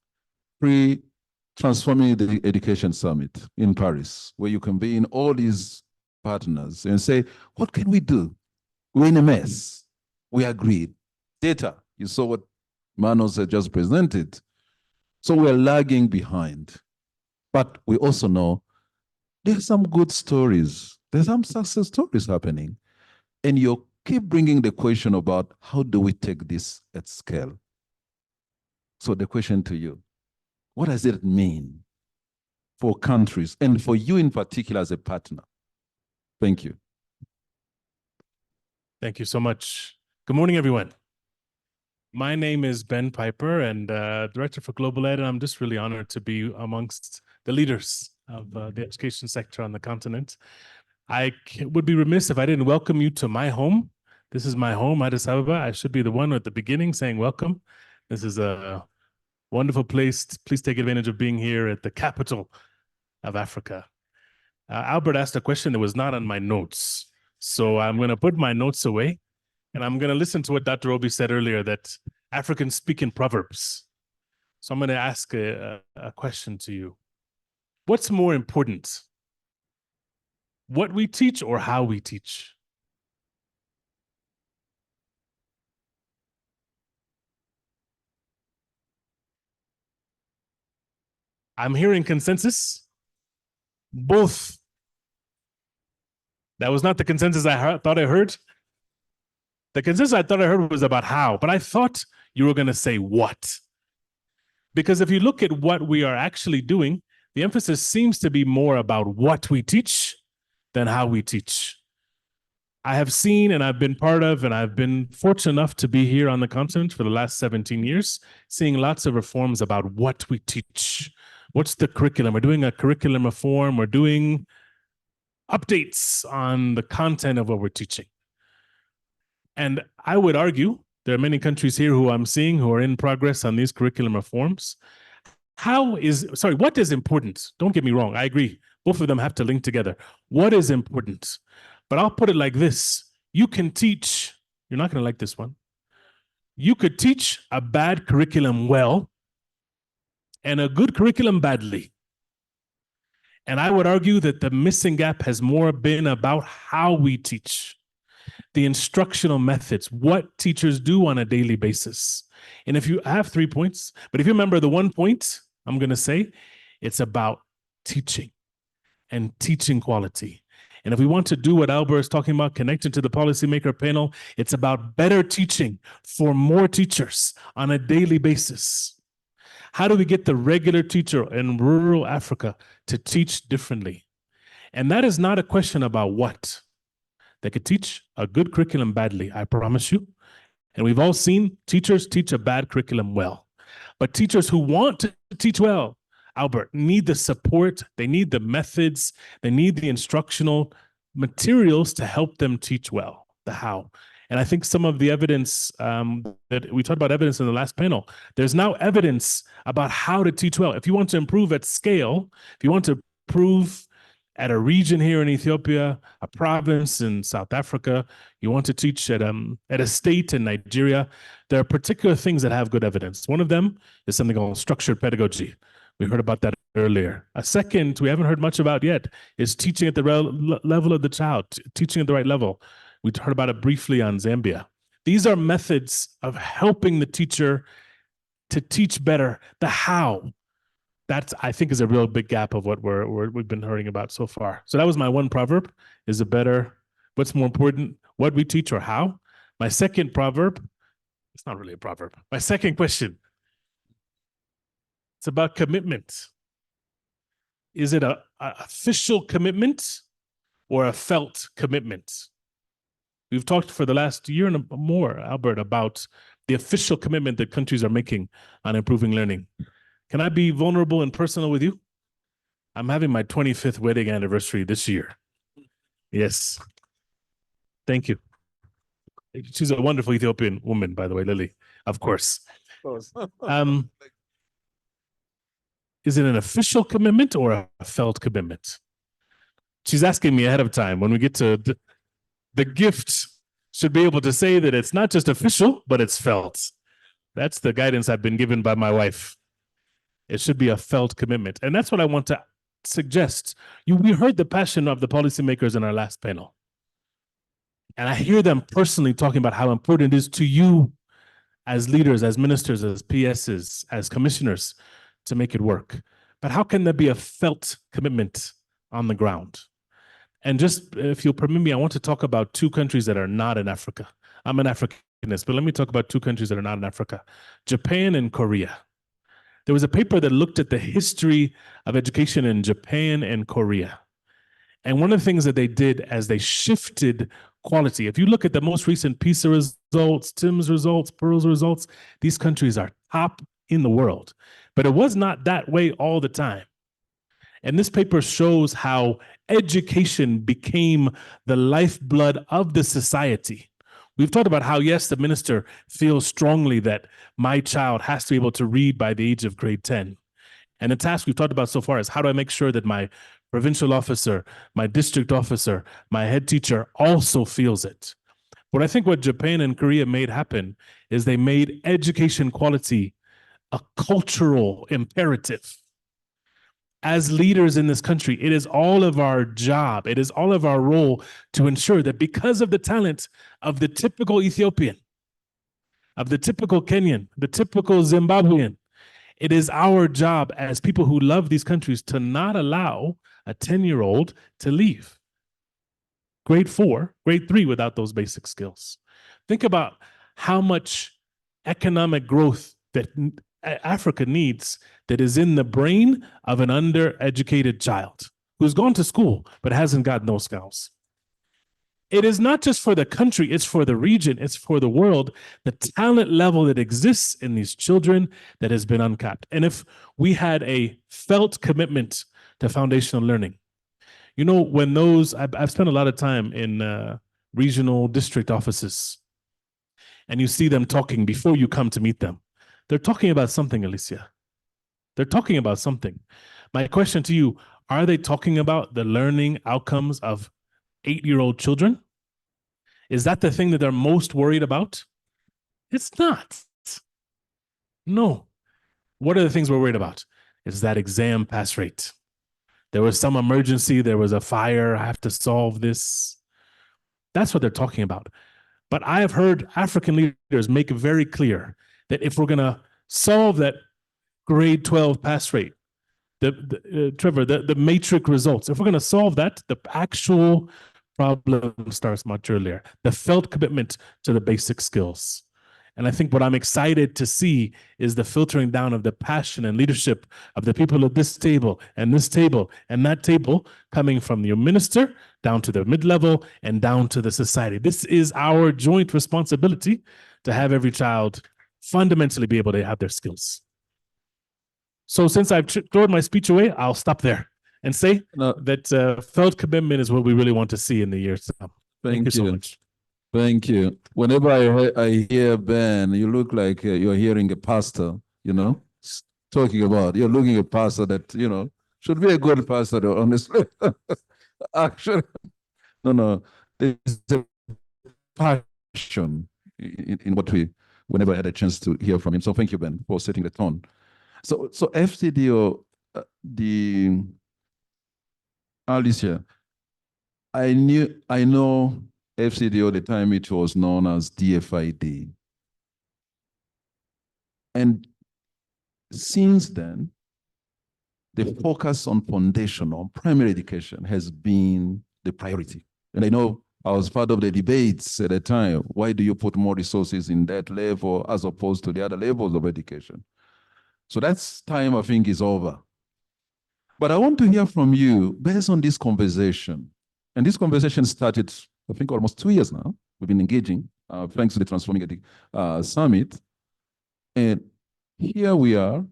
Transforming the Education Summit in Paris, where you can be in all these partners and say, what can we do? We're in a mess. We agreed. Data, you saw what Manos had just presented. So we're lagging behind. But we also know there's some good stories. There's some success stories happening. And you keep bringing the question about how do we take this at scale? So the question to you, what does it mean for countries and for you in particular as a partner? Thank you. Thank you so much. Good morning, everyone. My name is Ben Piper, and Director for Global Ed, and I'm just really honored to be amongst the leaders of the education sector on the continent. I would be remiss if I didn't welcome you to my home. This is my home, Addis Ababa. I should be the one at the beginning saying welcome. This is a wonderful place. Please take advantage of being here at the capital of Africa. Albert asked a question that was not on my notes. So I'm going to put my notes away, and I'm going to listen to what Dr. Obi said earlier, that Africans speak in proverbs. So I'm going to ask a question to you. What's more important? What we teach or how we teach? I'm hearing consensus. Both. That was not the consensus I thought I heard. The consensus I thought I heard was about how, but I thought you were going to say what. Because if you look at what we are actually doing, the emphasis seems to be more about what we teach than how we teach. I have seen, and I've been part of, and I've been fortunate enough to be here on the continent for the last 17 years, seeing lots of reforms about what we teach. What's the curriculum? We're doing a curriculum reform. We're doing updates on the content of what we're teaching. And I would argue, there are many countries here who I'm seeing who are in progress on these curriculum reforms. What is important? Don't get me wrong, I agree. Both of them have to link together. What is important? But I'll put it like this. You can teach, you're not going to like this one. You could teach a bad curriculum well and a good curriculum badly. And I would argue that the missing gap has more been about how we teach, the instructional methods, what teachers do on a daily basis. And if you have 3 points, but if you remember the 1 point, I'm going to say it's about teaching and teaching quality. And if we want to do what Albert is talking about, connecting to the policymaker panel, it's about better teaching for more teachers on a daily basis. How do we get the regular teacher in rural Africa to teach differently? And that is not a question about what. They could teach a good curriculum badly, I promise you. And we've all seen teachers teach a bad curriculum well. But teachers who want to teach well, Albert, need the support, they need the methods, they need the instructional materials to help them teach well, the how. And I think some of the evidence that we talked about evidence in the last panel, there's now evidence about how to teach well. If you want to improve at scale, if you want to improve at a region here in Ethiopia, a province in South Africa, you want to teach at a state in Nigeria, there are particular things that have good evidence. One of them is something called structured pedagogy. We heard about that earlier. A second we haven't heard much about yet is teaching at the level of the child, teaching at the right level. We heard about it briefly on Zambia. These are methods of helping the teacher to teach better. The how, that I think is a real big gap of what we've been hearing about so far. So that was my one proverb, is it better, what's more important, what we teach or how? My second proverb, it's not really a proverb. My second question, it's about commitment. Is it a official commitment or a felt commitment? We've talked for the last year and more, Albert, about the official commitment that countries are making on improving learning. Can I be vulnerable and personal with you? I'm having my 25th wedding anniversary this year. Yes. Thank you. She's a wonderful Ethiopian woman, by the way, Lily, of course. Is it an official commitment or a felt commitment? She's asking me ahead of time. When we get to the gift, should be able to say that it's not just official, but it's felt. That's the guidance I've been given by my wife. It should be a felt commitment. And that's what I want to suggest. We heard the passion of the policymakers in our last panel. And I hear them personally talking about how important it is to you as leaders, as ministers, as PSs, as commissioners to make it work. But how can there be a felt commitment on the ground? And just, if you'll permit me, I want to talk about two countries that are not in Africa. I'm an Africanist, but let me talk about two countries that are not in Africa, Japan and Korea. There was a paper that looked at the history of education in Japan and Korea. And one of the things that they did as they shifted quality, if you look at the most recent PISA results, TIMSS results, PEARLS results, these countries are top in the world. But it was not that way all the time. And this paper shows how education became the lifeblood of the society. We've talked about how, yes, the minister feels strongly that my child has to be able to read by the age of grade 10. And the task we've talked about so far is how do I make sure that my provincial officer, my district officer, my head teacher also feels it. But I think what Japan and Korea made happen is they made education quality a cultural imperative. As leaders in this country, it is all of our job, it is all of our role to ensure that because of the talent of the typical Ethiopian, of the typical Kenyan, the typical Zimbabwean, it is our job as people who love these countries to not allow a 10-year-old to leave grade 4, grade 3 without those basic skills. Think about how much economic growth that Africa needs that is in the brain of an undereducated child who's gone to school but hasn't got those skills. It is not just for the country, it's for the region, it's for the world, the talent level that exists in these children that has been uncapped. And if we had a felt commitment to foundational learning, you know, when those, I've spent a lot of time in regional district offices, and you see them talking before you come to meet them. They're talking about something, Alicia. They're talking about something. My question to you, are they talking about the learning outcomes of 8-year-old children? Is that the thing that they're most worried about? It's not. No. What are the things we're worried about? It's that exam pass rate. There was some emergency, there was a fire, I have to solve this. That's what they're talking about. But I have heard African leaders make it very clear that if we're gonna solve that grade 12 pass rate, Trevor, the matrix results, if we're gonna solve that, the actual problem starts much earlier. The felt commitment to the basic skills. And I think what I'm excited to see is the filtering down of the passion and leadership of the people at this table and this table and that table, coming from your minister down to the mid-level and down to the society. This is our joint responsibility to have every child fundamentally be able to have their skills. So since I've thrown my speech away, I'll stop there and say that felt commitment is what we really want to see in the years to come. Thank you so much. Thank you. Whenever I hear Ben, you look like you're hearing a pastor, you know, talking about, you're looking at a pastor that, you know, should be a good pastor, though, honestly. Actually, no, there's a passion in what whenever I had a chance to hear from him. So thank you, Ben, for setting the tone. So FCDO, Alicia, I know FCDO, the time it was known as DFID. And since then, the focus on foundational primary education has been the priority. And I know I was part of the debates at the time. Why do you put more resources in that level as opposed to the other levels of education? So that's time, I think, is over. But I want to hear from you based on this conversation. And this conversation started, I think, almost 2 years now. We've been engaging, thanks to the Transforming Summit. And here we are,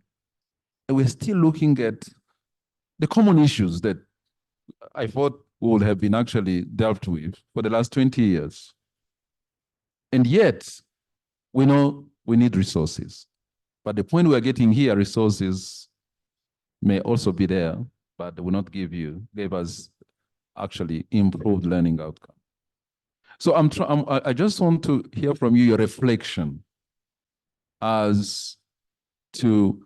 and we're still looking at the common issues that I thought would have been actually dealt with for the last 20 years. And yet, we know we need resources. But the point we're getting here, resources may also be there, but they will not give us actually improved learning outcome. So I just want to hear from you your reflection as to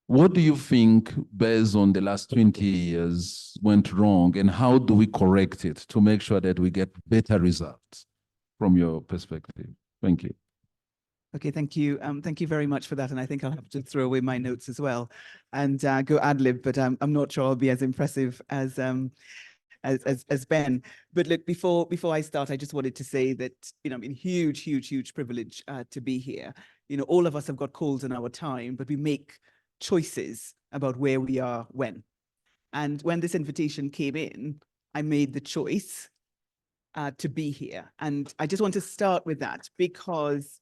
what do you think based on the last 20 years went wrong, and how do we correct it to make sure that we get better results from your perspective? Thank you. Okay, thank you. Thank you very much for that. And I think I'll have to throw away my notes as well and go ad lib, but I'm not sure I'll be as impressive as Ben. But look, before I start, I just wanted to say that, you know, I mean, huge privilege to be here. You know, all of us have got calls in our time, but we make choices about where we are when. And when this invitation came in, I made the choice to be here. And I just want to start with that, because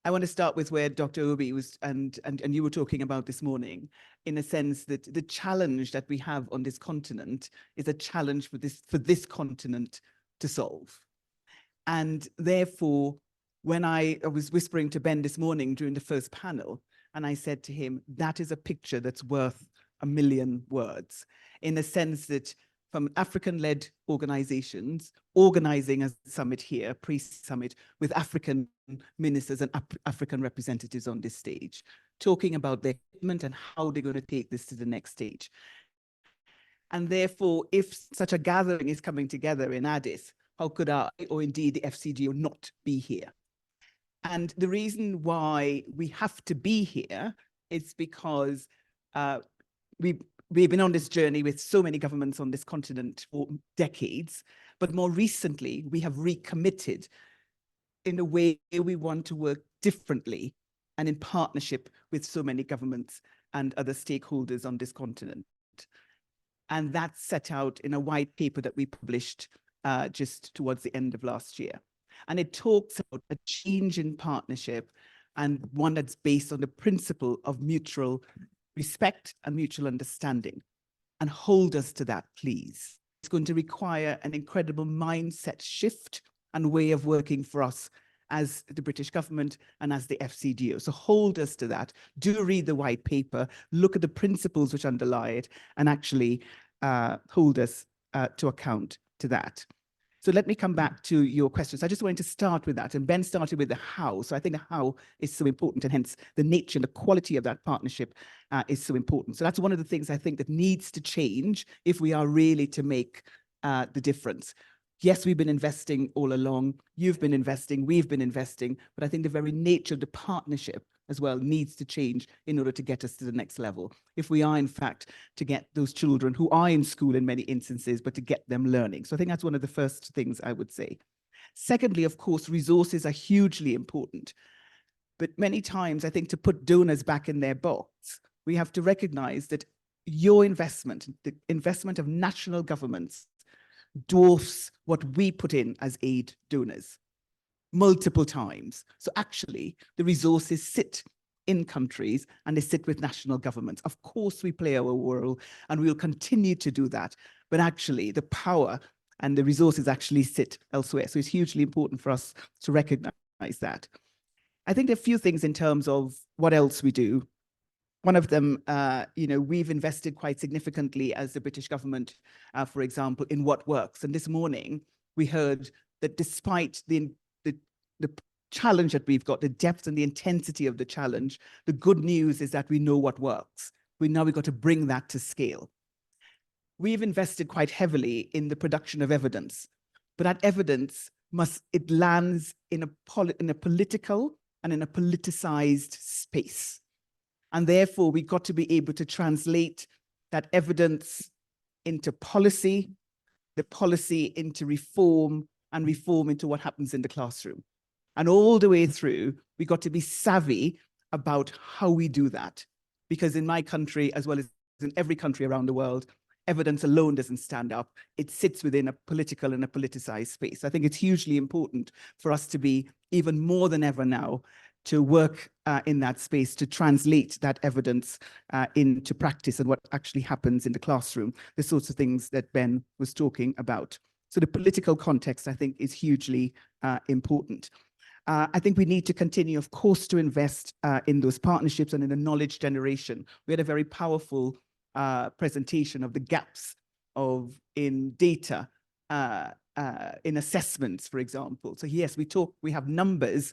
I want to start with where Dr. Obi was and you were talking about this morning, in a sense that the challenge that we have on this continent is a challenge for this continent to solve. And therefore, when I was whispering to Ben this morning during the first panel, and I said to him, that is a picture that's worth 1,000,000 words, in the sense that from African-led organizations organizing a summit here, pre-summit, with African ministers and African representatives on this stage, talking about their commitment and how they're going to take this to the next stage. And therefore, if such a gathering is coming together in Addis, how could I, or indeed the FCGO, not be here? And the reason why we have to be here is because we've been on this journey with so many governments on this continent for decades, but more recently, we have recommitted in a way we want to work differently and in partnership with so many governments and other stakeholders on this continent. And that's set out in a white paper that we published just towards the end of last year. And it talks about a change in partnership, and one that's based on the principle of mutual respect and mutual understanding. And hold us to that, please. It's going to require an incredible mindset shift and way of working for us as the British government and as the FCGO. So hold us to that. Do read the white paper, look at the principles which underlie it, and actually hold us to account to that. So let me come back to your questions. I just wanted to start with that, and Ben started with the how. So I think the how is so important, and hence the nature and the quality of that partnership is so important. So that's one of the things I think that needs to change if we are really to make the difference. Yes, we've been investing all along. You've been investing, we've been investing, but I think the very nature of the partnership as well needs to change in order to get us to the next level. If we are, in fact, to get those children who are in school in many instances, but to get them learning. So I think that's one of the first things I would say. Secondly, of course, resources are hugely important. But many times, I think to put donors back in their box, we have to recognize that your investment, the investment of national governments, dwarfs what we put in as aid donors multiple times. So actually, the resources sit in countries and they sit with national governments. Of course, we play our role and we will continue to do that. But actually, the power and the resources actually sit elsewhere. So it's hugely important for us to recognize that. I think there are a few things in terms of what else we do. One of them, we've invested quite significantly as the British government, for example, in what works. And this morning, we heard that despite the challenge that we've got, the depth and the intensity of the challenge, the good news is that we know what works. We've got to bring that to scale. We've invested quite heavily in the production of evidence, but that evidence lands in a political and in a politicized space. And therefore, we've got to be able to translate that evidence into policy, the policy into reform, and reform into what happens in the classroom. And all the way through, we got to be savvy about how we do that. Because in my country, as well as in every country around the world, evidence alone doesn't stand up. It sits within a political and a politicized space. I think it's hugely important for us to be, even more than ever now, to work in that space, to translate that evidence into practice and what actually happens in the classroom, the sorts of things that Ben was talking about. So the political context, I think, is hugely important. I think we need to continue, of course, to invest in those partnerships and in the knowledge generation. We had a very powerful presentation of the gaps in data, in assessments, for example. So yes, we have numbers,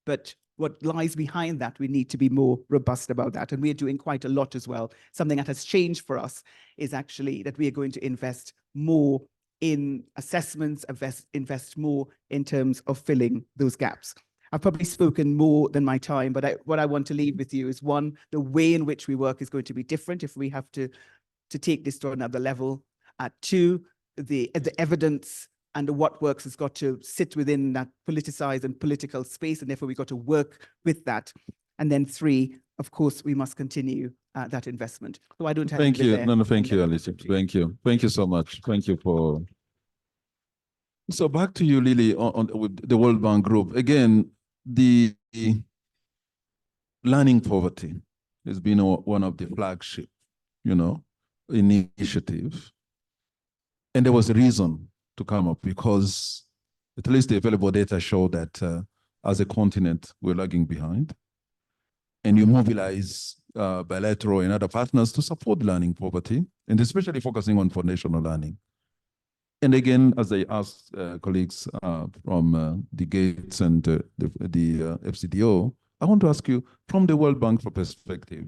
but what lies behind that, we need to be more robust about that. And we are doing quite a lot as well. Something that has changed for us is actually that we are going to invest more in assessments, invest more in terms of filling those gaps. I've probably spoken more than my time, but what I want to leave with you is, one, the way in which we work is going to be different if we have to take this to another level. Two, the evidence and the what works has got to sit within that politicized and political space, and therefore we've got to work with that. And then three, of course, we must continue that investment. So I don't have Thank you. there. No, thank you, Alicia. Thank you. Thank you so much. Thank you for. So back to you, Lily, with the World Bank Group. Again, the learning poverty has been one of the flagship, initiative. And there was a reason to come up, because at least the available data show that as a continent, we're lagging behind. And you mobilize bilateral and other partners to support learning poverty, and especially focusing on foundational learning. And again, as I asked colleagues from the Gates and the FCDO, I want to ask you, from the World Bank perspective,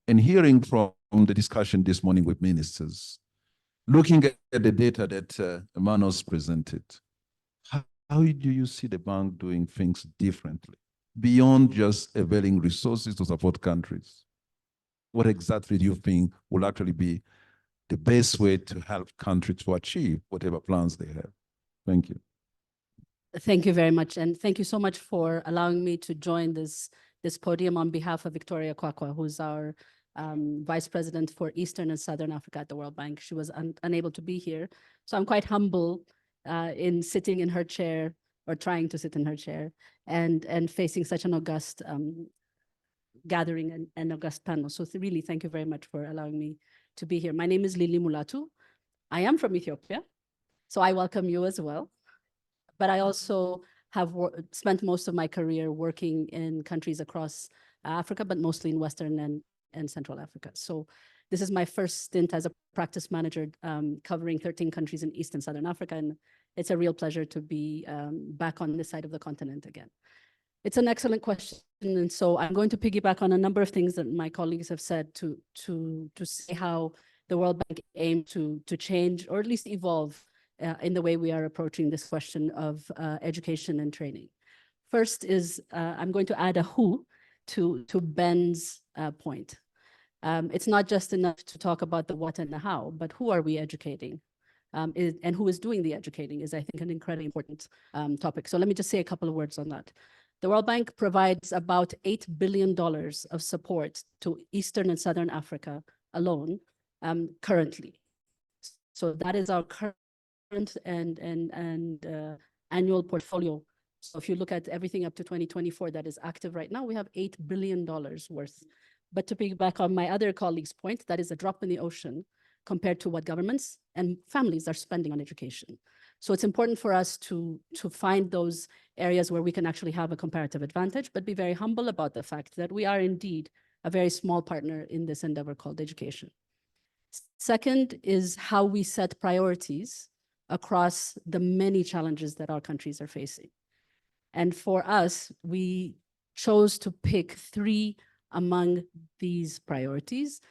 and hearing from the discussion this morning with ministers, looking at the data that Manos presented, how do you see the bank doing things differently beyond just availing resources to support countries? What exactly do you think will actually be the best way to help countries to achieve whatever plans they have? Thank you. Thank you very much. And thank you so much for allowing me to join this podium on behalf of Victoria Kwakwa, who's our Vice President for Eastern and Southern Africa at the World Bank. She was unable to be here. So I'm quite humble in sitting in her chair, or trying to sit in her chair, and facing such an august gathering and august panel. So really, thank you very much for allowing me to be here. My name is Lili Mulatu. I am from Ethiopia, so I welcome you as well. But I also have spent most of my career working in countries across Africa, but mostly in Western and Central Africa. So This is my first stint as a practice manager covering 13 countries in East and Southern Africa, and it's a real pleasure to be back on this side of the continent again. It's an excellent question, and so I'm going to piggyback on a number of things that my colleagues have said to say how the World Bank aims to change or at least evolve in the way we are approaching this question of education and training. First is I'm going to add a who to Ben's point. It's not just enough to talk about the what and the how, but who are we educating? And who is doing the educating is, I think, an incredibly important topic. So let me just say a couple of words on that. The World Bank provides about $8 billion of support to Eastern and Southern Africa alone currently. So that is our current and annual portfolio. So if you look at everything up to 2024 that is active right now, we have $8 billion worth. But to piggyback on my other colleague's point, that is a drop in the ocean compared to what governments and families are spending on education. So it's important for us to find those areas where we can actually have a comparative advantage, but be very humble about the fact that we are indeed a very small partner in this endeavor called education. Second is how we set priorities across the many challenges that our countries are facing. And for us, we chose to pick 3 among these priorities,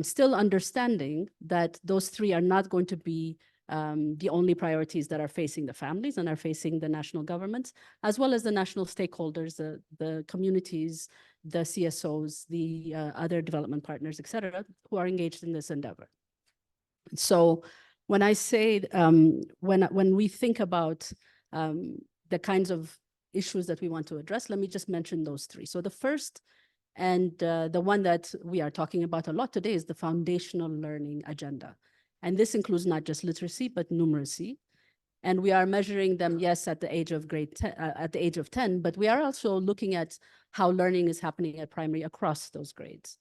still understanding that those 3 are not going to be the only priorities that are facing the families and are facing the national governments, as well as the national stakeholders, the communities, the CSOs, the other development partners, et cetera, who are engaged in this endeavor. So when I say, when we think about the kinds of issues that we want to address, let me just mention those 3. So the first, and the one that we are talking about a lot today, is the foundational learning agenda. And this includes not just literacy, but numeracy. And we are measuring them, yes, at the age of at the age of 10, but we are also looking at how learning is happening at primary across those grades.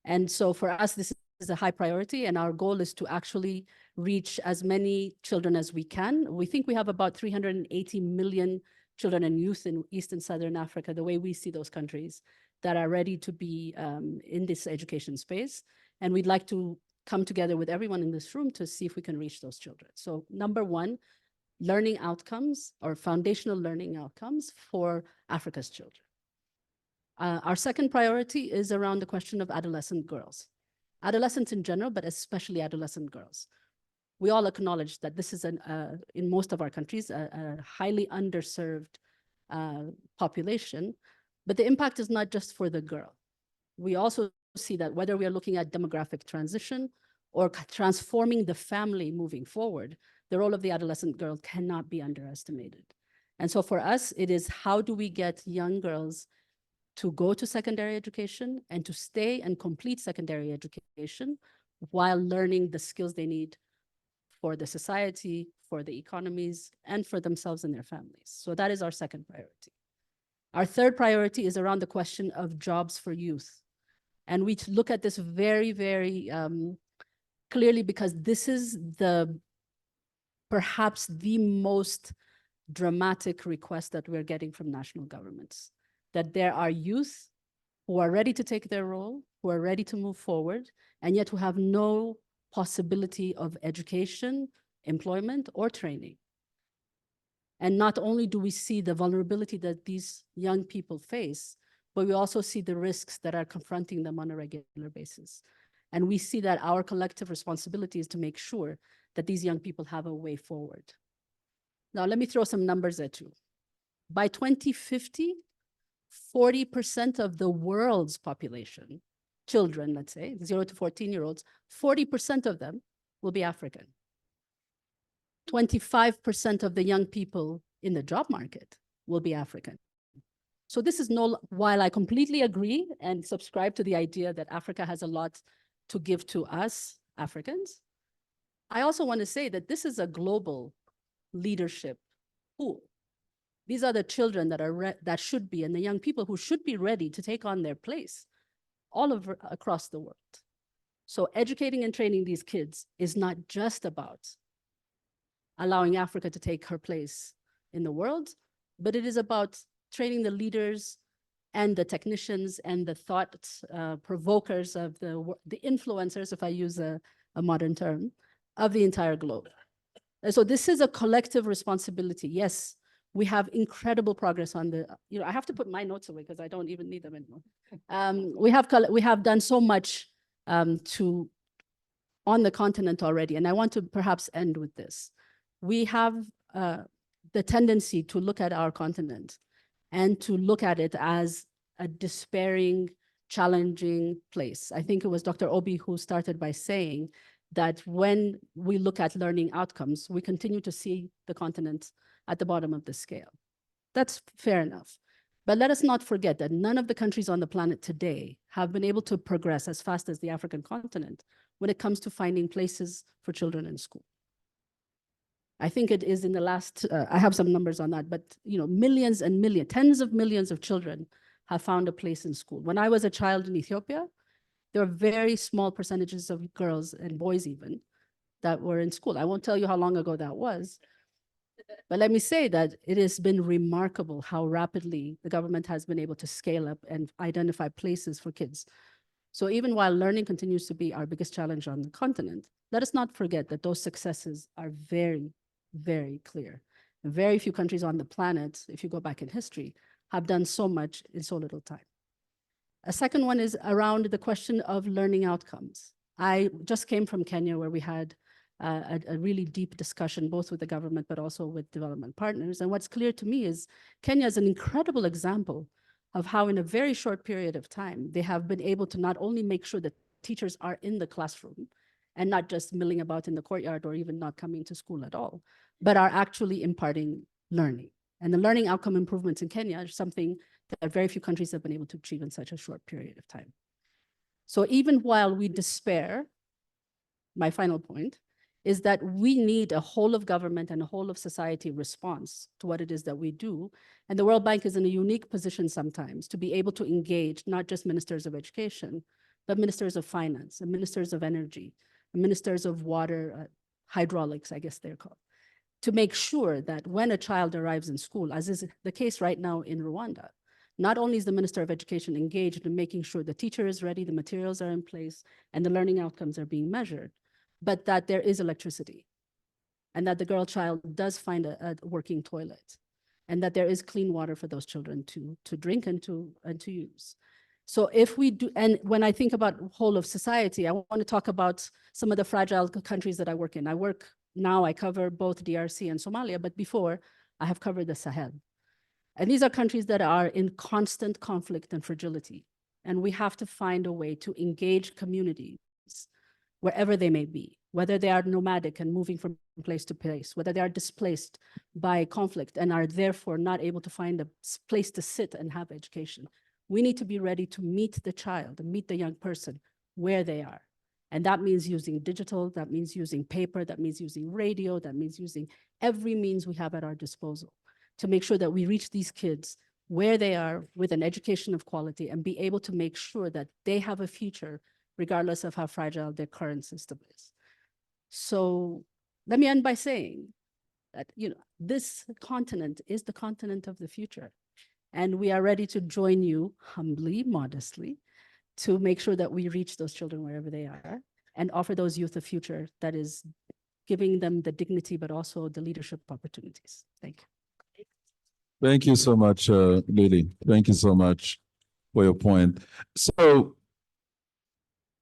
And so for us, this is a high priority, and our goal is to actually reach as many children as we can. We think we have about 380 million children and youth in East and Southern Africa, the way we see those countries, that are ready to be in this education space. And we'd like to come together with everyone in this room to see if we can reach those children. So number 1, learning outcomes or foundational learning outcomes for Africa's children. Our second priority is around the question of adolescent girls. Adolescents in general, but especially adolescent girls. We all acknowledge that this is, in most of our countries, a highly underserved population, but the impact is not just for the girl. We also see that whether we are looking at demographic transition or transforming the family moving forward, the role of the adolescent girl cannot be underestimated. And so for us, it is how do we get young girls to go to secondary education and to stay and complete secondary education while learning the skills they need for the society, for the economies, and for themselves and their families. So that is our second priority. Our third priority is around the question of jobs for youth. And we look at this very, very clearly, because this is perhaps the most dramatic request that we're getting from national governments, that there are youth who are ready to take their role, who are ready to move forward, and yet who have no possibility of education, employment, or training. And not only do we see the vulnerability that these young people face, but we also see the risks that are confronting them on a regular basis. And we see that our collective responsibility is to make sure that these young people have a way forward. Now, let me throw some numbers at you. By 2050, 40% of the world's population, children, let's say, 0 to 14-year-olds, 40% of them will be African. 25% of the young people in the job market will be African. So this is while I completely agree and subscribe to the idea that Africa has a lot to give to us Africans, I also want to say that this is a global leadership pool. These are the children that should be, and the young people who should be ready to take on their place all over across the world. So educating and training these kids is not just about allowing Africa to take her place in the world, but it is about training the leaders, and the technicians and the thought provokers of the influencers, if I use a modern term, of the entire globe. And so this is a collective responsibility. Yes, we have incredible progress on the, I have to put my notes away because I don't even need them anymore. We have done so much on the continent already, and I want to perhaps end with this. We have the tendency to look at our continent and to look at it as a despairing, challenging place. I think it was Dr. Obi who started by saying that when we look at learning outcomes, we continue to see the continent at the bottom of the scale. That's fair enough. But let us not forget that none of the countries on the planet today have been able to progress as fast as the African continent when it comes to finding places for children in school. I think it is in the last, I have some numbers on that, but millions and millions, tens of millions of children have found a place in school. When I was a child in Ethiopia, there were very small percentages of girls and boys even that were in school. I won't tell you how long ago that was, but let me say that it has been remarkable how rapidly the government has been able to scale up and identify places for kids. So even while learning continues to be our biggest challenge on the continent, let us not forget that those successes are very, very clear. And very few countries on the planet, if you go back in history, have done so much in so little time. A second one is around the question of learning outcomes. I just came from Kenya, where we had a really deep discussion, both with the government, but also with development partners. And what's clear to me is Kenya is an incredible example of how in a very short period of time, they have been able to not only make sure that teachers are in the classroom and not just milling about in the courtyard or even not coming to school at all, but are actually imparting learning. And the learning outcome improvements in Kenya are something that very few countries have been able to achieve in such a short period of time. So even while we despair, my final point is that we need a whole of government and a whole of society response to what it is that we do. And the World Bank is in a unique position sometimes to be able to engage not just ministers of education, but ministers of finance and ministers of energy, and ministers of water, hydraulics, I guess they're called, to make sure that when a child arrives in school, as is the case right now in Rwanda, not only is the Minister of Education engaged in making sure the teacher is ready, the materials are in place, and the learning outcomes are being measured, but that there is electricity, and that the girl child does find a working toilet, and that there is clean water for those children to drink and to use. So if we do, and when I think about whole of society, I want to talk about some of the fragile countries that I work in. I cover both DRC and Somalia, but before I have covered the Sahel. And these are countries that are in constant conflict and fragility. And we have to find a way to engage communities wherever they may be, whether they are nomadic and moving from place to place, whether they are displaced by conflict and are therefore not able to find a place to sit and have education. We need to be ready to meet the child and meet the young person where they are. And that means using digital, that means using paper, that means using radio, that means using every means we have at our disposal to make sure that we reach these kids where they are with an education of quality and be able to make sure that they have a future regardless of how fragile their current system is. So let me end by saying that, this continent is the continent of the future. And we are ready to join you humbly, modestly, to make sure that we reach those children wherever they are and offer those youth a future that is giving them the dignity, but also the leadership opportunities. Thank you. Thank you so much, Lily. Thank you so much for your point. So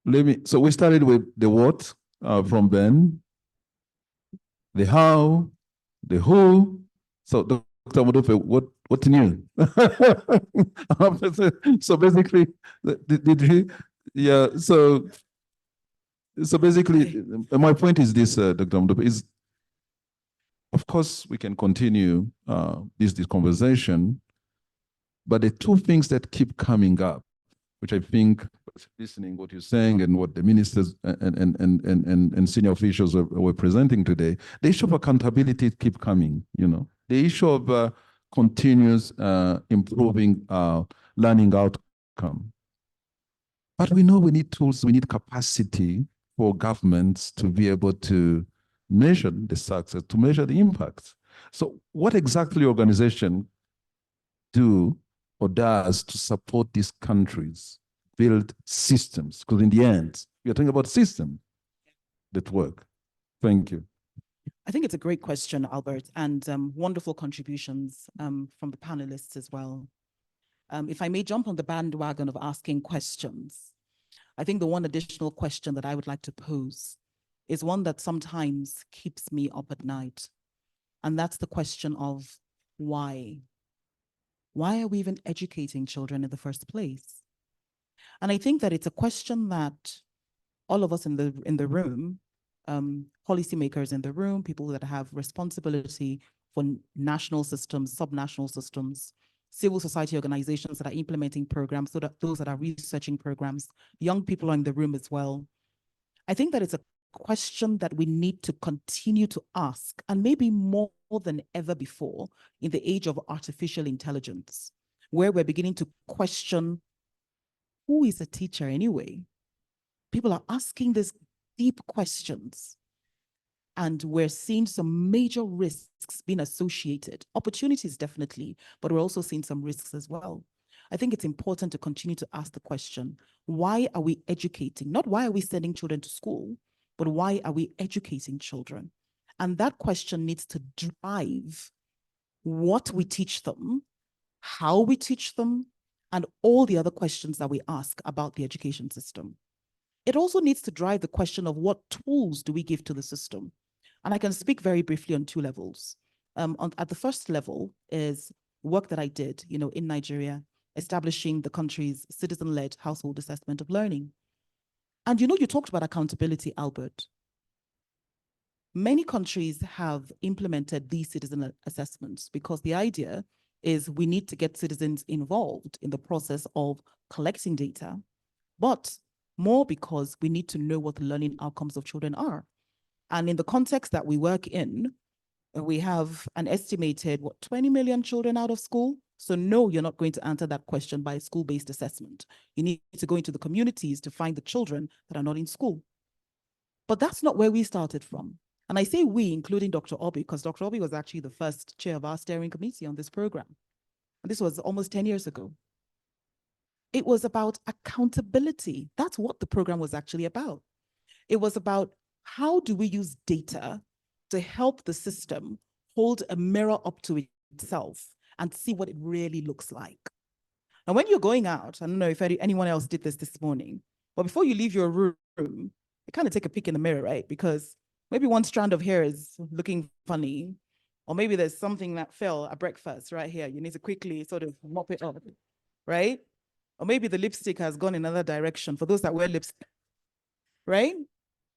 we started with the what from Ben, the how, the who. So Dr. Modope, what new? So basically, did he? Yeah. So basically, my point is this, Dr. Modope, is of course we can continue this conversation, but the two things that keep coming up, which I think, listening what you're saying and what the ministers and senior officials were presenting today, the issue of accountability keep coming, The issue of continuous improving learning outcome. But we know we need tools, we need capacity for governments to be able to measure the success, to measure the impact. So what exactly organization do or does to support these countries build systems? Because in the end, we are talking about systems that work. Thank you. I think it's a great question, Albert, and wonderful contributions from the panelists as well. If I may jump on the bandwagon of asking questions, I think the one additional question that I would like to pose is one that sometimes keeps me up at night. And that's the question of why? Why are we even educating children in the first place? And I think that it's a question that all of us in the room, policymakers in the room, people that have responsibility for national systems, subnational systems, civil society organizations that are implementing programs, so that those that are researching programs, young people are in the room as well. I think that it's a question that we need to continue to ask, and maybe more than ever before in the age of artificial intelligence, where we're beginning to question, who is a teacher anyway? People are asking these deep questions, and we're seeing some major risks being associated. Opportunities, definitely, but we're also seeing some risks as well. I think it's important to continue to ask the question, why are we educating? Not why are we sending children to school, but why are we educating children? And that question needs to drive what we teach them, how we teach them, and all the other questions that we ask about the education system. It also needs to drive the question of what tools do we give to the system? And I can speak very briefly on two levels. At the first level is work that I did, in Nigeria, establishing the country's citizen-led household assessment of learning. And you talked about accountability, Albert. Many countries have implemented these citizen assessments because the idea is we need to get citizens involved in the process of collecting data, but more because we need to know what the learning outcomes of children are. And in the context that we work in, we have an estimated, 20 million children out of school? So no, you're not going to answer that question by a school-based assessment. You need to go into the communities to find the children that are not in school. But that's not where we started from. And I say we, including Dr. Obi, because Dr. Obi was actually the first chair of our steering committee on this program. And this was almost 10 years ago. It was about accountability. That's what the program was actually about. It was about how do we use data to help the system hold a mirror up to itself and see what it really looks like. Now, when you're going out, I don't know if anyone else did this morning, but before you leave your room, you kind of take a peek in the mirror, right? Because maybe one strand of hair is looking funny, or maybe there's something that fell at breakfast right here. You need to quickly sort of mop it up, right? Or maybe the lipstick has gone in another direction for those that wear lipstick, right?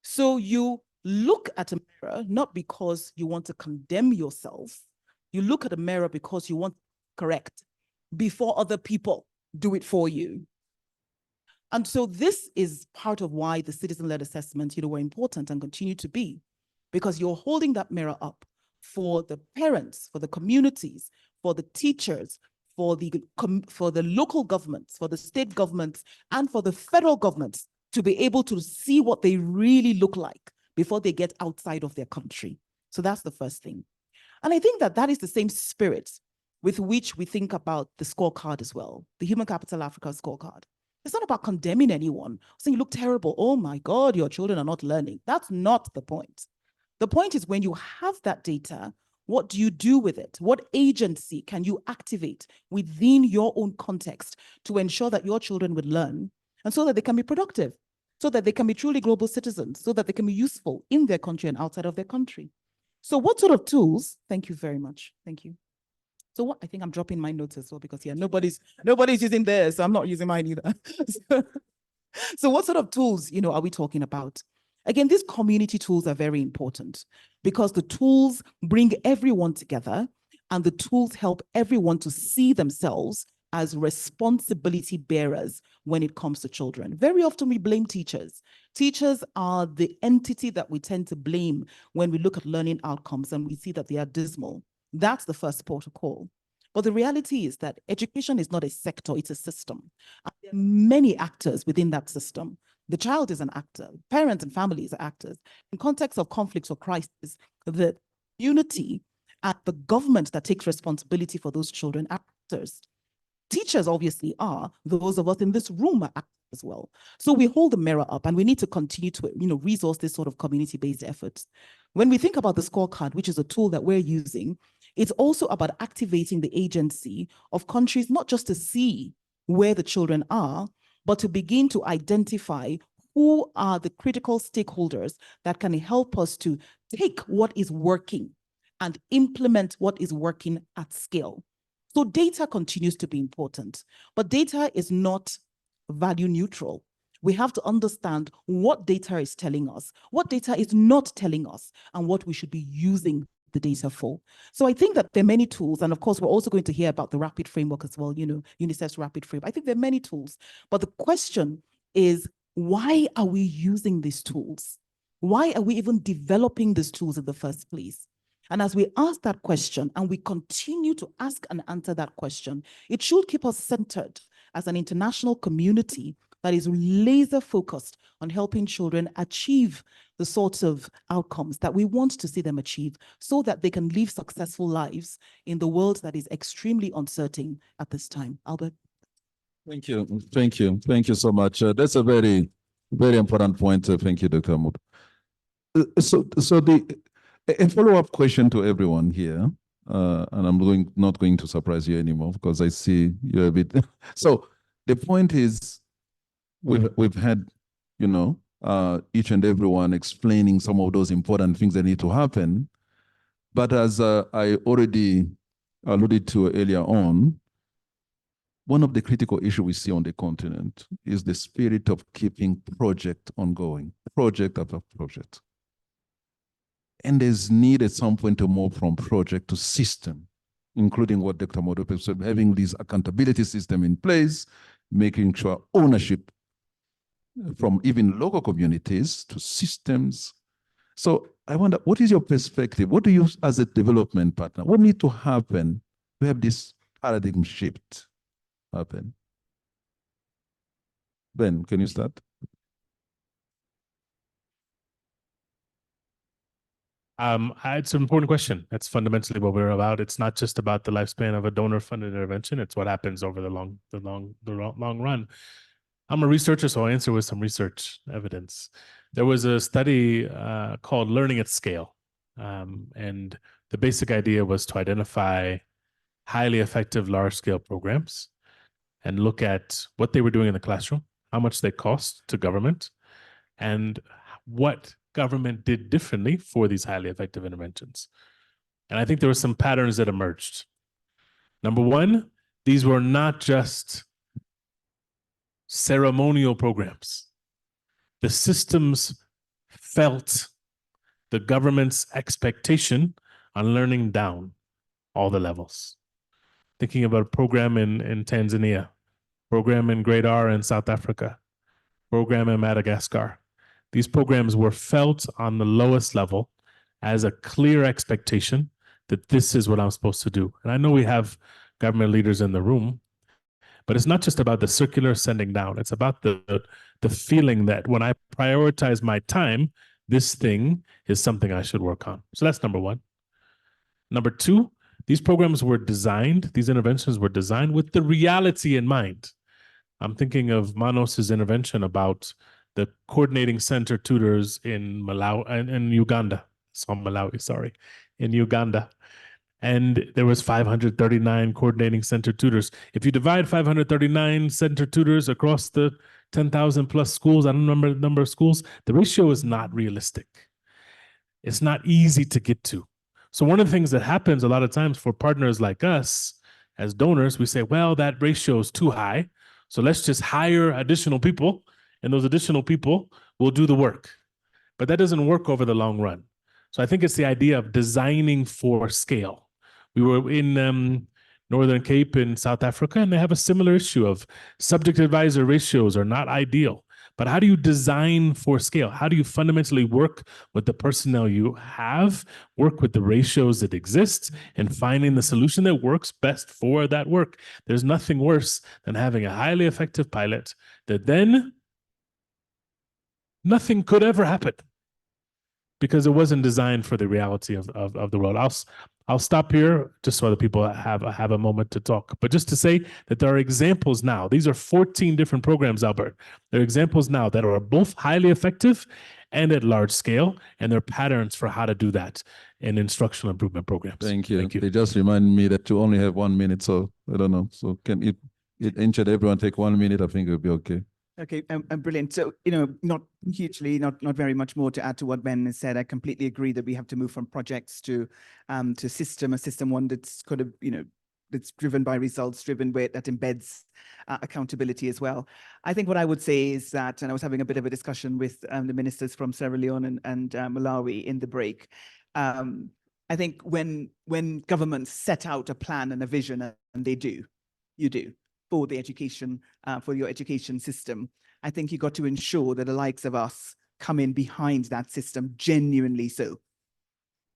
So you look at a mirror, not because you want to condemn yourself. You look at a mirror because you want to correct before other people do it for you. And so this is part of why the citizen-led assessments, were important and continue to be, because you're holding that mirror up for the parents, for the communities, for the teachers, for the local governments, for the state governments, and for the federal governments to be able to see what they really look like before they get outside of their country. So that's the first thing. And I think that is the same spirit with which we think about the scorecard as well, the Human Capital Africa scorecard. It's not about condemning anyone, saying you look terrible. Oh my God, your children are not learning. That's not the point. The point is when you have that data, what do you do with it? What agency can you activate within your own context to ensure that your children would learn, and so that they can be productive, so that they can be truly global citizens, so that they can be useful in their country and outside of their country? So what sort of tools? Thank you very much. Thank you. So I think I'm dropping my notes as well, because nobody's using theirs, so I'm not using mine either. So what sort of tools, are we talking about? Again, these community tools are very important because the tools bring everyone together, and the tools help everyone to see themselves as responsibility bearers when it comes to children. Very often we blame teachers. Teachers are the entity that we tend to blame when we look at learning outcomes and we see that they are dismal. That's the first port of call. But the reality is that education is not a sector, it's a system. And there are many actors within that system. The child is an actor, parents and families are actors. In context of conflicts or crisis, the community and the government that takes responsibility for those children are actors. Teachers obviously are. Those of us in this room are as well. So we hold the mirror up, and we need to continue to, resource this sort of community-based efforts. When we think about the scorecard, which is a tool that we're using, it's also about activating the agency of countries, not just to see where the children are, but to begin to identify who are the critical stakeholders that can help us to take what is working and implement what is working at scale. So data continues to be important, but data is not value neutral. We have to understand what data is telling us, what data is not telling us, and what we should be using the data for. So I think that there are many tools, and of course, we're also going to hear about the RAPID framework as well, UNICEF's RAPID framework. I think there are many tools, but the question is, why are we using these tools? Why are we even developing these tools in the first place? And as we ask that question, and we continue to ask and answer that question, it should keep us centered as an international community that is laser focused on helping children achieve the sorts of outcomes that we want to see them achieve, so that they can live successful lives in the world that is extremely uncertain at this time. Albert. Thank you. Thank you. Thank you so much. That's a very, very important point. Thank you, Dr. Mood. So a follow-up question to everyone here, and I'm not going to surprise you anymore because I see you're a bit. So the point is, we've had, each and everyone explaining some of those important things that need to happen. But as I already alluded to earlier on, one of the critical issues we see on the continent is the spirit of keeping project ongoing, project after project. And there's need at some point to move from project to system, including what Dr. Modope said, having this accountability system in place, making sure ownership from even local communities to systems. So I wonder, what is your perspective? What do you, as a development partner, what needs to happen to have this paradigm shift happen? Ben, can you start? It's an important question. That's fundamentally what we're about. It's not just about the lifespan of a donor-funded intervention. It's what happens over the long run. I'm a researcher, so I'll answer with some research evidence. There was a study called Learning at Scale. And the basic idea was to identify highly effective large-scale programs and look at what they were doing in the classroom, how much they cost to government, and what government did differently for these highly effective interventions. And I think there were some patterns that emerged. Number one, these were not just ceremonial programs. The systems felt the government's expectation on learning down all the levels. Thinking about a program in Tanzania, program in Great R in South Africa, program in Madagascar. These programs were felt on the lowest level as a clear expectation that this is what I'm supposed to do. And I know we have government leaders in the room, but it's not just about the circular sending down. It's about the feeling that when I prioritize my time, this thing is something I should work on. So that's number one. Number two, these programs were designed, these interventions were designed with the reality in mind. I'm thinking of Manos's intervention about the coordinating center tutors in Uganda. In Uganda. And there was 539 coordinating center tutors. If you divide 539 center tutors across the 10,000 plus schools, I don't remember the number of schools, the ratio is not realistic. It's not easy to get to. So one of the things that happens a lot of times for partners like us as donors, we say, well, that ratio is too high. So let's just hire additional people, and those additional people will do the work. But that doesn't work over the long run. So I think it's the idea of designing for scale. We were in Northern Cape in South Africa, and they have a similar issue of subject advisor ratios are not ideal. But how do you design for scale? How do you fundamentally work with the personnel you have, work with the ratios that exist, and finding the solution that works best for that work? There's nothing worse than having a highly effective pilot that then nothing could ever happen. because it wasn't designed for the reality of the world. I'll stop here just so other people have a moment to talk. But just to say that there are examples now. These are 14 different programs, Albert. There are examples now that are both highly effective and at large scale, and there are patterns for how to do that in instructional improvement programs. Thank you. They just remind me that you only have 1 minute, so I don't know. So can it ensure everyone take 1 minute? I think it'll be okay. Okay, brilliant. So, not hugely, not very much more to add to what Ben has said. I completely agree that we have to move from projects to a system one that's kind of, that's driven by results, driven by that embeds accountability as well. I think what I would say is that, and I was having a bit of a discussion with the ministers from Sierra Leone and Malawi in the break. I think when governments set out a plan and a vision, and you do, for the education, for your education system, I think you got to ensure that the likes of us come in behind that system, genuinely so,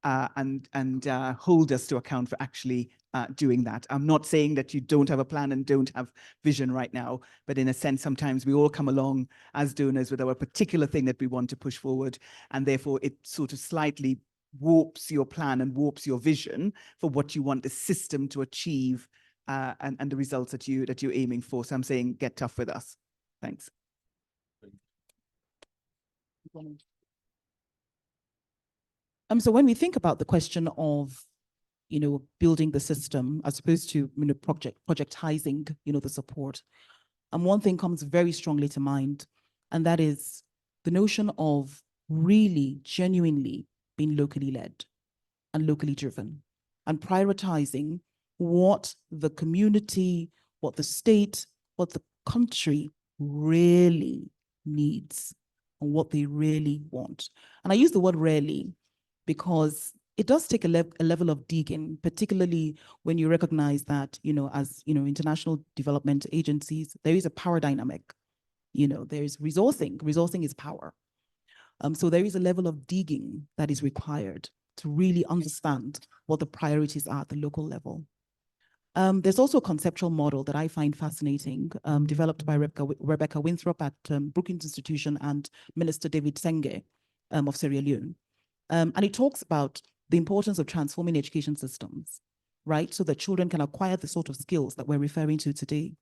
and hold us to account for actually doing that. I'm not saying that you don't have a plan and don't have vision right now, but in a sense, sometimes we all come along as donors with our particular thing that we want to push forward, and therefore it sort of slightly warps your plan and warps your vision for what you want the system to achieve, and the results that you're aiming for. So I'm saying, get tough with us. Thanks. So when we think about the question of, building the system as opposed to, projectizing, the support, one thing comes very strongly to mind, and that is the notion of really genuinely being locally led and locally driven and prioritizing what the community, what the state, what the country really needs and what they really want. And I use the word really because it does take a level of digging, particularly when you recognize that, as, international development agencies, there is a power dynamic. There's resourcing. Resourcing is power. So there is a level of digging that is required to really understand what the priorities are at the local level. There's also a conceptual model that I find fascinating, developed by Rebecca Winthrop at Brookings Institution and Minister David Senge of Sierra Leone. And it talks about the importance of transforming education systems, right? So that children can acquire the sort of skills that we're referring to today.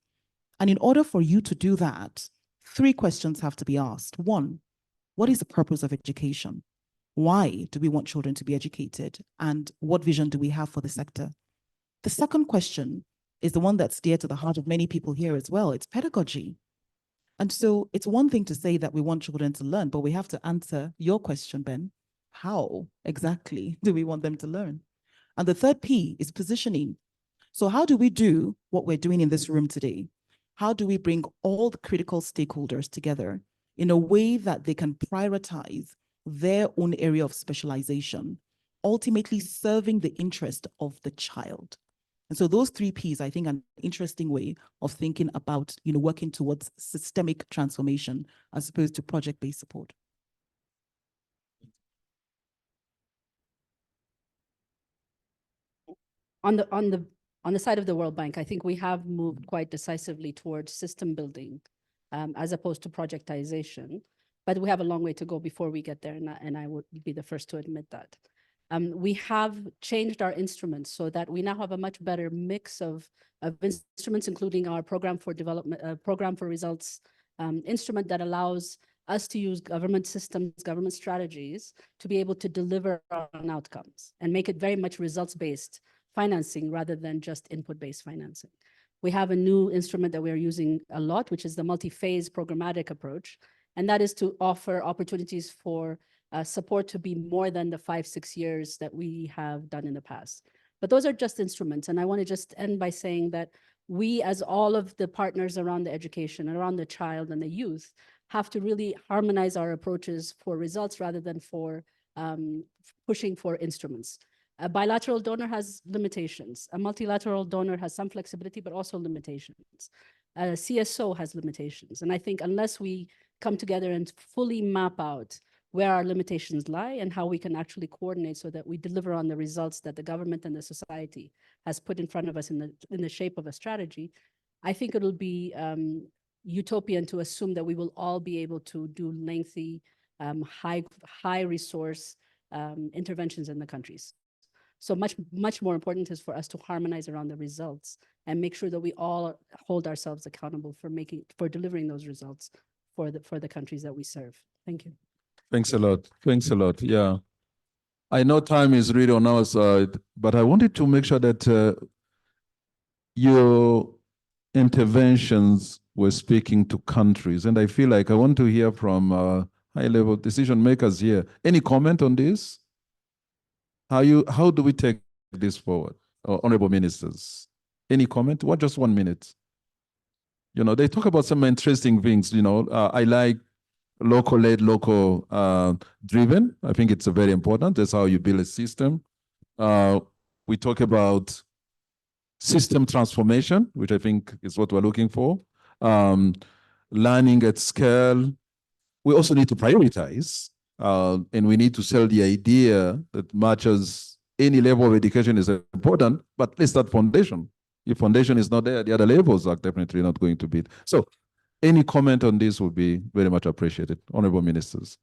And in order for you to do that, 3 questions have to be asked. 1, what is the purpose of education? Why do we want children to be educated? And what vision do we have for the sector? The second question is the one that's dear to the heart of many people here as well. It's pedagogy. And so it's one thing to say that we want children to learn, but we have to answer your question, Ben. How exactly do we want them to learn? And the third P is positioning. So how do we do what we're doing in this room today? How do we bring all the critical stakeholders together in a way that they can prioritize their own area of specialization, ultimately serving the interest of the child? And so those 3 Ps, I think, are an interesting way of thinking about, working towards systemic transformation as opposed to project-based support. On the side of the World Bank, I think we have moved quite decisively towards system building, as opposed to projectization. But we have a long way to go before we get there, and I would be the first to admit that. We have changed our instruments so that we now have a much better mix of instruments, including our program for development, program for results instrument that allows us to use government systems, government strategies to be able to deliver on outcomes and make it very much results-based financing rather than just input-based financing. We have a new instrument that we're using a lot, which is the multi-phase programmatic approach, and that is to offer opportunities for support to be more than the 5-6 years that we have done in the past. But those are just instruments. And I want to just end by saying that we, as all of the partners around the education, around the child and the youth, have to really harmonize our approaches for results rather than for pushing for instruments. A bilateral donor has limitations. A multilateral donor has some flexibility, but also limitations. A CSO has limitations. And I think unless we come together and fully map out where our limitations lie and how we can actually coordinate so that we deliver on the results that the government and the society has put in front of us in the shape of a strategy, I think it'll be utopian to assume that we will all be able to do lengthy, high resource interventions in the countries. So much more important is for us to harmonize around the results and make sure that we all hold ourselves accountable for delivering those results for the countries that we serve. Thank you. Thanks a lot. Thanks a lot. Yeah. I know time is really on our side, but I wanted to make sure that your interventions were speaking to countries. And I feel like I want to hear from high-level decision makers here. Any comment on this? How do we take this forward? Honorable ministers, any comment? What, just 1 minute? You know, they talk about some interesting things, you know. I like local-led, local-driven. I think it's very important. That's how you build a system. We talk about system transformation, which I think is what we're looking for. Learning at scale. We also need to prioritize, and we need to sell the idea that matches any level of education is important, but let's start foundation. If foundation is not there, the other levels are definitely not going to be it. So any comment on this would be very much appreciated. Honorable ministers.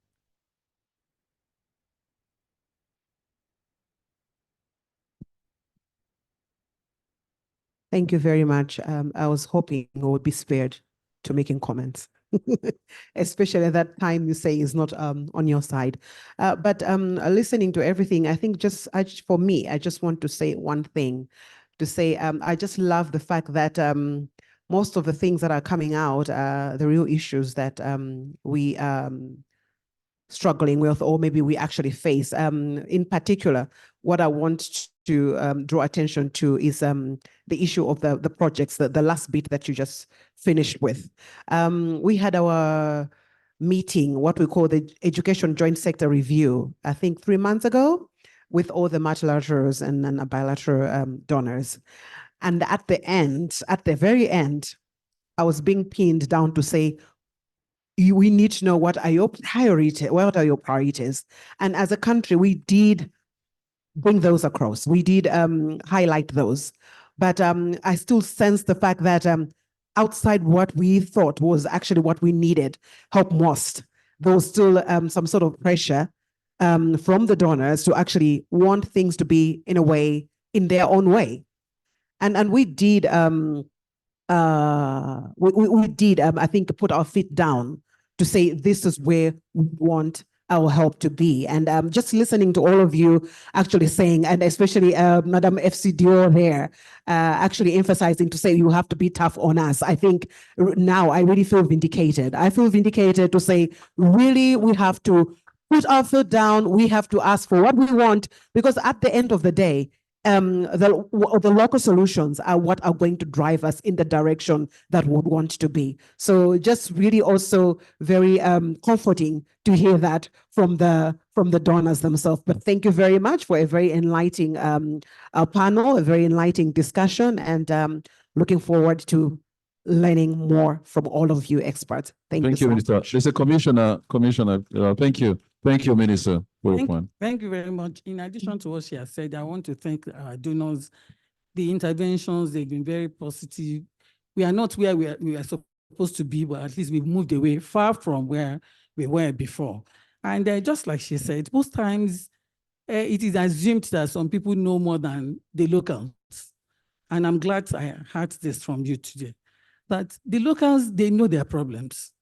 Thank you very much. I was hoping I would be spared to making comments, especially at that time you say is not on your side. But listening to everything, I think for me, I just want to say one thing, I just love the fact that most of the things that are coming out, the real issues that we struggling with, or maybe we actually face. In particular, what I want to draw attention to is the issue of the projects, the last bit that you just finished with. We had our meeting, what we call the Education Joint Sector Review, I think 3 months ago, with all the multilaterals and bilateral donors. And at the very end, I was being pinned down to say, we need to know what are your priorities. And as a country, we did bring those across. We did highlight those. But I still sense the fact that outside what we thought was actually what we needed help most, there was still some sort of pressure from the donors to actually want things to be in a way, in their own way. And we did, I think, put our feet down to say this is where we want our help to be. And just listening to all of you actually saying, and especially Madam FCDO there, actually emphasizing to say you have to be tough on us. I think now I really feel vindicated. I feel vindicated to say, really, we have to put our foot down. We have to ask for what we want, because at the end of the day, the local solutions are what are going to drive us in the direction that we want to be. So just really also very comforting to hear that from the donors themselves. But thank you very much for a very enlightening panel, a very enlightening discussion, and looking forward to learning more from all of you experts. Thank you, Minister. There's a commissioner. Thank you. Thank you, Minister. Thank you very much. In addition to what she has said, I want to thank our donors. The interventions, they've been very positive. We are not where we are supposed to be, but at least we've moved away far from where we were before. And just like she said, most times it is assumed that some people know more than the locals. And I'm glad I heard this from you today, that the locals, they know their problems.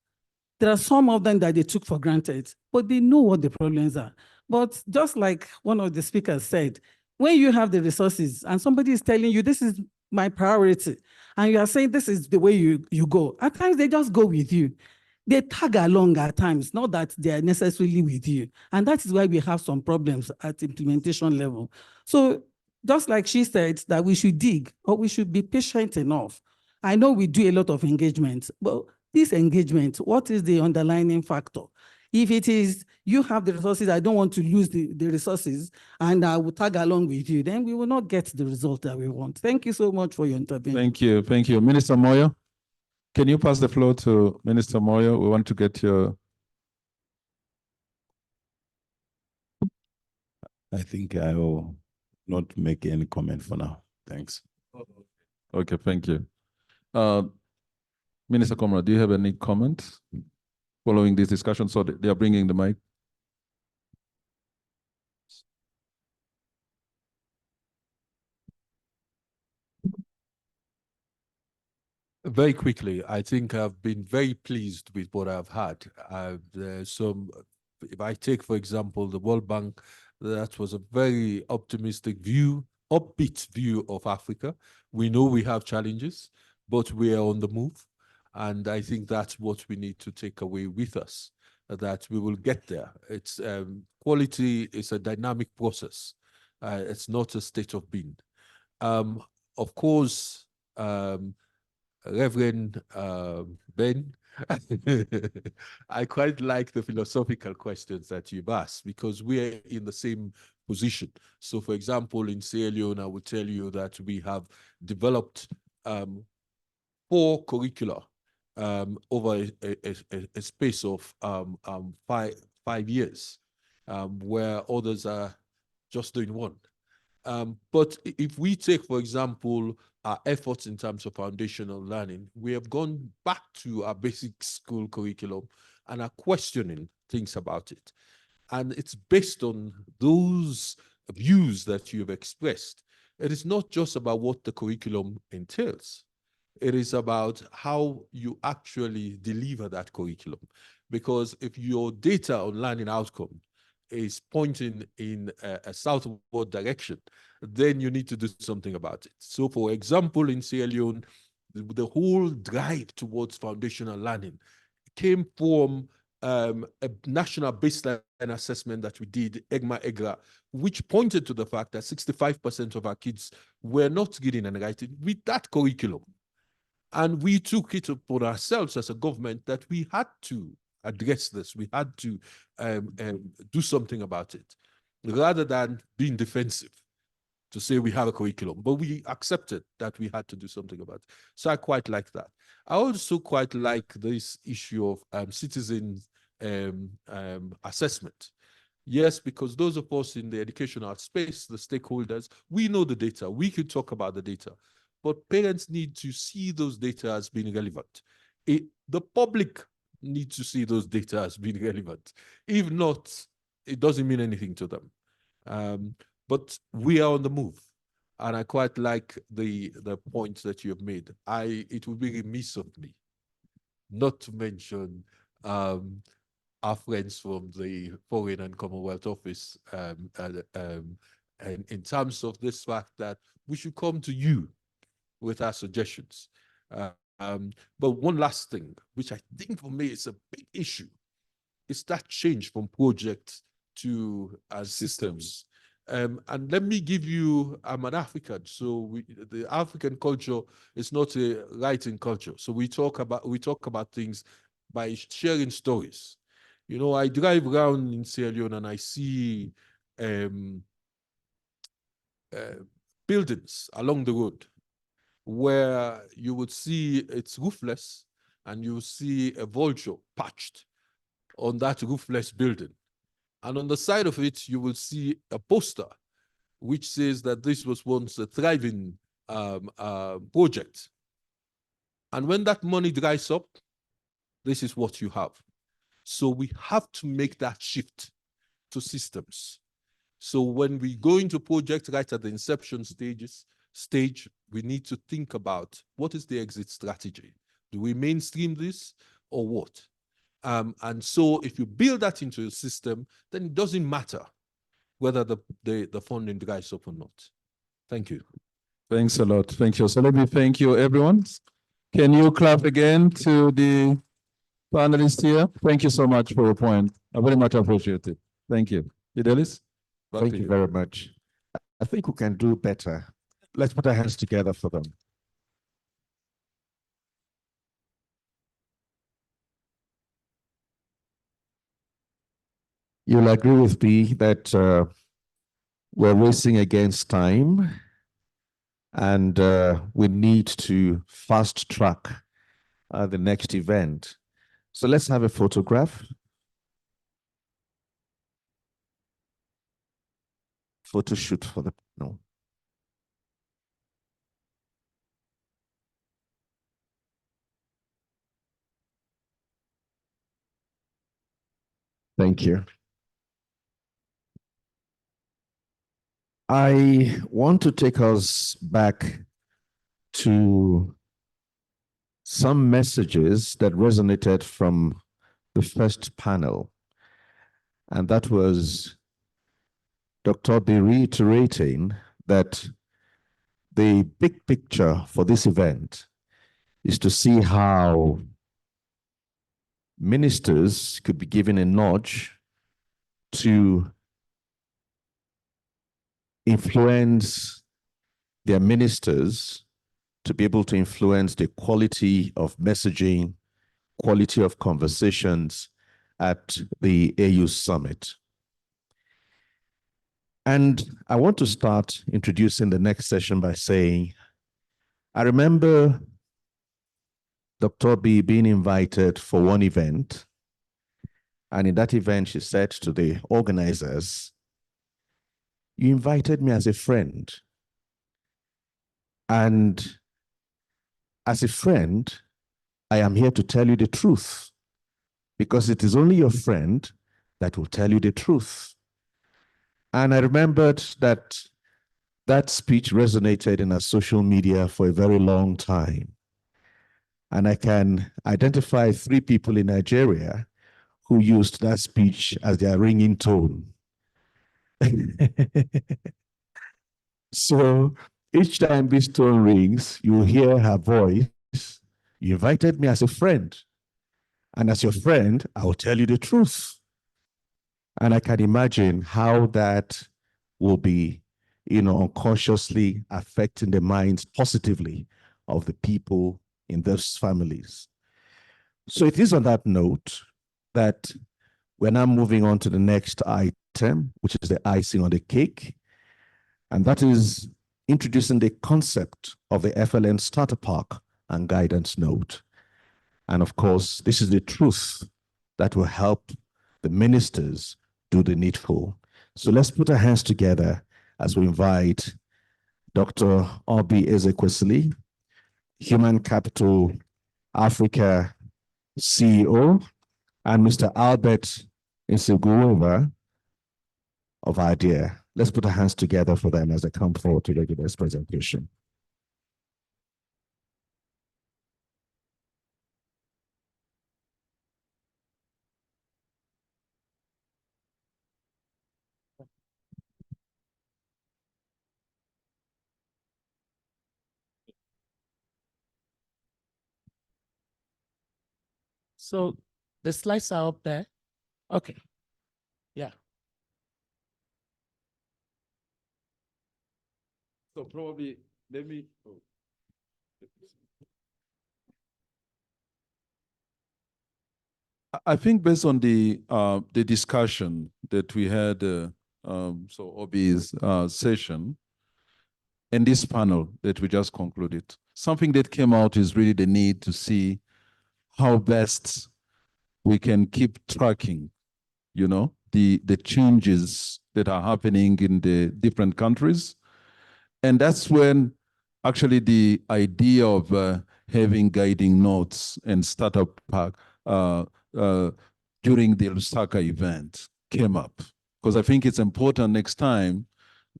There are some of them that they took for granted, but they know what the problems are. But just like one of the speakers said, when you have the resources and somebody is telling you, this is my priority, and you are saying this is the way you go, at times they just go with you. They tag along at times, not that they are necessarily with you. And that is why we have some problems at implementation level. So just like she said, that we should dig, or we should be patient enough. I know we do a lot of engagement, but this engagement, what is the underlying factor? If it is, you have the resources, I don't want to lose the resources, and I will tag along with you, then we will not get the result that we want. Thank you so much for your intervention. Thank you. Thank you. Minister Moyo, can you pass the floor to Minister Moyo? We want to get your... I think I will not make any comment for now. Thanks. Okay, thank you. Minister Comrade, do you have any comment following this discussion? So they are bringing the mic. Very quickly, I think I've been very pleased with what I've had. If I take, for example, the World Bank, that was a very optimistic view, upbeat view of Africa. We know we have challenges, but we are on the move. And I think that's what we need to take away with us, that we will get there. It's quality is a dynamic process. It's not a state of being. Of course, Reverend Ben, I quite like the philosophical questions that you've asked because we're in the same position. So, for example, in Sierra Leone, I would tell you that we have developed 4 curricula over a space of 5 years, where others are just doing 1. But if we take, for example, our efforts in terms of foundational learning, we have gone back to our basic school curriculum and are questioning things about it. And it's based on those views that you've expressed. It is not just about what the curriculum entails. It is about how you actually deliver that curriculum. Because if your data on learning outcome is pointing in a southward direction, then you need to do something about it. So, for example, in Sierra Leone, the whole drive towards foundational learning came from a national baseline assessment that we did, EGMA-EGRA, which pointed to the fact that 65% of our kids were not reading and writing with that curriculum. And we took it upon ourselves as a government that we had to address this. We had to do something about it, rather than being defensive to say we have a curriculum. But we accepted that we had to do something about it. So I quite like that. I also quite like this issue of citizen assessment. Yes, because those of us in the educational space, the stakeholders, we know the data. We could talk about the data. But parents need to see those data as being relevant. The public needs to see those data as being relevant. If not, it doesn't mean anything to them. But we are on the move. And I quite like the points that you have made. It would be remiss of me not to mention our friends from the Foreign and Commonwealth Office and in terms of this fact that we should come to you with our suggestions. But one last thing, which I think for me is a big issue, is that change from project to systems. And let me give you, I'm an African, so the African culture is not a writing culture. So we talk about things by sharing stories. You know, I drive around in Sierra Leone and I see buildings along the road where you would see it's roofless and you see a vulture patched on that roofless building. And on the side of it, you will see a poster which says that this was once a thriving project. And when that money dries up, this is what you have. So we have to make that shift to systems. So when we go into projects right at the inception stage, we need to think about what is the exit strategy. Do we mainstream this or what? And so if you build that into a system, then it doesn't matter whether the funding dries up or not. Thank you. Thanks a lot. Thank you. So let me thank you, everyone. Can you clap again to the panelists here? Thank you so much for your point. I very much appreciate it. Thank you. Fidelis? Thank you very much. I think we can do better. Let's put our hands together for them. You'll agree with me that we're racing against time and we need to fast track the next event. So let's have a photograph. Photo shoot for the, no. Thank you. I want to take us back to some messages that resonated from the first panel. And that was Dr. B reiterating that the big picture for this event is to see how ministers could be given a nudge to influence their ministers to be able to influence the quality of messaging, quality of conversations at the AU Summit. And I want to start introducing the next session by saying, I remember Dr. B being invited for one event. And in that event, she said to the organizers, "You invited me as a friend. And as a friend, I am here to tell you the truth, because it is only your friend that will tell you the truth." And I remembered that that speech resonated in our social media for a very long time. And I can identify 3 people in Nigeria who used that speech as their ringing tone. So each time this tone rings, you hear her voice. "You invited me as a friend. And as your friend, I will tell you the truth." And I can imagine how that will be, unconsciously affecting the minds positively of the people in those families. So it is on that note that we're now moving on to the next item, which is the icing on the cake. And that is introducing the concept of the FLN Starter Pack and Guidance Note. And of course, this is the truth that will help the ministers do the needful. So let's put our hands together as we invite Dr. Obi Ezekwesili, Human Capital Africa CEO, and Mr. Albert Nsegurova of ADEA. Let's put our hands together for them as they come forward to give this presentation. So the slides are up there. Okay. Yeah. So probably let me. I think based on the discussion that we had, so Obi's session, and this panel that we just concluded, something that came out is really the need to see how best we can keep tracking, the changes that are happening in the different countries. And that's when actually the idea of having guiding notes and startup pack during the Lusaka event came up. Because I think it's important next time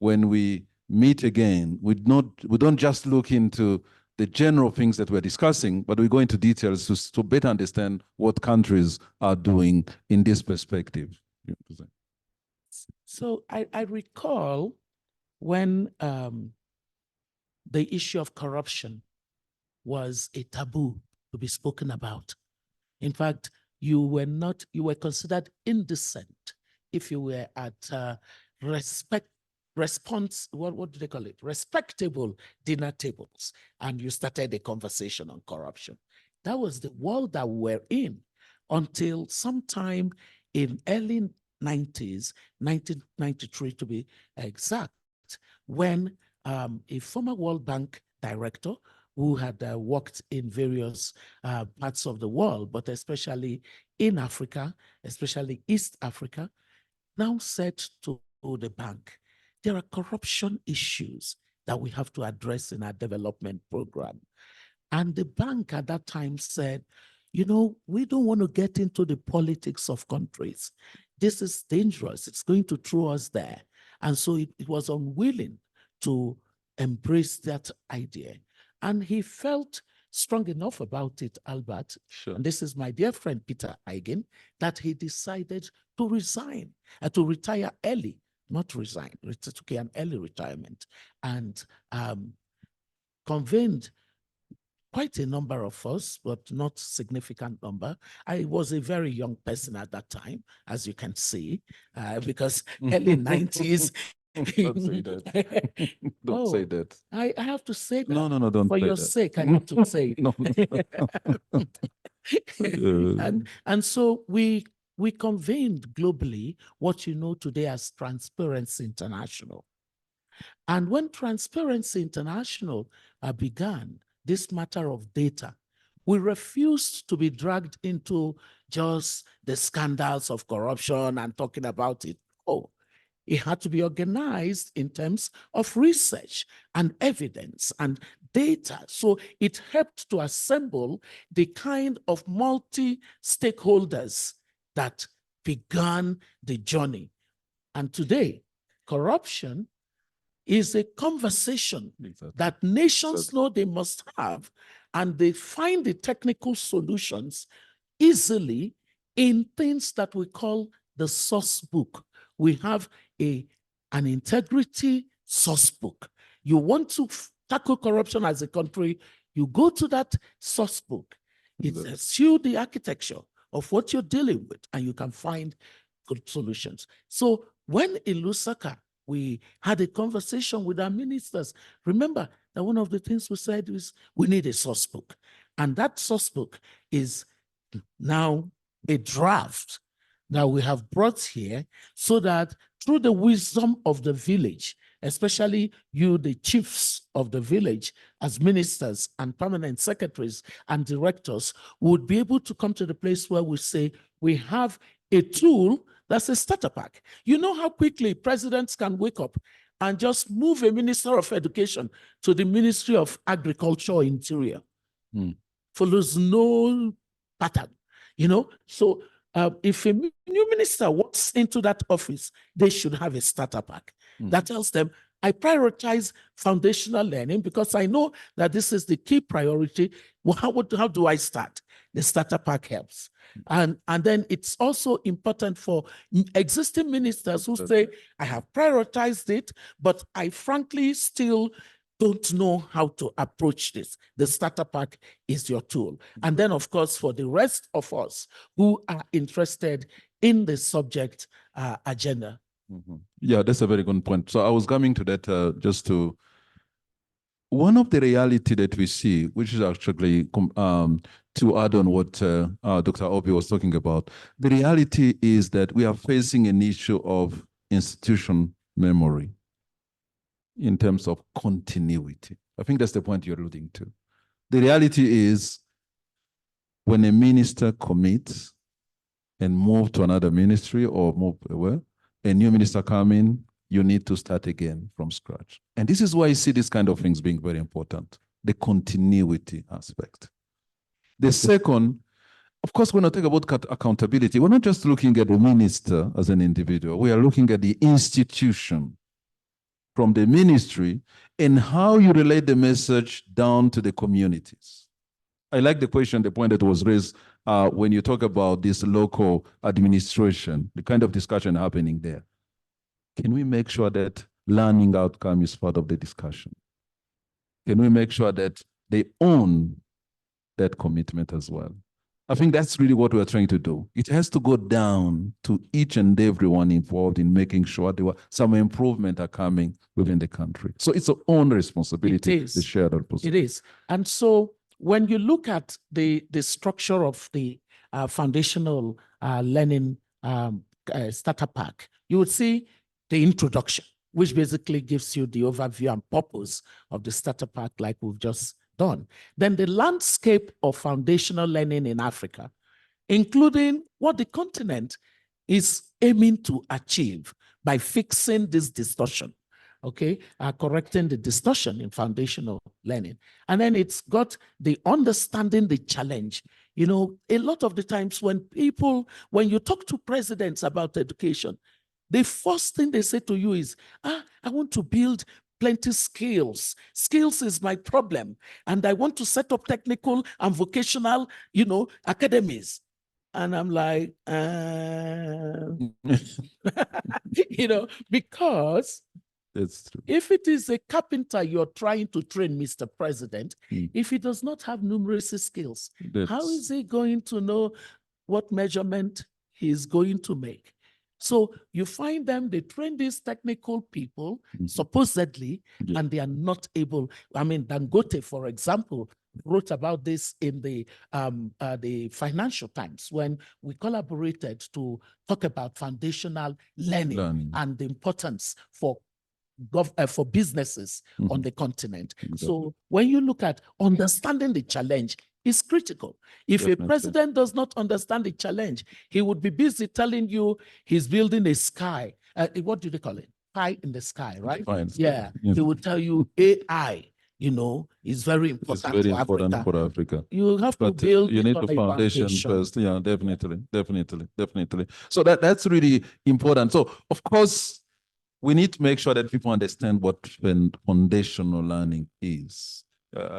when we meet again, we don't just look into the general things that we're discussing, but we go into details to better understand what countries are doing in this perspective. So I recall when the issue of corruption was a taboo to be spoken about. In fact, you were considered indecent if you were at what do they call it? Respectable dinner tables, and you started a conversation on corruption. That was the world that we were in until sometime in early 90s, 1993 to be exact, when a former World Bank director who had worked in various parts of the world, but especially in Africa, especially East Africa, now said to the bank, there are corruption issues that we have to address in our development program. And the bank at that time said, we don't want to get into the politics of countries. This is dangerous. It's going to throw us there. And so it was unwilling to embrace that idea. And he felt strong enough about it, Albert, and this is my dear friend Peter Eigen, that he decided to resign, to retire early, not resign, took an early retirement, and convened quite a number of us, but not significant number. I was a very young person at that time, as you can see, because early 90s. Don't say that. Don't say that. I have to say that. No, don't for say your that. sake, I have to say No. and so we convened globally what you know today as Transparency International. And when Transparency International began this matter of data, we refused to be dragged into just the scandals of corruption and talking about it. Oh, it had to be organized in terms of research and evidence and data. So it helped to assemble the kind of multi-stakeholders that began the journey. And today, corruption is a conversation that nations know they must have, and they find the technical solutions easily in things that we call the source book. We have an integrity source book. You want to tackle corruption as a country, you go to that source book. It tells you the architecture of what you're dealing with, and you can find good solutions. So when in Lusaka, we had a conversation with our ministers. Remember that one of the things we said is we need a source book. And that source book is now a draft that we have brought here so that through the wisdom of the village, especially you, the chiefs of the village, as ministers and permanent secretaries and directors, would be able to come to the place where we say we have a tool that's a starter pack. You know how quickly presidents can wake up and just move a minister of education to the Ministry of Agriculture or Interior. Follows no pattern, So if a new minister walks into that office, they should have a starter pack that tells them, I prioritize foundational learning because I know that this is the key priority. Well, how do I start? The starter pack helps. And then it's also important for existing ministers who say, I have prioritized it, but I frankly still don't know how to approach this. The starter pack is your tool. And then, of course, for the rest of us who are interested in the subject agenda. Yeah, that's a very good point. So I was coming to that just to, one of the reality that we see, which is actually to add on what Dr. Obi was talking about, the reality is that we are facing an issue of institution memory in terms of continuity. I think that's the point you're alluding to. The reality is when a minister commits and move to another ministry or move away, a new minister come in, you need to start again from scratch. And this is why I see these kind of things being very important, the continuity aspect. The second, of course, when I talk about accountability, we're not just looking at the minister as an individual, we are looking at the institution from the ministry and how you relate the message down to the communities. I like the question, the point that was raised when you talk about this local administration, the kind of discussion happening there. Can we make sure that learning outcome is part of the discussion? Can we make sure that they own that commitment as well? I think that's really what we're trying to do. It has to go down to each and everyone involved in making sure there were some improvement are coming within the country. So it's our own responsibility. It is. The shared responsibility. It is. And so when you look at the structure of the foundational learning starter pack, you would see the introduction, which basically gives you the overview and purpose of the starter pack like we've just done. Then the landscape of foundational learning in Africa, including what the continent is aiming to achieve by fixing this distortion, correcting the distortion in foundational learning. And then it's got the understanding the challenge. A lot of the times when you talk to presidents about education, the first thing they say to you is, I want to build plenty skills. Skills is my problem. And I want to set up technical and vocational, academies. And I'm like, because That's true. if it is a carpenter you're trying to train, Mr. President, if he does not have numeracy skills, how is he going to know what measurement he's going to make? So you find them, they train these technical people, supposedly, and they are not able. I mean, Dangote, for example, wrote about this in the Financial Times when we collaborated to talk about foundational learning. And the importance for businesses on the continent. So when you look at understanding the challenge, is critical. If a president does not understand the challenge, he would be busy telling you he's building a sky. What do they call it? Pie in the sky, right? Yeah. He would tell you AI, is very important. It's very important for Africa. You have to build. You need the foundation first. Yeah, definitely. So that's really important. So of course, we need to make sure that people understand what foundational learning is.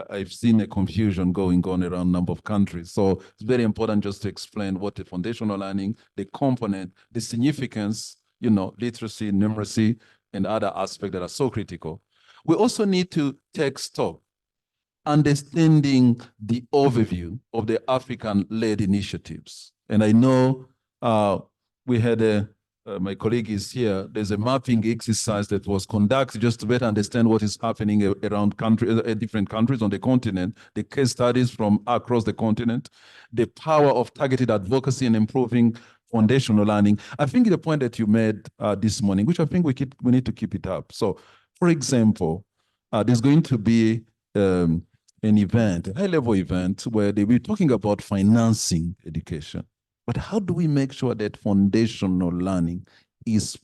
I've seen a confusion going on around a number of countries. So it's very important just to explain what the foundational learning, the component, the significance, literacy, numeracy, and other aspects that are so critical. We also need to take stock, understanding the overview of the African-led initiatives. And I know we had my colleague is here. There's a mapping exercise that was conducted just to better understand what is happening around different countries on the continent, the case studies from across the continent, the power of targeted advocacy and improving foundational learning. I think the point that you made this morning, which I think we need to keep it up. So, for example, there's going to be an event, a high-level event, where they'll be talking about financing education. But how do we make sure that foundational learning is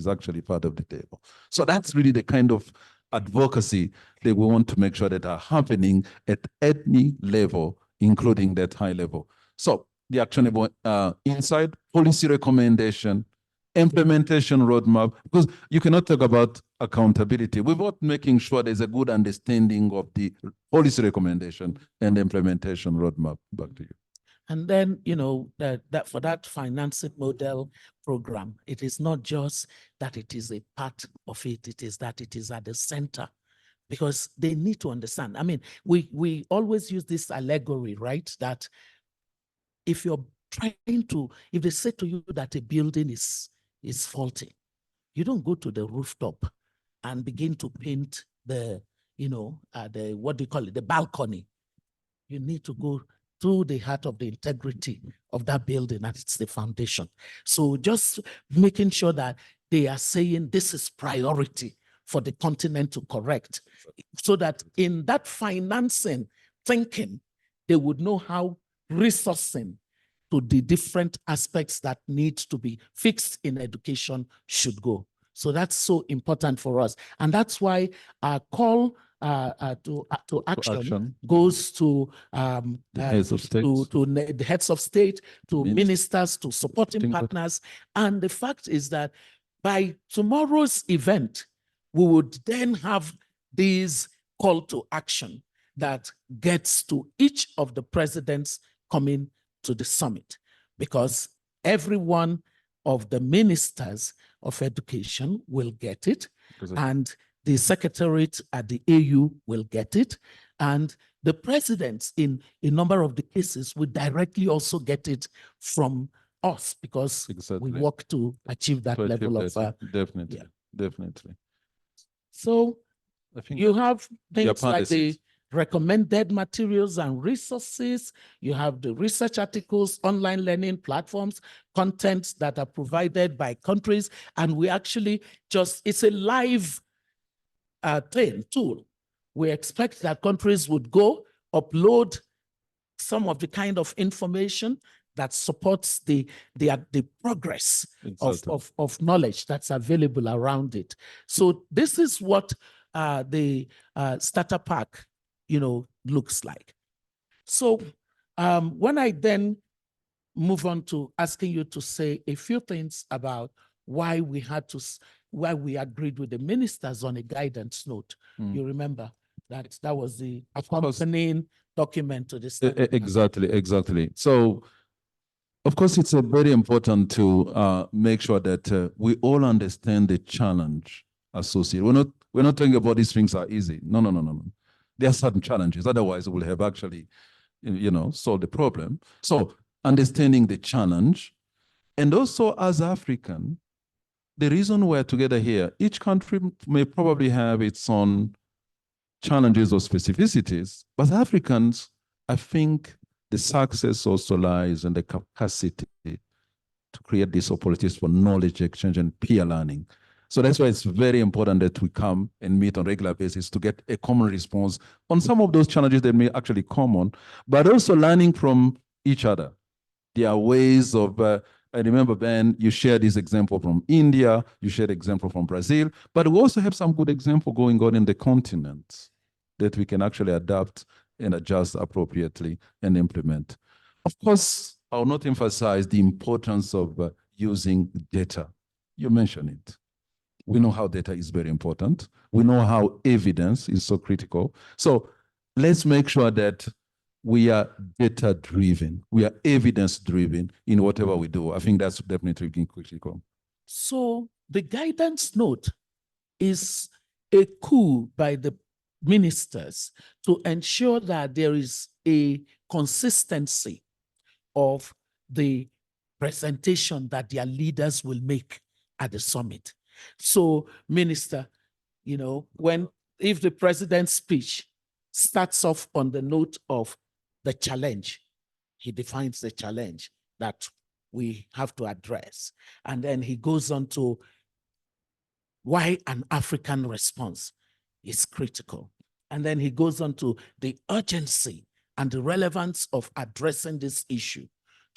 actually part of the table? So that's really the kind of advocacy that we want to make sure that are happening at any level, including that high level. So the actionable insight, policy recommendation, implementation roadmap, because you cannot talk about accountability without making sure there's a good understanding of the policy recommendation and implementation roadmap. Back to you. And then, that for that financing model program, it is not just that it is a part of it, it is that it is at the center, because they need to understand. I mean, we always use this allegory, right? That if you're if they say to you that a building is faulty, you don't go to the rooftop and begin to paint the what do you call it, the balcony. You need to go to the heart of the integrity of that building, and it's the foundation. So just making sure that they are saying this is priority for the continent to correct, so that in that financing thinking, they would know how resourcing to the different aspects that need to be fixed in education should go. So that's so important for us. And that's why our call to action goes to the heads of state, to the heads of state, to ministers, to supporting partners. And the fact is that by tomorrow's event, we would then have this call to action that gets to each of the presidents coming to the summit, because every one of the ministers of education will get it, and the secretariat at the AU will get it, and the presidents in a number of the cases will directly also get it from us, because we work to achieve that level of definitely. So I think you have things like the recommended materials and resources. You have the research articles, online learning platforms, contents that are provided by countries. And we actually it's a live tool. We expect that countries would go upload some of the kind of information that supports the progress of knowledge that's available around it. So this is what the starter pack looks like. So when I then move on to asking you to say a few things about why we had to where we agreed with the ministers on a guidance note. Mm. You remember that was the accompanying document to this. Exactly. So, of course, it's very important to make sure that we all understand the challenge associated. We're not talking about these things are easy. No. There are certain challenges. Otherwise, we'll have actually, solved the problem. So, understanding the challenge, and also as African, the reason we're together here, each country may probably have its own challenges or specificities, but Africans, I think the success also lies in the capacity to create these opportunities for knowledge exchange and peer learning. So that's why it's very important that we come and meet on a regular basis to get a common response on some of those challenges that may actually common, but also learning from each other. There are ways of, I remember, Ben, you shared this example from India, you shared example from Brazil, but we also have some good example going on in the continent that we can actually adapt and adjust appropriately and implement. Of course, I will not emphasize the importance of using data. You mentioned it. We know how data is very important. We know how evidence is so critical. So let's make sure that we are data-driven. We are evidence-driven in whatever we do. I think that's definitely critical. So the guidance note is a coup by the ministers to ensure that there is a consistency of the presentation that their leaders will make at the summit. So, Minister, if the president's speech starts off on the note of the challenge, he defines the challenge that we have to address. And then he goes on to why an African response is critical. And then he goes on to the urgency and the relevance of addressing this issue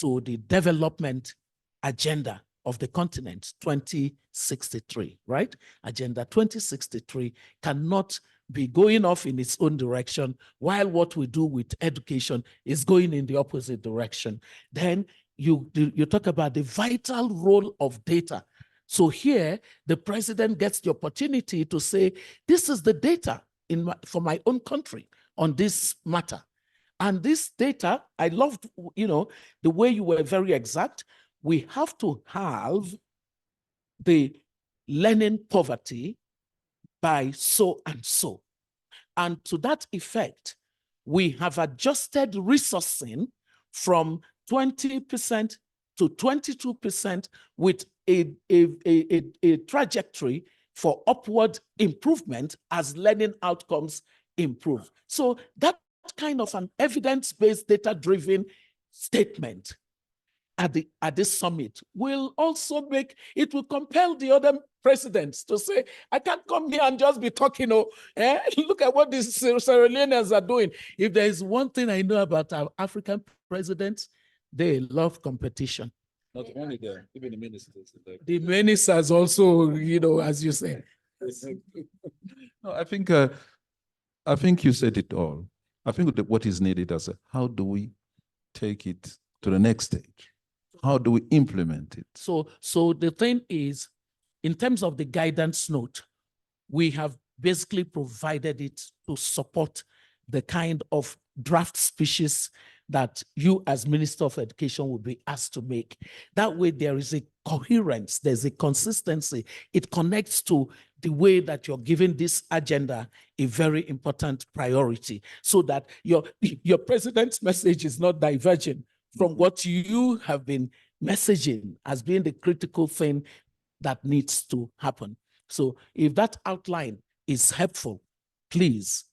to the development agenda of the continent 2063, right? Agenda 2063 cannot be going off in its own direction while what we do with education is going in the opposite direction. Then you talk about the vital role of data. So here, the president gets the opportunity to say, this is the data for my own country on this matter. And this data, I loved, the way you were very exact. We have to have the learning poverty by so and so. And to that effect, we have adjusted resourcing from 20% to 22% with a trajectory for upward improvement as learning outcomes improve. So that kind of an evidence-based, data-driven statement at this summit will also will compel the other presidents to say, I can't come here and just be talking, look at what these Sierra Leoneans are doing. If there is one thing I know about our African presidents, they love competition. Not only them, even the ministers. The ministers also, as you say. No, I think you said it all. I think that what is needed is how do we take it to the next stage? How do we implement it? So the thing is, in terms of the guidance note, we have basically provided it to support the kind of draft species that you as Minister of Education will be asked to make. That way there is a coherence, there's a consistency. It connects to the way that you're giving this agenda a very important priority so that your president's message is not diverging from what you have been messaging as being the critical thing that needs to happen. So if that outline is helpful, please,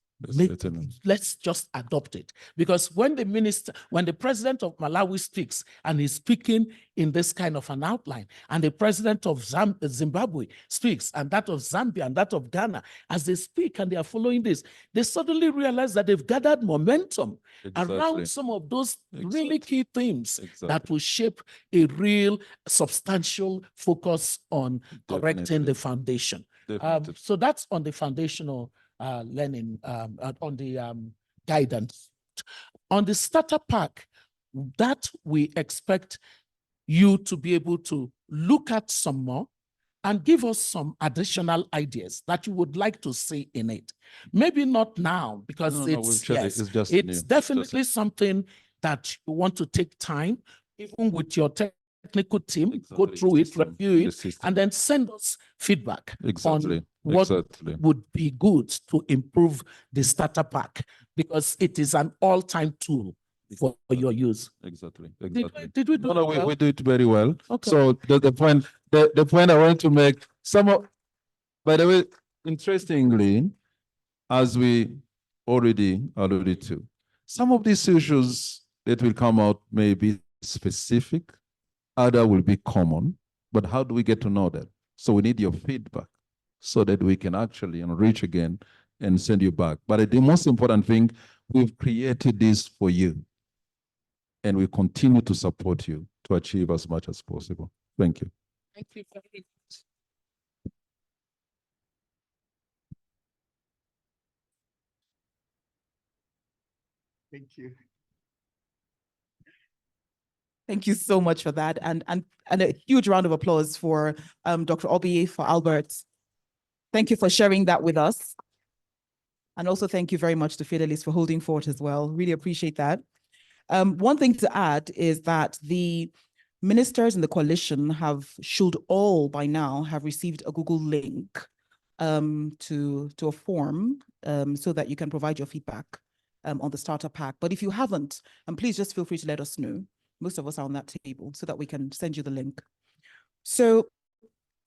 let's just adopt it. Because when the president of Malawi speaks and he's speaking in this kind of an outline, and the president of Zimbabwe speaks, and that of Zambia and that of Ghana, as they speak and they are following this, they suddenly realize that they've gathered momentum around some of those really key themes that will shape a real substantial focus on correcting the foundation. So that's on the foundational learning, on the guidance. On the starter pack, that we expect you to be able to look at some more and give us some additional ideas that you would like to see in it. Maybe not now, because it's definitely something that you want to take time, even with your technical team, go through it, review it, and then send us feedback on what would be good to improve the starter pack, because it is an all-time tool for your use. Exactly. Did we do No, it well? we do it very well. Okay. So the point I want to make, by the way, interestingly, as we already alluded to, some of these issues that will come out may be specific, other will be common, but how do we get to know that? So we need your feedback so that we can actually enrich again and send you back. But the most important thing, we've created this for you, and we continue to support you to achieve as much as possible. Thank you. Thank you very much. Thank you. Thank you so much for that. And a huge round of applause for Dr. Obi, for Albert. Thank you for sharing that with us. And also thank you very much to Fidelis for holding fort as well. Really appreciate that. One thing to add is that the ministers in the coalition should all by now have received a Google link to a form so that you can provide your feedback on the starter pack. But if you haven't, please just feel free to let us know. Most of us are on that table so that we can send you the link. So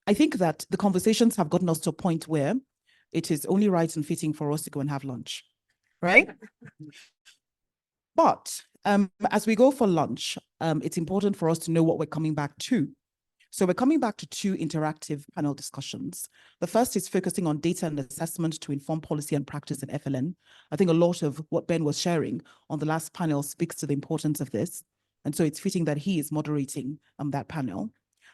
I think that the conversations have gotten us to a point where it is only right and fitting for us to go and have lunch, right? But as we go for lunch, it's important for us to know what we're coming back to. So we're coming back to two interactive panel discussions. The first is focusing on data and assessment to inform policy and practice in FLN. I think a lot of what Ben was sharing on the last panel speaks to the importance of this. And so it's fitting that he is moderating that panel.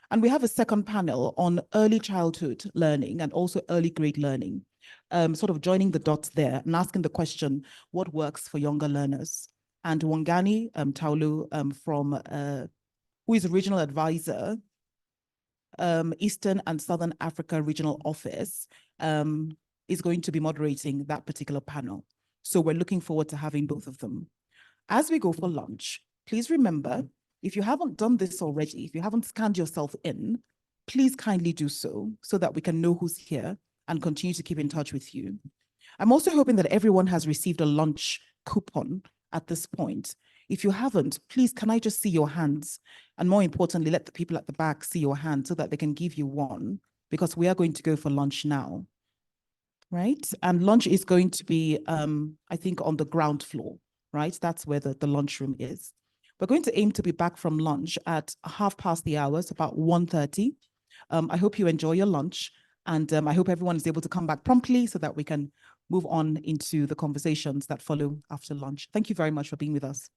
And we have a second panel on early childhood learning and also early grade learning, sort of joining the dots there and asking the question, what works for younger learners? And Wangani Taulu, who is a regional advisor, Eastern and Southern Africa Regional Office, is going to be moderating that particular panel. So we're looking forward to having both of them. As we go for lunch, please remember, if you haven't done this already, if you haven't scanned yourself in, please kindly do so that we can know who's here and continue to keep in touch with you. I'm also hoping that everyone has received a lunch coupon at this point. If you haven't, please, can I just see your hands? And more importantly, let the people at the back see your hand so that they can give you one, because we are going to go for lunch now, right? And lunch is going to be, I think, on the ground floor, right? That's where the lunchroom is. We're going to aim to be back from lunch at 1:30, so about 1:30. I hope you enjoy your lunch, and I hope everyone is able to come back promptly so that we can move on into the conversations that follow after lunch. Thank you very much for being with us.